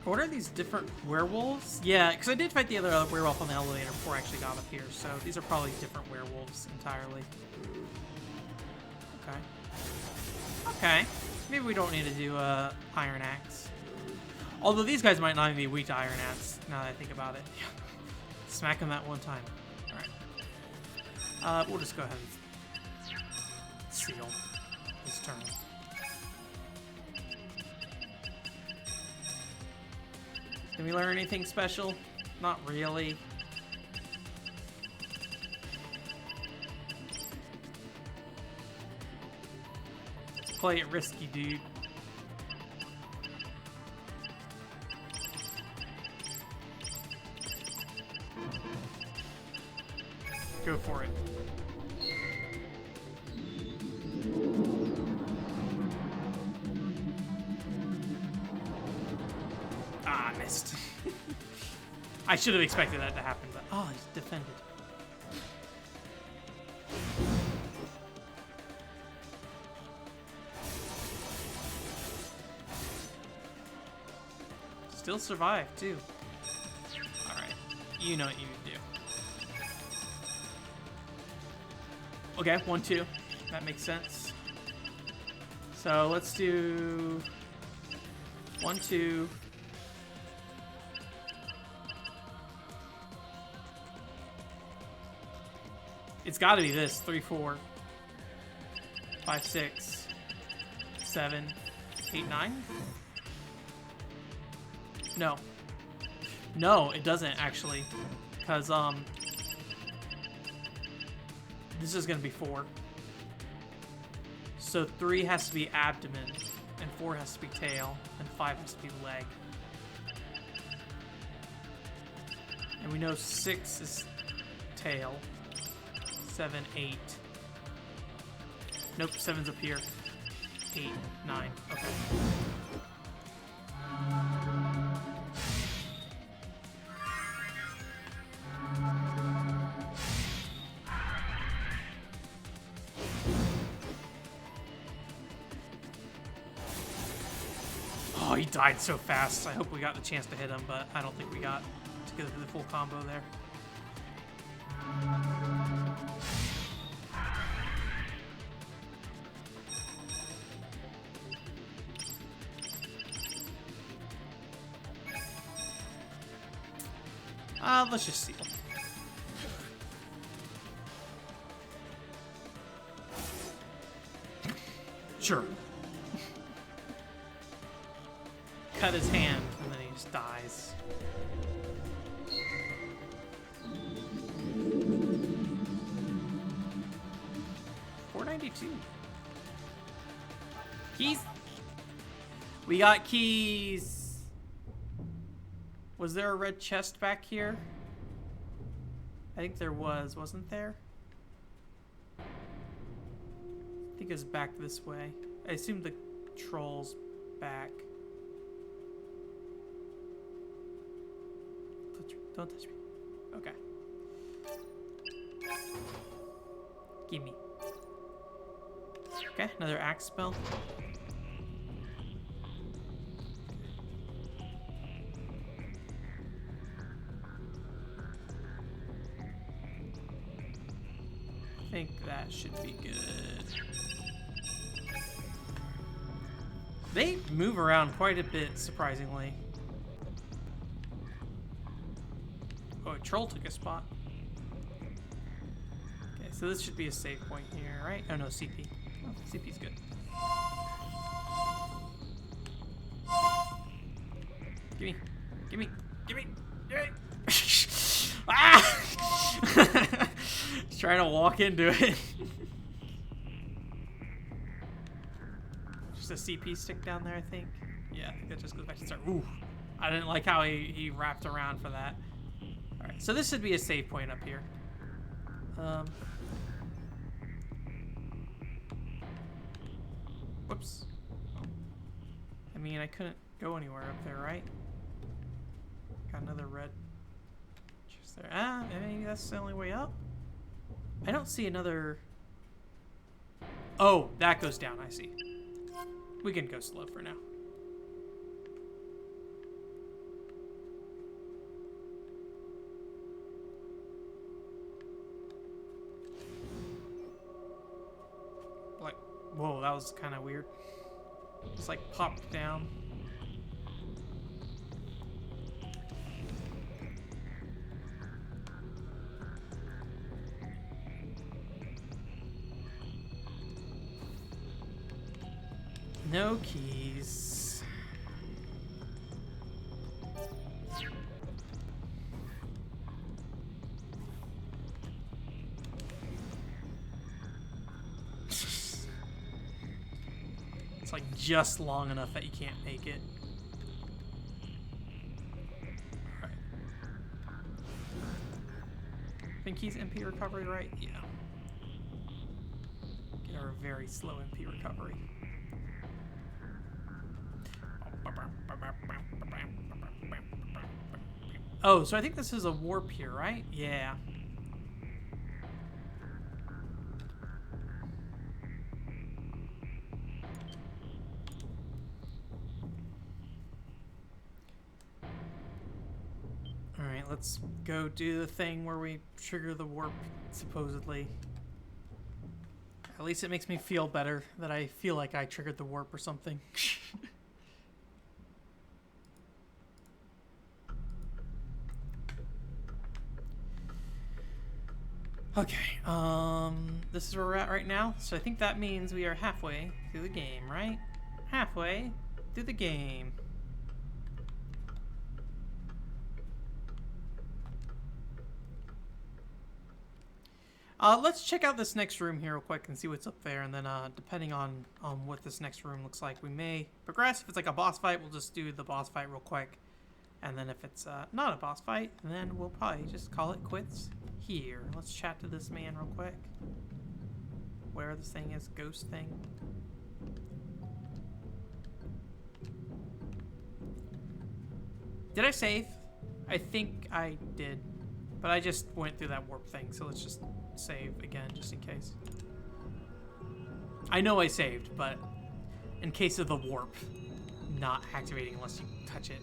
A: What are these different werewolves? Yeah, because I did fight the other werewolf on the elevator before I actually got up here, so these are probably different werewolves entirely. Okay. Okay. Maybe we don't need to do Iron Axe. Although these guys might not even be weak to Iron Axe, now that I think about it. Smack them that one time. Alright. We'll just go ahead and seal this turn. Did we learn anything special? Not really. Let's play it risky, dude. Go for it. Ah, I missed. I should have expected that to happen, but oh, he's defended. Still survived, too. Alright. You know what you do. Okay, 1-2. That makes sense. So let's do 1-2. It's got to be this 3-4, 5-6, 7, 8, 9. No. No, it doesn't actually, because this is gonna be 4. So 3 has to be abdomen, and 4 has to be tail, and 5 has to be leg. And we know 6 is tail. 7, 8. Nope, 7's up here. 8, 9. Okay. Oh, he died so fast. I hope we got the chance to hit him, but I don't think we got to go through the full combo there. Let's just see. Sure. Cut his hand, and then he just dies. $4.92. Keys. We got keys. Was there a red chest back here? I think there was, wasn't there? I think it was back this way. I assume the troll's back. Don't touch me. Okay. Gimme. Okay, another axe spell. I think that should be good. They move around quite a bit, surprisingly. Oh, a troll took a spot. Okay, so this should be a save point here, right? Oh no, CP. Oh, CP's good. Gimme, gimme, gimme, gimme! Ah! He's trying to walk into it. Just a CP stick down there, I think. Yeah, I think that just goes back to start. Ooh, I didn't like how he wrapped around for that. Alright, so this should be a save point up here. Whoops. I mean, I couldn't go anywhere up there, right? Got another red just there. Ah, maybe that's the only way up? I don't see another... Oh, that goes down, I see. We can go slow for now. Like, whoa, that was kind of weird. Just like popped down. No keys. It's like just long enough that you can't make it. Alright. I think he's MP recovery, right? Yeah. Get our very slow MP recovery. Oh, so I think this is a warp here, right? Yeah. Alright, let's go do the thing where we trigger the warp, supposedly. At least it makes me feel better that I feel like I triggered the warp or something. Okay, this is where we're at right now, so I think that means we are halfway through the game, right? Halfway through the game. Let's check out this next room here real quick and see what's up there, and then depending on what this next room looks like, we may progress. If it's like a boss fight, we'll just do the boss fight real quick, and then if it's not a boss fight, then we'll probably just call it quits here. Let's chat to this man real quick. Where this thing is, ghost thing. Did I save? I think I did, but I just went through that warp thing, so let's just save again just in case. I know I saved, but in case of the warp. not activating unless you touch it.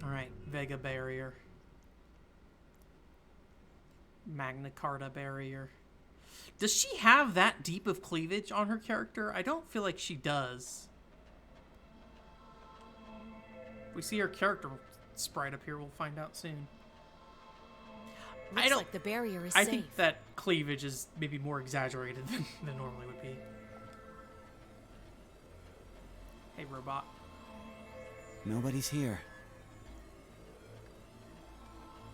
A: Alright, Vega barrier. Magna Carta barrier. Does she have that deep of cleavage on her character? I don't feel like she does. If we see her character sprite up here, we'll find out soon.
B: Looks like the barrier is
A: I
B: safe.
A: think that cleavage is maybe more exaggerated than normally would be. Hey, robot.
C: Nobody's here.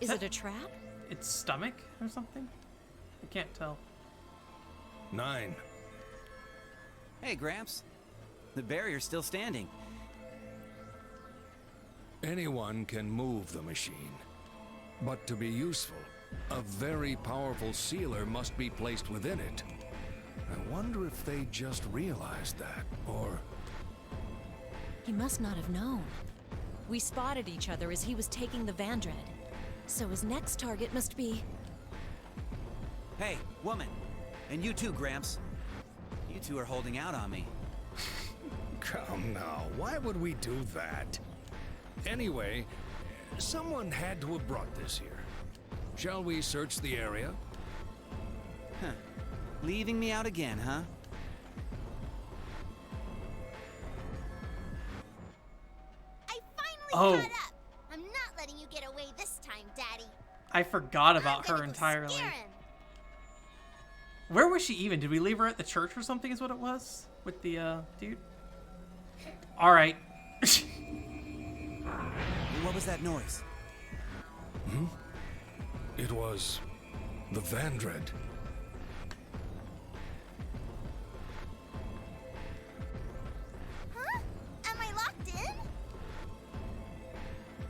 B: Is it a trap?
A: Its stomach or something? I can't tell.
D: 9.
C: Hey, Gramps. The barrier's still standing.
D: Anyone can move the machine. But to be useful, a very powerful sealer must be placed within it. I wonder if they just realized that, or...
B: He must not have known. We spotted each other as he was taking the Vandred. So his next target must be...
C: Hey, woman. And you too, Gramps. You two are holding out on me.
D: Come now, why would we do that? Anyway, someone had to have brought this here. Shall we search the area?
C: Huh. Leaving me out again, huh?
G: I finally
A: Oh.
G: caught up. I'm not letting you get away this time, Daddy.
A: I forgot
G: I'm
A: about
G: gonna
A: her
G: go
A: entirely.
G: scare him.
A: Where was she even? Did we leave her at the church or something is what it was? With the, dude? Alright.
C: What was that noise?
D: It was... the Vandred.
G: Huh? Am I locked in?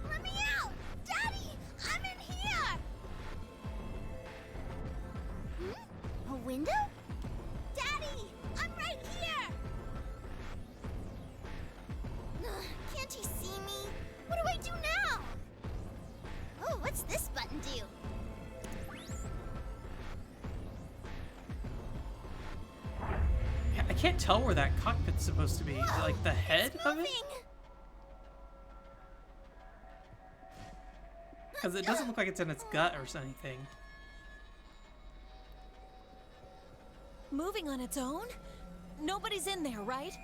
G: Let me out! Daddy! I'm in here! A window? Daddy! I'm right here! Ugh, can't he see me? What do I do now? Oh, what's this button do?
A: I can't tell where that cockpit's supposed to be. Is it
G: Whoa,
A: like the head
G: it's
A: of it?
G: moving.
A: Because it doesn't look like it's in its gut or anything.
B: moving on its own? Nobody's in there, right?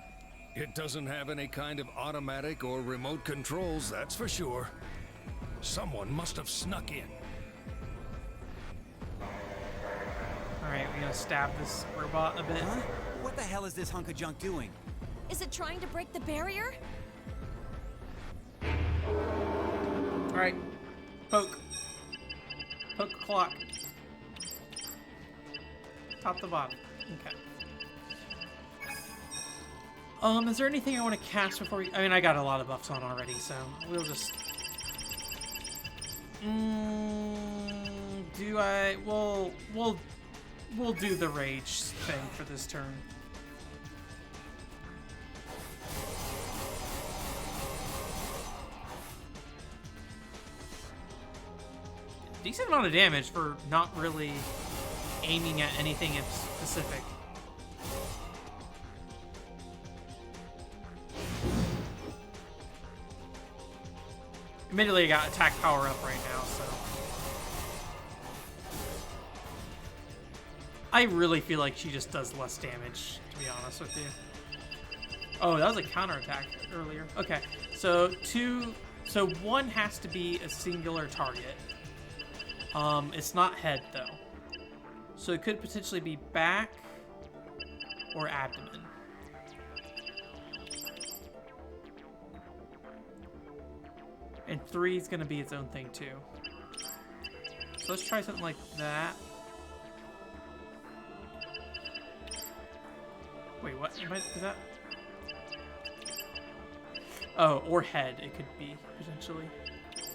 D: It doesn't have any kind of automatic or remote controls, that's for sure. Someone must have snuck in.
A: Alright, we're gonna stab this robot a bit.
C: Huh? What the hell is this hunk of junk doing?
B: Is it trying to break the barrier?
A: Alright. Poke. Poke clock. Top to bottom. Okay. Is there anything I want to cast before we... I mean, I got a lot of buffs on already, so we'll just... do I... We'll do the rage thing for this turn. Decent amount of damage for not really aiming at anything in specific. Admittedly, I got attack power up right now, so... I really feel like she just does less damage, to be honest with you. Oh, that was a counterattack earlier. Okay, so one has to be a singular target. It's not head, though. So it could potentially be back or abdomen. And 3 is going to be its own thing, too. So let's try something like that. Wait, what? Is that... Oh, or head, it could be, potentially.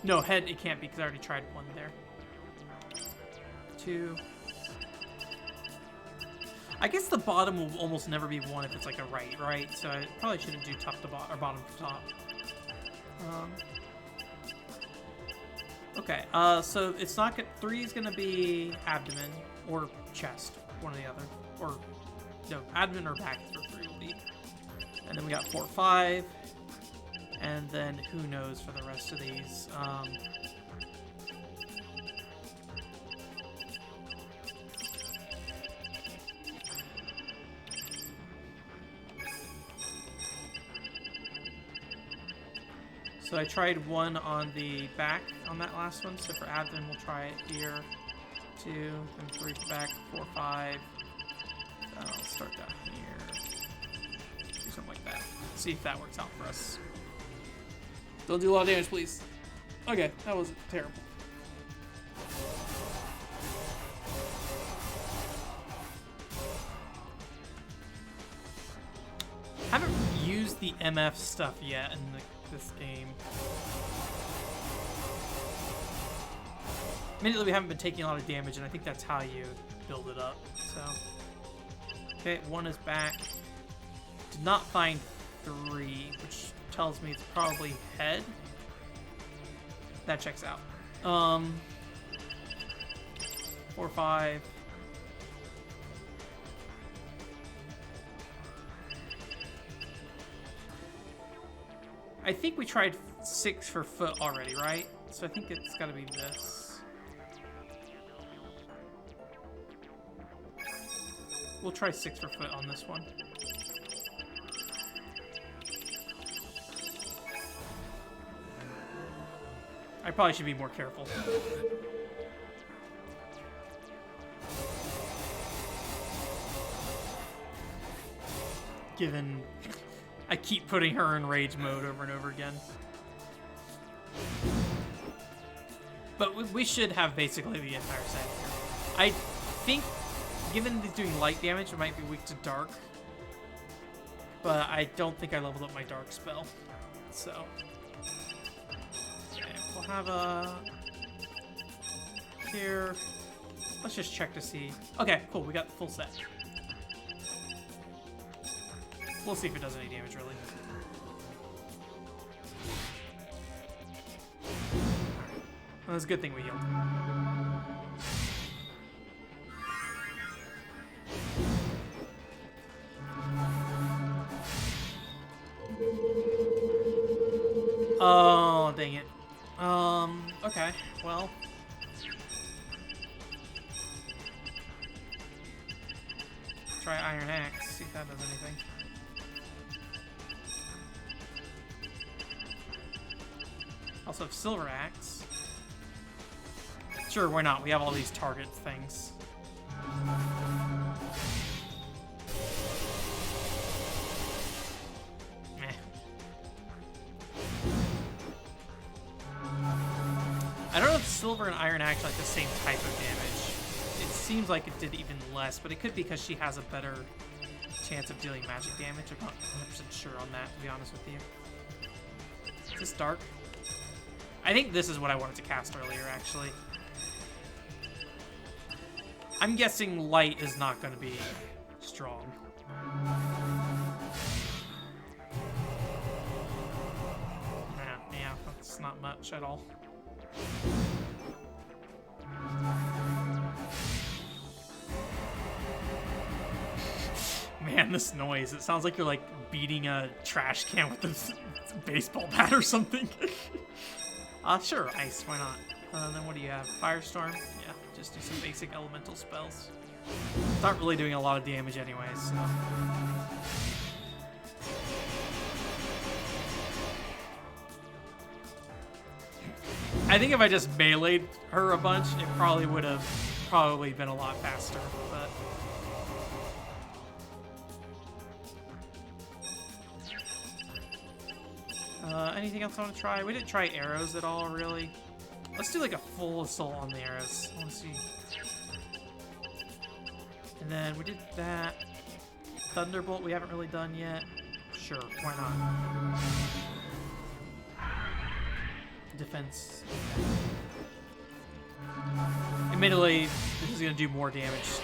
A: No, head it can't be, because I already tried one there. 2. I guess the bottom will almost never be 1 if it's like a right? So I probably shouldn't do top to bottom, or bottom to top. Okay, so it's not 3 is gonna be abdomen or chest one or the other. Or, no, admin or back for 3 will be. And then we got 4, 5. And then who knows for the rest of these. So I tried 1 on the back on that last one. So for admin, we'll try it here. 2, then 3 for back, 4, 5. I'll start down here. Do something like that. See if that works out for us. Don't do a lot of damage, please. Okay, that was terrible. Haven't used the MF stuff yet in this game. Admittedly, we haven't been taking a lot of damage, and I think that's how you build it up. So, okay, 1 is back. Did not find 3, which tells me it's probably head. That checks out. 4, 5. I think we tried 6 for foot already, right? So I think it's got to be this. We'll try 6 for foot on this one. I probably should be more careful. Given I keep putting her in rage mode over and over again. But we should have basically the entire set here. I think, given he's doing light damage, it might be weak to dark. But I don't think I leveled up my dark spell. So, okay, we'll have a here. Let's just check to see. Okay, cool, we got the full set. We'll see if it does any damage, really. Well, that's a good thing we healed. Oh, dang it. Okay, well. Try Iron Axe, see if that does anything. Also have Silver Axe. Sure, why not? We have all these target things. Meh. I don't know if Silver and Iron Axe are like the same type of damage. It seems like it did even less, but it could be because she has a better chance of dealing magic damage. I'm not 100% sure on that, to be honest with you. Is this dark? I think this is what I wanted to cast earlier, actually. I'm guessing light is not going to be strong. Yeah, that's not much at all. Man, this noise. It sounds like you're like beating a trash can with a baseball bat or something. Sure, ice, why not? Then what do you have? Firestorm? Yeah, just do some basic elemental spells. It's not really doing a lot of damage anyways, so. I think if I just meleeed her a bunch, it probably would have been a lot faster, but. Anything else I want to try? We didn't try arrows at all, really. Let's do like a full assault on the arrows. I want to see. And then we did that. Thunderbolt we haven't really done yet. Sure, why not? Defense. Admittedly, this is going to do more damage.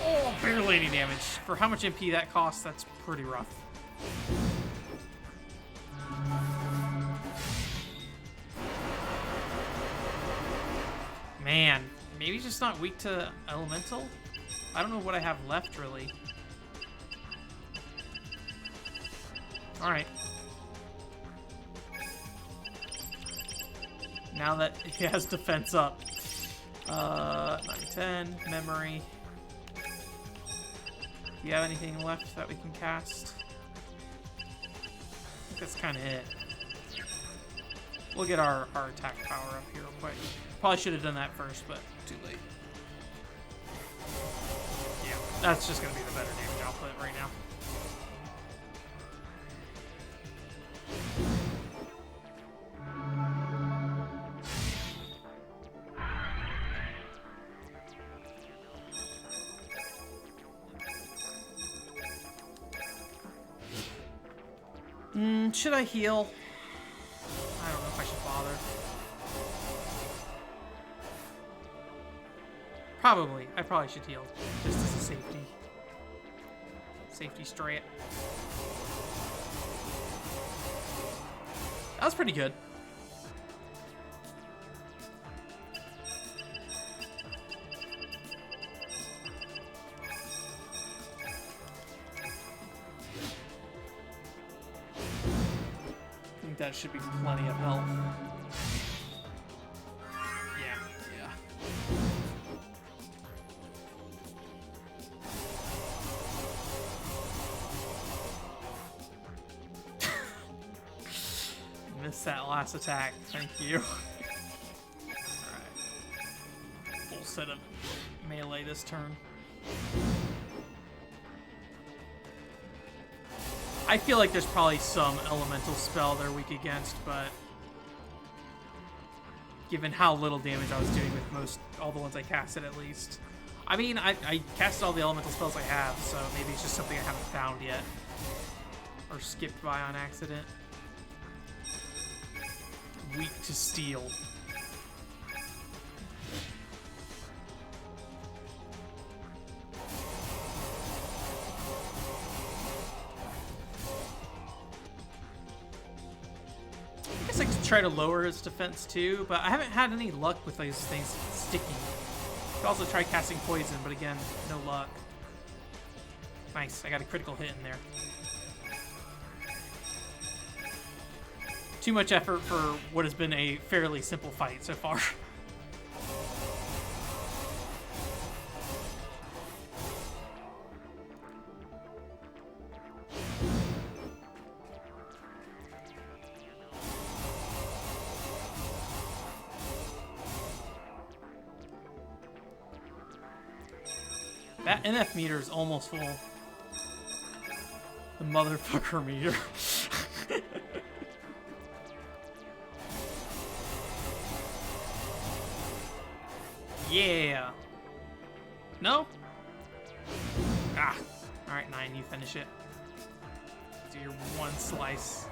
A: Oh, barely any damage. For how much MP that costs, that's pretty rough. Man, maybe just not weak to elemental? I don't know what I have left, really. Alright. Now that he has defense up. 9, 10, memory. Do you have anything left that we can cast? I think that's kind of it. We'll get our attack power up here real quick. Probably should have done that first, but too late. Yeah, that's just going to be the better damage output right now. Should I heal? I don't know if I should bother. Probably. I probably should heal. Just as a safety. Safety strat. That was pretty good. That should be plenty of health. Yeah. Missed that last attack. Thank you. Alright. Full set of melee this turn. I feel like there's probably some elemental spell they're weak against, but given how little damage I was doing with all the ones I casted at least. I mean, I casted all the elemental spells I have, so maybe it's just something I haven't found yet. Or skipped by on accident. Weak to steel. Try to lower his defense too, but I haven't had any luck with these things sticking. Could also try casting poison, but again, no luck. Nice, I got a critical hit in there. Too much effort for what has been a fairly simple fight so far. That NF meter is almost full. The motherfucker meter. Yeah. No? Ah. Alright, 9, you finish it. Do your one slice.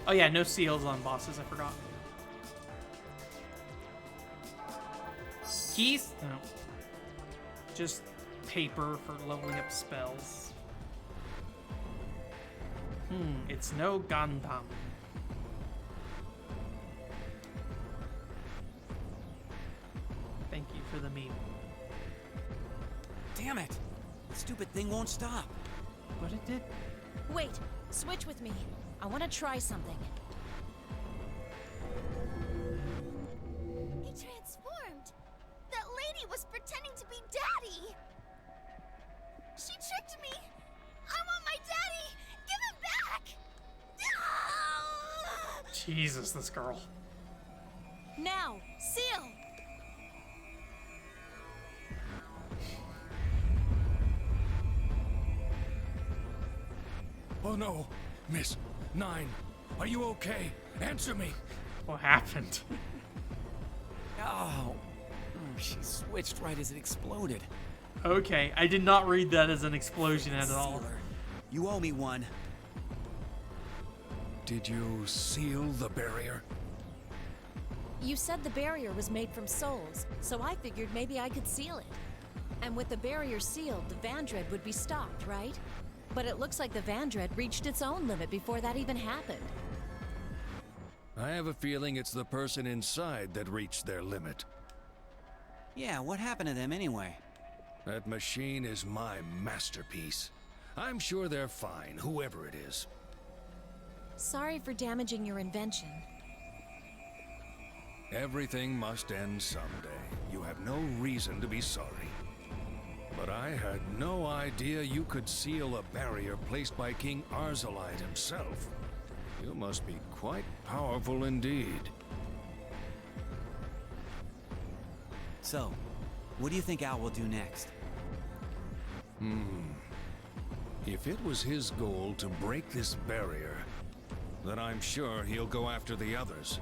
A: Oh yeah, no seals on bosses, I forgot. Keys? No. Just paper for leveling up spells. It's no Gundam. Thank you for the meme.
C: Damn it! The stupid thing won't stop.
A: But it did.
B: Wait, switch with me. I want to try something.
G: He transformed. That lady was pretending to be Daddy. She tricked me. I want my daddy. Give him back. No!
A: Jesus, this girl.
B: Now, seal!
D: Oh no, Miss 9, are you okay? Answer me.
A: What happened?
C: Oh, she switched right as it exploded.
A: Okay, I did not read that as an explosion at all.
C: Sealer, you owe me one.
D: Did you seal the barrier?
B: You said the barrier was made from souls, so I figured maybe I could seal it. And with the barrier sealed, the Vandred would be stopped, right? But it looks like the Vandred reached its own limit before that even happened.
D: I have a feeling it's the person inside that reached their limit.
C: Yeah, what happened to them anyway?
D: That machine is my masterpiece. I'm sure they're fine, whoever it is.
B: Sorry for damaging your invention.
D: Everything must end someday. You have no reason to be sorry. But I had no idea you could seal a barrier placed by King Arzalite himself. You must be quite powerful indeed.
C: So, what do you think Al will do next?
D: If it was his goal to break this barrier, then I'm sure he'll go after the others.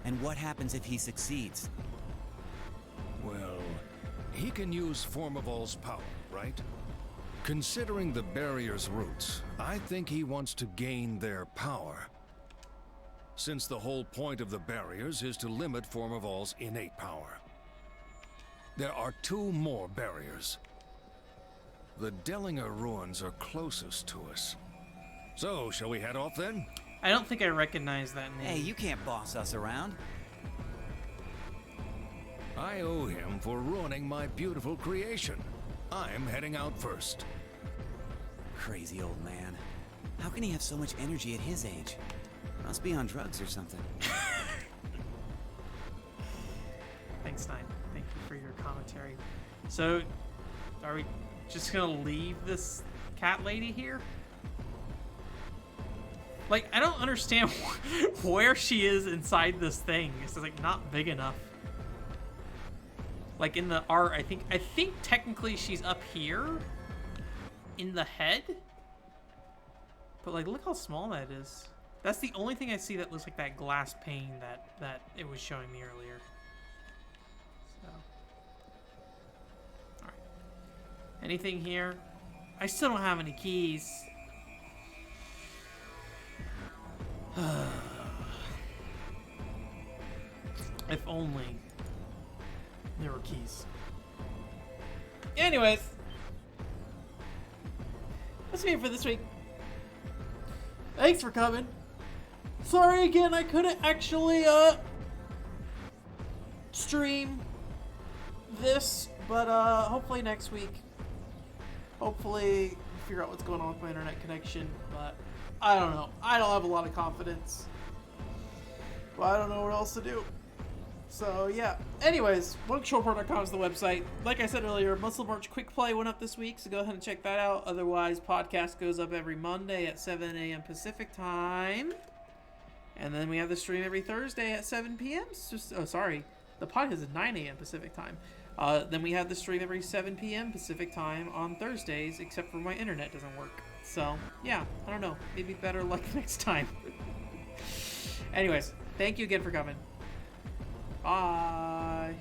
C: And what happens if he succeeds?
D: Well, he can use Formivol's power, right? Considering the barrier's roots, I think he wants to gain their power. Since the whole point of the barriers is to limit Formivol's innate power. There are 2 more barriers. The Dellinger ruins are closest to us. So, shall we head off then?
A: I don't think I recognize that name.
C: Hey, you can't boss us around.
D: I owe him for ruining my beautiful creation. I'm heading out first.
C: Crazy old man. How can he have so much energy at his age? Must be on drugs or something.
A: Thanks, Nine. Thank you for your commentary. So, are we just gonna leave this cat lady here? Like, I don't understand where she is inside this thing. It's just, like, not big enough. Like, in the art, I think technically she's up here in the head. But, like, look how small that is. That's the only thing I see that looks like that glass pane that it was showing me earlier. So, alright. Anything here? I still don't have any keys. If only there were keys. Anyways, that's it for this week. Thanks for coming. Sorry again, I couldn't actually stream this, but hopefully next week. Hopefully figure out what's going on with my internet connection, but I don't know. I don't have a lot of confidence. But I don't know what else to do. So, yeah. Anyways, OneControlPort.com is the website. Like I said earlier, Muscle March Quick Play went up this week, so go ahead and check that out. Otherwise, podcast goes up every Monday at 7 a.m. Pacific time. And then we have the stream every Thursday at 7 p.m. The podcast is 9 a.m. Pacific time. Then we have the stream every 7 p.m. Pacific time on Thursdays, except for my internet doesn't work. So, yeah, I don't know. Maybe better luck next time. Anyways, thank you again for coming. Bye.